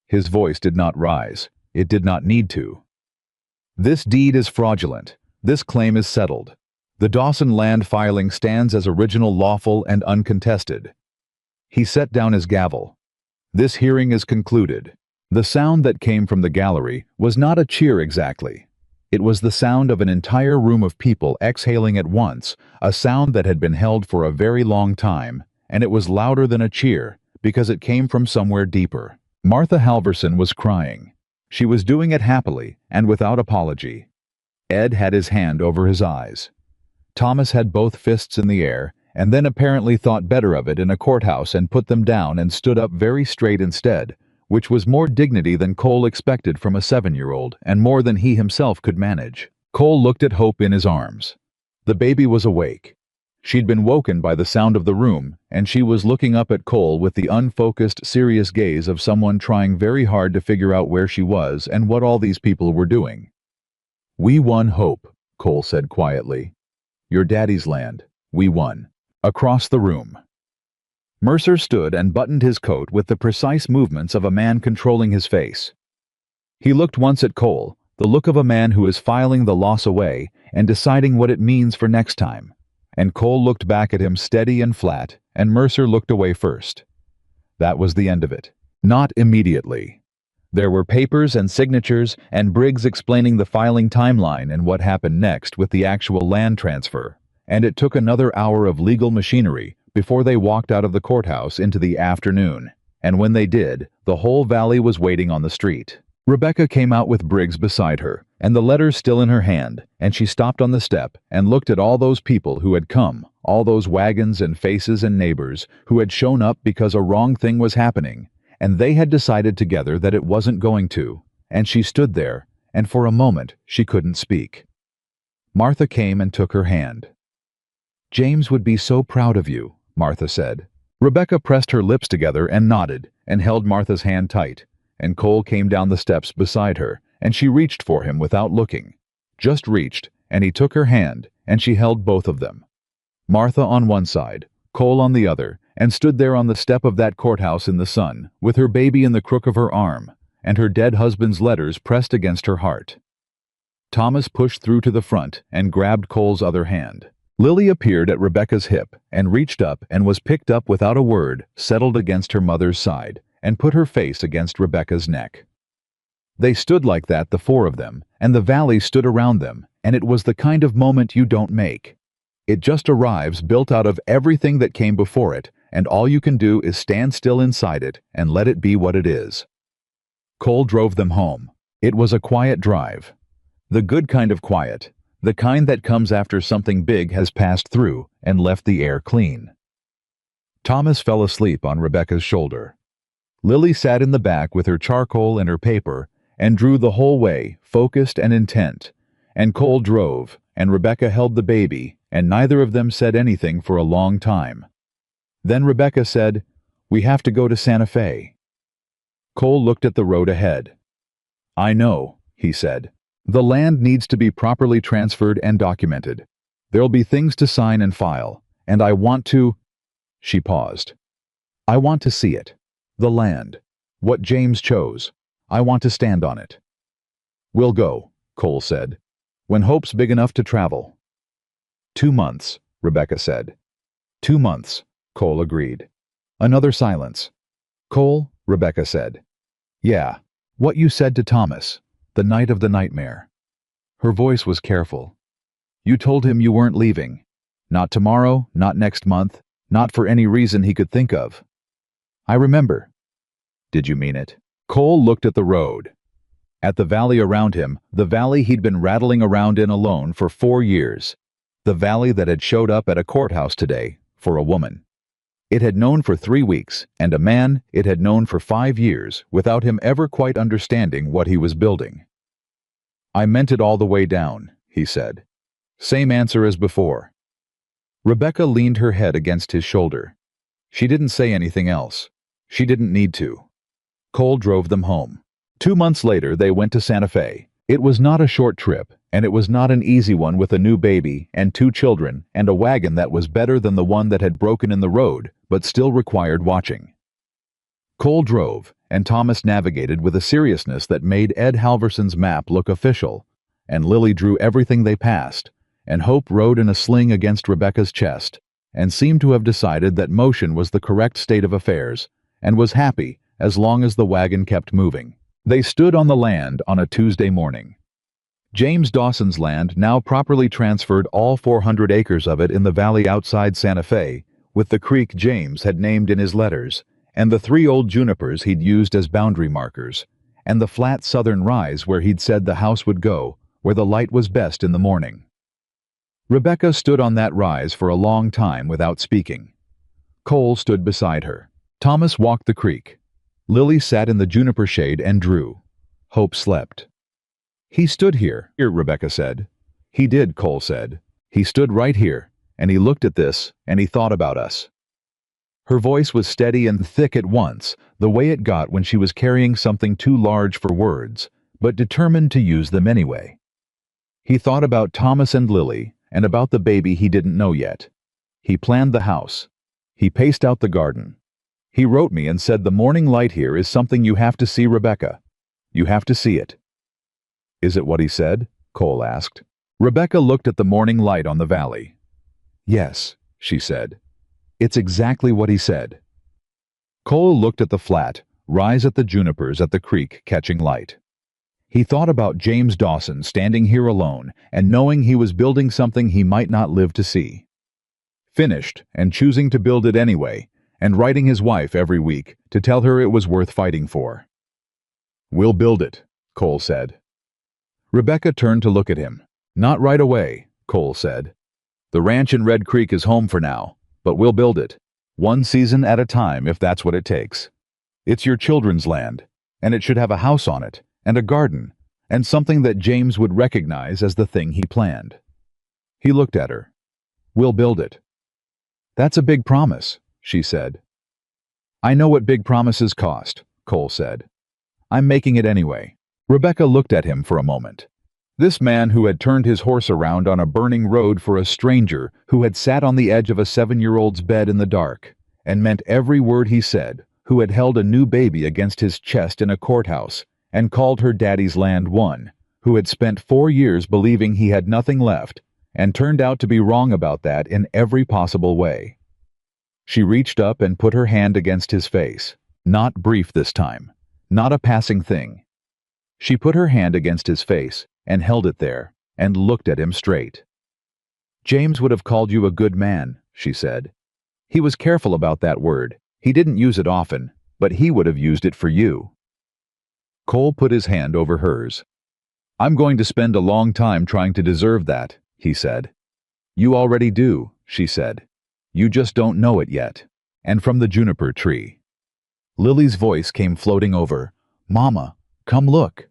A: His voice did not rise. It did not need to. "This deed is fraudulent. This claim is settled. The Dawson land filing stands as original, lawful, and uncontested." He set down his gavel. "This hearing is concluded." The sound that came from the gallery was not a cheer exactly. It was the sound of an entire room of people exhaling at once, a sound that had been held for a very long time, and it was louder than a cheer because it came from somewhere deeper. Martha Halverson was crying. She was doing it happily and without apology. Ed had his hand over his eyes. Thomas had both fists in the air, and then apparently thought better of it in a courthouse and put them down and stood up very straight instead, which was more dignity than Cole expected from a 7-year-old and more than he himself could manage. Cole looked at Hope in his arms. The baby was awake. She'd been woken by the sound of the room, and she was looking up at Cole with the unfocused, serious gaze of someone trying very hard to figure out where she was and what all these people were doing. "We won, Hope," Cole said quietly. "Your daddy's land. We won." Across the room. Mercer stood and buttoned his coat with the precise movements of a man controlling his face. He looked once at Cole, the look of a man who is filing the loss away and deciding what it means for next time. And Cole looked back at him steady and flat, and Mercer looked away first. That was the end of it. Not immediately. There were papers and signatures and Briggs explaining the filing timeline and what happened next with the actual land transfer, and it took another hour of legal machinery before they walked out of the courthouse into the afternoon, and when they did, the whole valley was waiting on the street. Rebecca came out with Briggs beside her, and the letters still in her hand, and she stopped on the step and looked at all those people who had come, all those wagons and faces and neighbors who had shown up because a wrong thing was happening, and they had decided together that it wasn't going to, and she stood there, and for a moment she couldn't speak. Martha came and took her hand. "James would be so proud of you," Martha said. Rebecca pressed her lips together and nodded, and held Martha's hand tight, and Cole came down the steps beside her, and she reached for him without looking. Just reached, and he took her hand, and she held both of them. Martha on one side, Cole on the other, and stood there on the step of that courthouse in the sun, with her baby in the crook of her arm, and her dead husband's letters pressed against her heart. Thomas pushed through to the front and grabbed Cole's other hand. Lily appeared at Rebecca's hip and reached up and was picked up without a word, settled against her mother's side, and put her face against Rebecca's neck. They stood like that, the four of them, and the valley stood around them, and it was the kind of moment you don't make. It just arrives built out of everything that came before it, and all you can do is stand still inside it and let it be what it is. Cole drove them home. It was a quiet drive. The good kind of quiet. The kind that comes after something big has passed through and left the air clean. Thomas fell asleep on Rebecca's shoulder. Lily sat in the back with her charcoal and her paper and drew the whole way, focused and intent, and Cole drove, and Rebecca held the baby, and neither of them said anything for a long time. Then Rebecca said, "We have to go to Santa Fe." Cole looked at the road ahead. "I know," he said. "The land needs to be properly transferred and documented. There'll be things to sign and file, and I want to—" She paused. "I want to see it. The land. What James chose. I want to stand on it." "We'll go," Cole said, "when Hope's big enough to travel." 2 months, Rebecca said. 2 months. Cole agreed. Another silence. Cole, Rebecca said. Yeah, what you said to Thomas, the night of the nightmare. Her voice was careful. You told him you weren't leaving. Not tomorrow, not next month, not for any reason he could think of. I remember. Did you mean it? Cole looked at the road. At the valley around him, the valley he'd been rattling around in alone for 4 years. The valley that had showed up at a courthouse today, for a woman. It had known for 3 weeks, and a man it had known for 5 years, without him ever quite understanding what he was building. I meant it all the way down, he said. Same answer as before. Rebecca leaned her head against his shoulder. She didn't say anything else. She didn't need to. Cole drove them home. 2 months later, they went to Santa Fe. It was not a short trip, and it was not an easy one with a new baby and 2 children and a wagon that was better than the one that had broken in the road, but still required watching. Cole drove, and Thomas navigated with a seriousness that made Ed Halverson's map look official, and Lily drew everything they passed, and Hope rode in a sling against Rebecca's chest, and seemed to have decided that motion was the correct state of affairs, and was happy as long as the wagon kept moving. They stood on the land on a Tuesday morning. James Dawson's land now properly transferred all 400 acres of it in the valley outside Santa Fe, with the creek James had named in his letters, and the 3 old junipers he'd used as boundary markers, and the flat southern rise where he'd said the house would go, where the light was best in the morning. Rebecca stood on that rise for a long time without speaking. Cole stood beside her. Thomas walked the creek. Lily sat in the juniper shade and drew. Hope slept. He stood here, Rebecca said. He did, Cole said. He stood right here, and he looked at this, and he thought about us. Her voice was steady and thick at once, the way it got when she was carrying something too large for words, but determined to use them anyway. He thought about Thomas and Lily, and about the baby he didn't know yet. He planned the house. He paced out the garden. He wrote me and said the morning light here is something you have to see, Rebecca. You have to see it. Is it what he said? Cole asked. Rebecca looked at the morning light on the valley. Yes, she said. It's exactly what he said. Cole looked at the flat, rise at the junipers at the creek catching light. He thought about James Dawson standing here alone and knowing he was building something he might not live to see. Finished and choosing to build it anyway, and writing his wife every week to tell her it was worth fighting for. We'll build it, Cole said. Rebecca turned to look at him. Not right away, Cole said. The ranch in Red Creek is home for now, but we'll build it. 1 season at a time if that's what it takes. It's your children's land, and it should have a house on it, and a garden, and something that James would recognize as the thing he planned. He looked at her. We'll build it. That's a big promise, she said. I know what big promises cost, Cole said. I'm making it anyway. Rebecca looked at him for a moment. This man who had turned his horse around on a burning road for a stranger who had sat on the edge of a 7-year-old's bed in the dark, and meant every word he said, who had held a new baby against his chest in a courthouse, and called her daddy's land one, who had spent 4 years believing he had nothing left, and turned out to be wrong about that in every possible way. She reached up and put her hand against his face, not brief this time, not a passing thing. She put her hand against his face and held it there, and looked at him straight. James would have called you a good man, she said. He was careful about that word. He didn't use it often, but he would have used it for you. Cole put his hand over hers. I'm going to spend a long time trying to deserve that, he said. You already do, she said. You just don't know it yet. And from the juniper tree. Lily's voice came floating over. Mama, come look.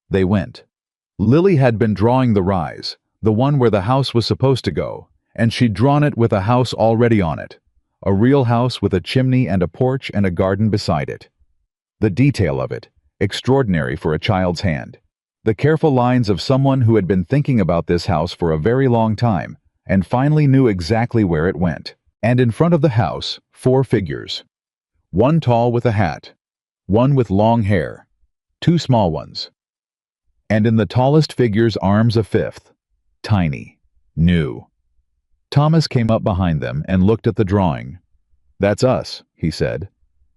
A: They went. Lily had been drawing the rise, the one where the house was supposed to go, and she'd drawn it with a house already on it. A real house with a chimney and a porch and a garden beside it. The detail of it, extraordinary for a child's hand. The careful lines of someone who had been thinking about this house for a very long time, and finally knew exactly where it went. And in front of the house, 4 figures. One tall with a hat. One with long hair. 2 small ones. And in the tallest figure's arms a 5th. Tiny. New. Thomas came up behind them and looked at the drawing, "That's us," he said.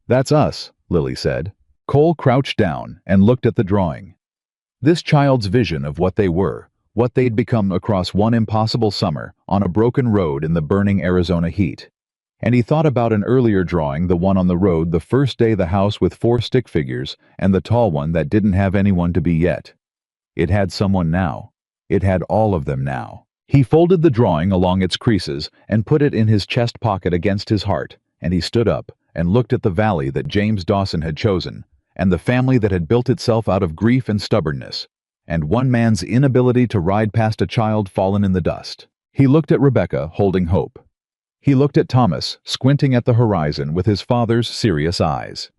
A: "That's us," Lily said. Cole crouched down and looked at the drawing. This child's vision of what they were, what they'd become across one impossible summer on a broken road in the burning Arizona heat. And he thought about an earlier drawing, the one on the road the first day, the house with 4 stick figures, and the tall one that didn't have anyone to be yet. It had someone now. It had all of them now. He folded the drawing along its creases and put it in his chest pocket against his heart, and he stood up and looked at the valley that James Dawson had chosen, and the family that had built itself out of grief and stubbornness, and one man's inability to ride past a child fallen in the dust. He looked at Rebecca, holding hope. He looked at Thomas, squinting at the horizon with his father's serious eyes.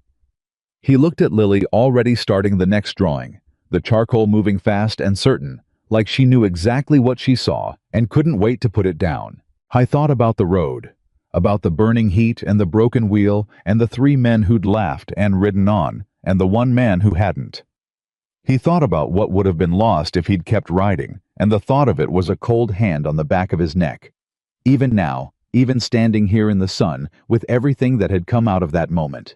A: He looked at Lily, already starting the next drawing, the charcoal moving fast and certain, like she knew exactly what she saw and couldn't wait to put it down. I thought about the road, about the burning heat and the broken wheel and the 3 men who'd laughed and ridden on, and the 1 man who hadn't. He thought about what would have been lost if he'd kept riding, and the thought of it was a cold hand on the back of his neck. Even now, even standing here in the sun, with everything that had come out of that moment.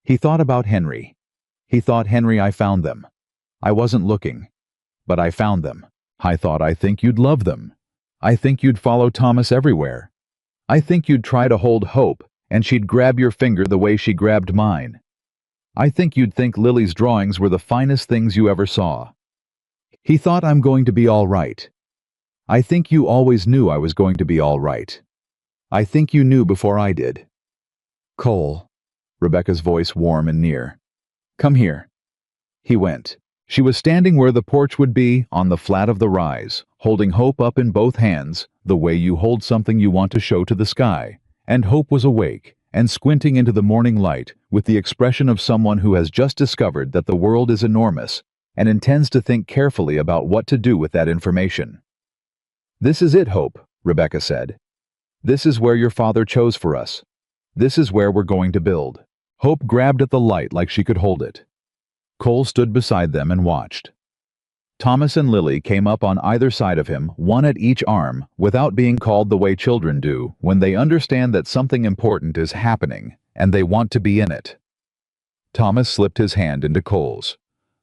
A: He thought about Henry. He thought, "Henry, I found them. I wasn't looking, but I found them. I thought, I think you'd love them. I think you'd follow Thomas everywhere. I think you'd try to hold hope, and she'd grab your finger the way she grabbed mine. I think you'd think Lily's drawings were the finest things you ever saw." He thought, "I'm going to be all right. I think you always knew I was going to be all right. I think you knew before I did." "Cole," Rebecca's voice warm and near. "Come here." He went. She was standing where the porch would be, on the flat of the rise, holding hope up in both hands, the way you hold something you want to show to the sky, and Hope was awake and squinting into the morning light with the expression of someone who has just discovered that the world is enormous and intends to think carefully about what to do with that information. "This is it, Hope," Rebecca said. "This is where your father chose for us. This is where we're going to build." Hope grabbed at the light like she could hold it. Cole stood beside them and watched. Thomas and Lily came up on either side of him, one at each arm, without being called, the way children do when they understand that something important is happening and they want to be in it. Thomas slipped his hand into Cole's.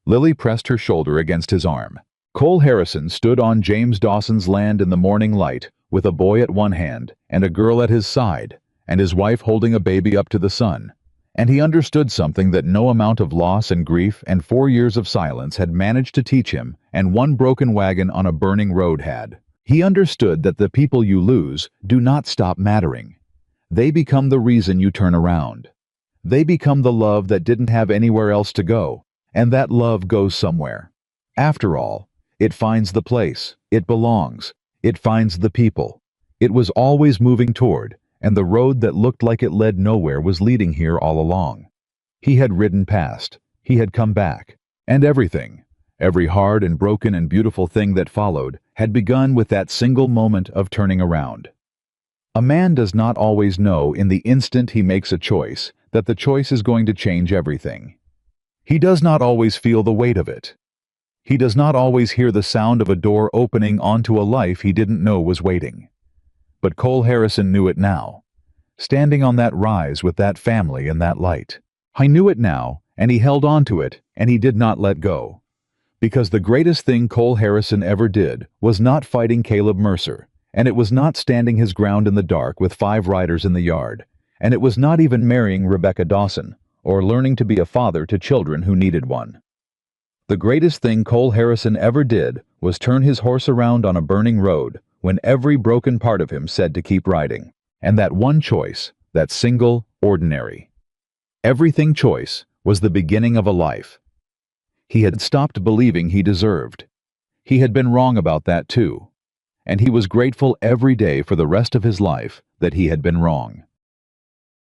A: Lily pressed her shoulder against his arm. Cole Harrison stood on James Dawson's land in the morning light, with a boy at one hand and a girl at his side, and his wife holding a baby up to the sun. And he understood something that no amount of loss and grief and 4 years of silence had managed to teach him, and 1 broken wagon on a burning road had. He understood that the people you lose do not stop mattering. They become the reason you turn around. They become the love that didn't have anywhere else to go, and that love goes somewhere. After all, it finds the place, it belongs, it finds the people. It was always moving toward, and the road that looked like it led nowhere was leading here all along. He had ridden past, he had come back, and everything, every hard and broken and beautiful thing that followed, had begun with that single moment of turning around. A man does not always know in the instant he makes a choice that the choice is going to change everything. He does not always feel the weight of it. He does not always hear the sound of a door opening onto a life he didn't know was waiting. But Cole Harrison knew it now, standing on that rise with that family and that light. I knew it now, and he held on to it, and he did not let go. Because the greatest thing Cole Harrison ever did was not fighting Caleb Mercer, and it was not standing his ground in the dark with 5 riders in the yard, and it was not even marrying Rebecca Dawson, or learning to be a father to children who needed one. The greatest thing Cole Harrison ever did was turn his horse around on a burning road, when every broken part of him said to keep riding. And that one choice, that single, ordinary, everything choice, was the beginning of a life. He had stopped believing he deserved. He had been wrong about that too. And he was grateful every day for the rest of his life that he had been wrong.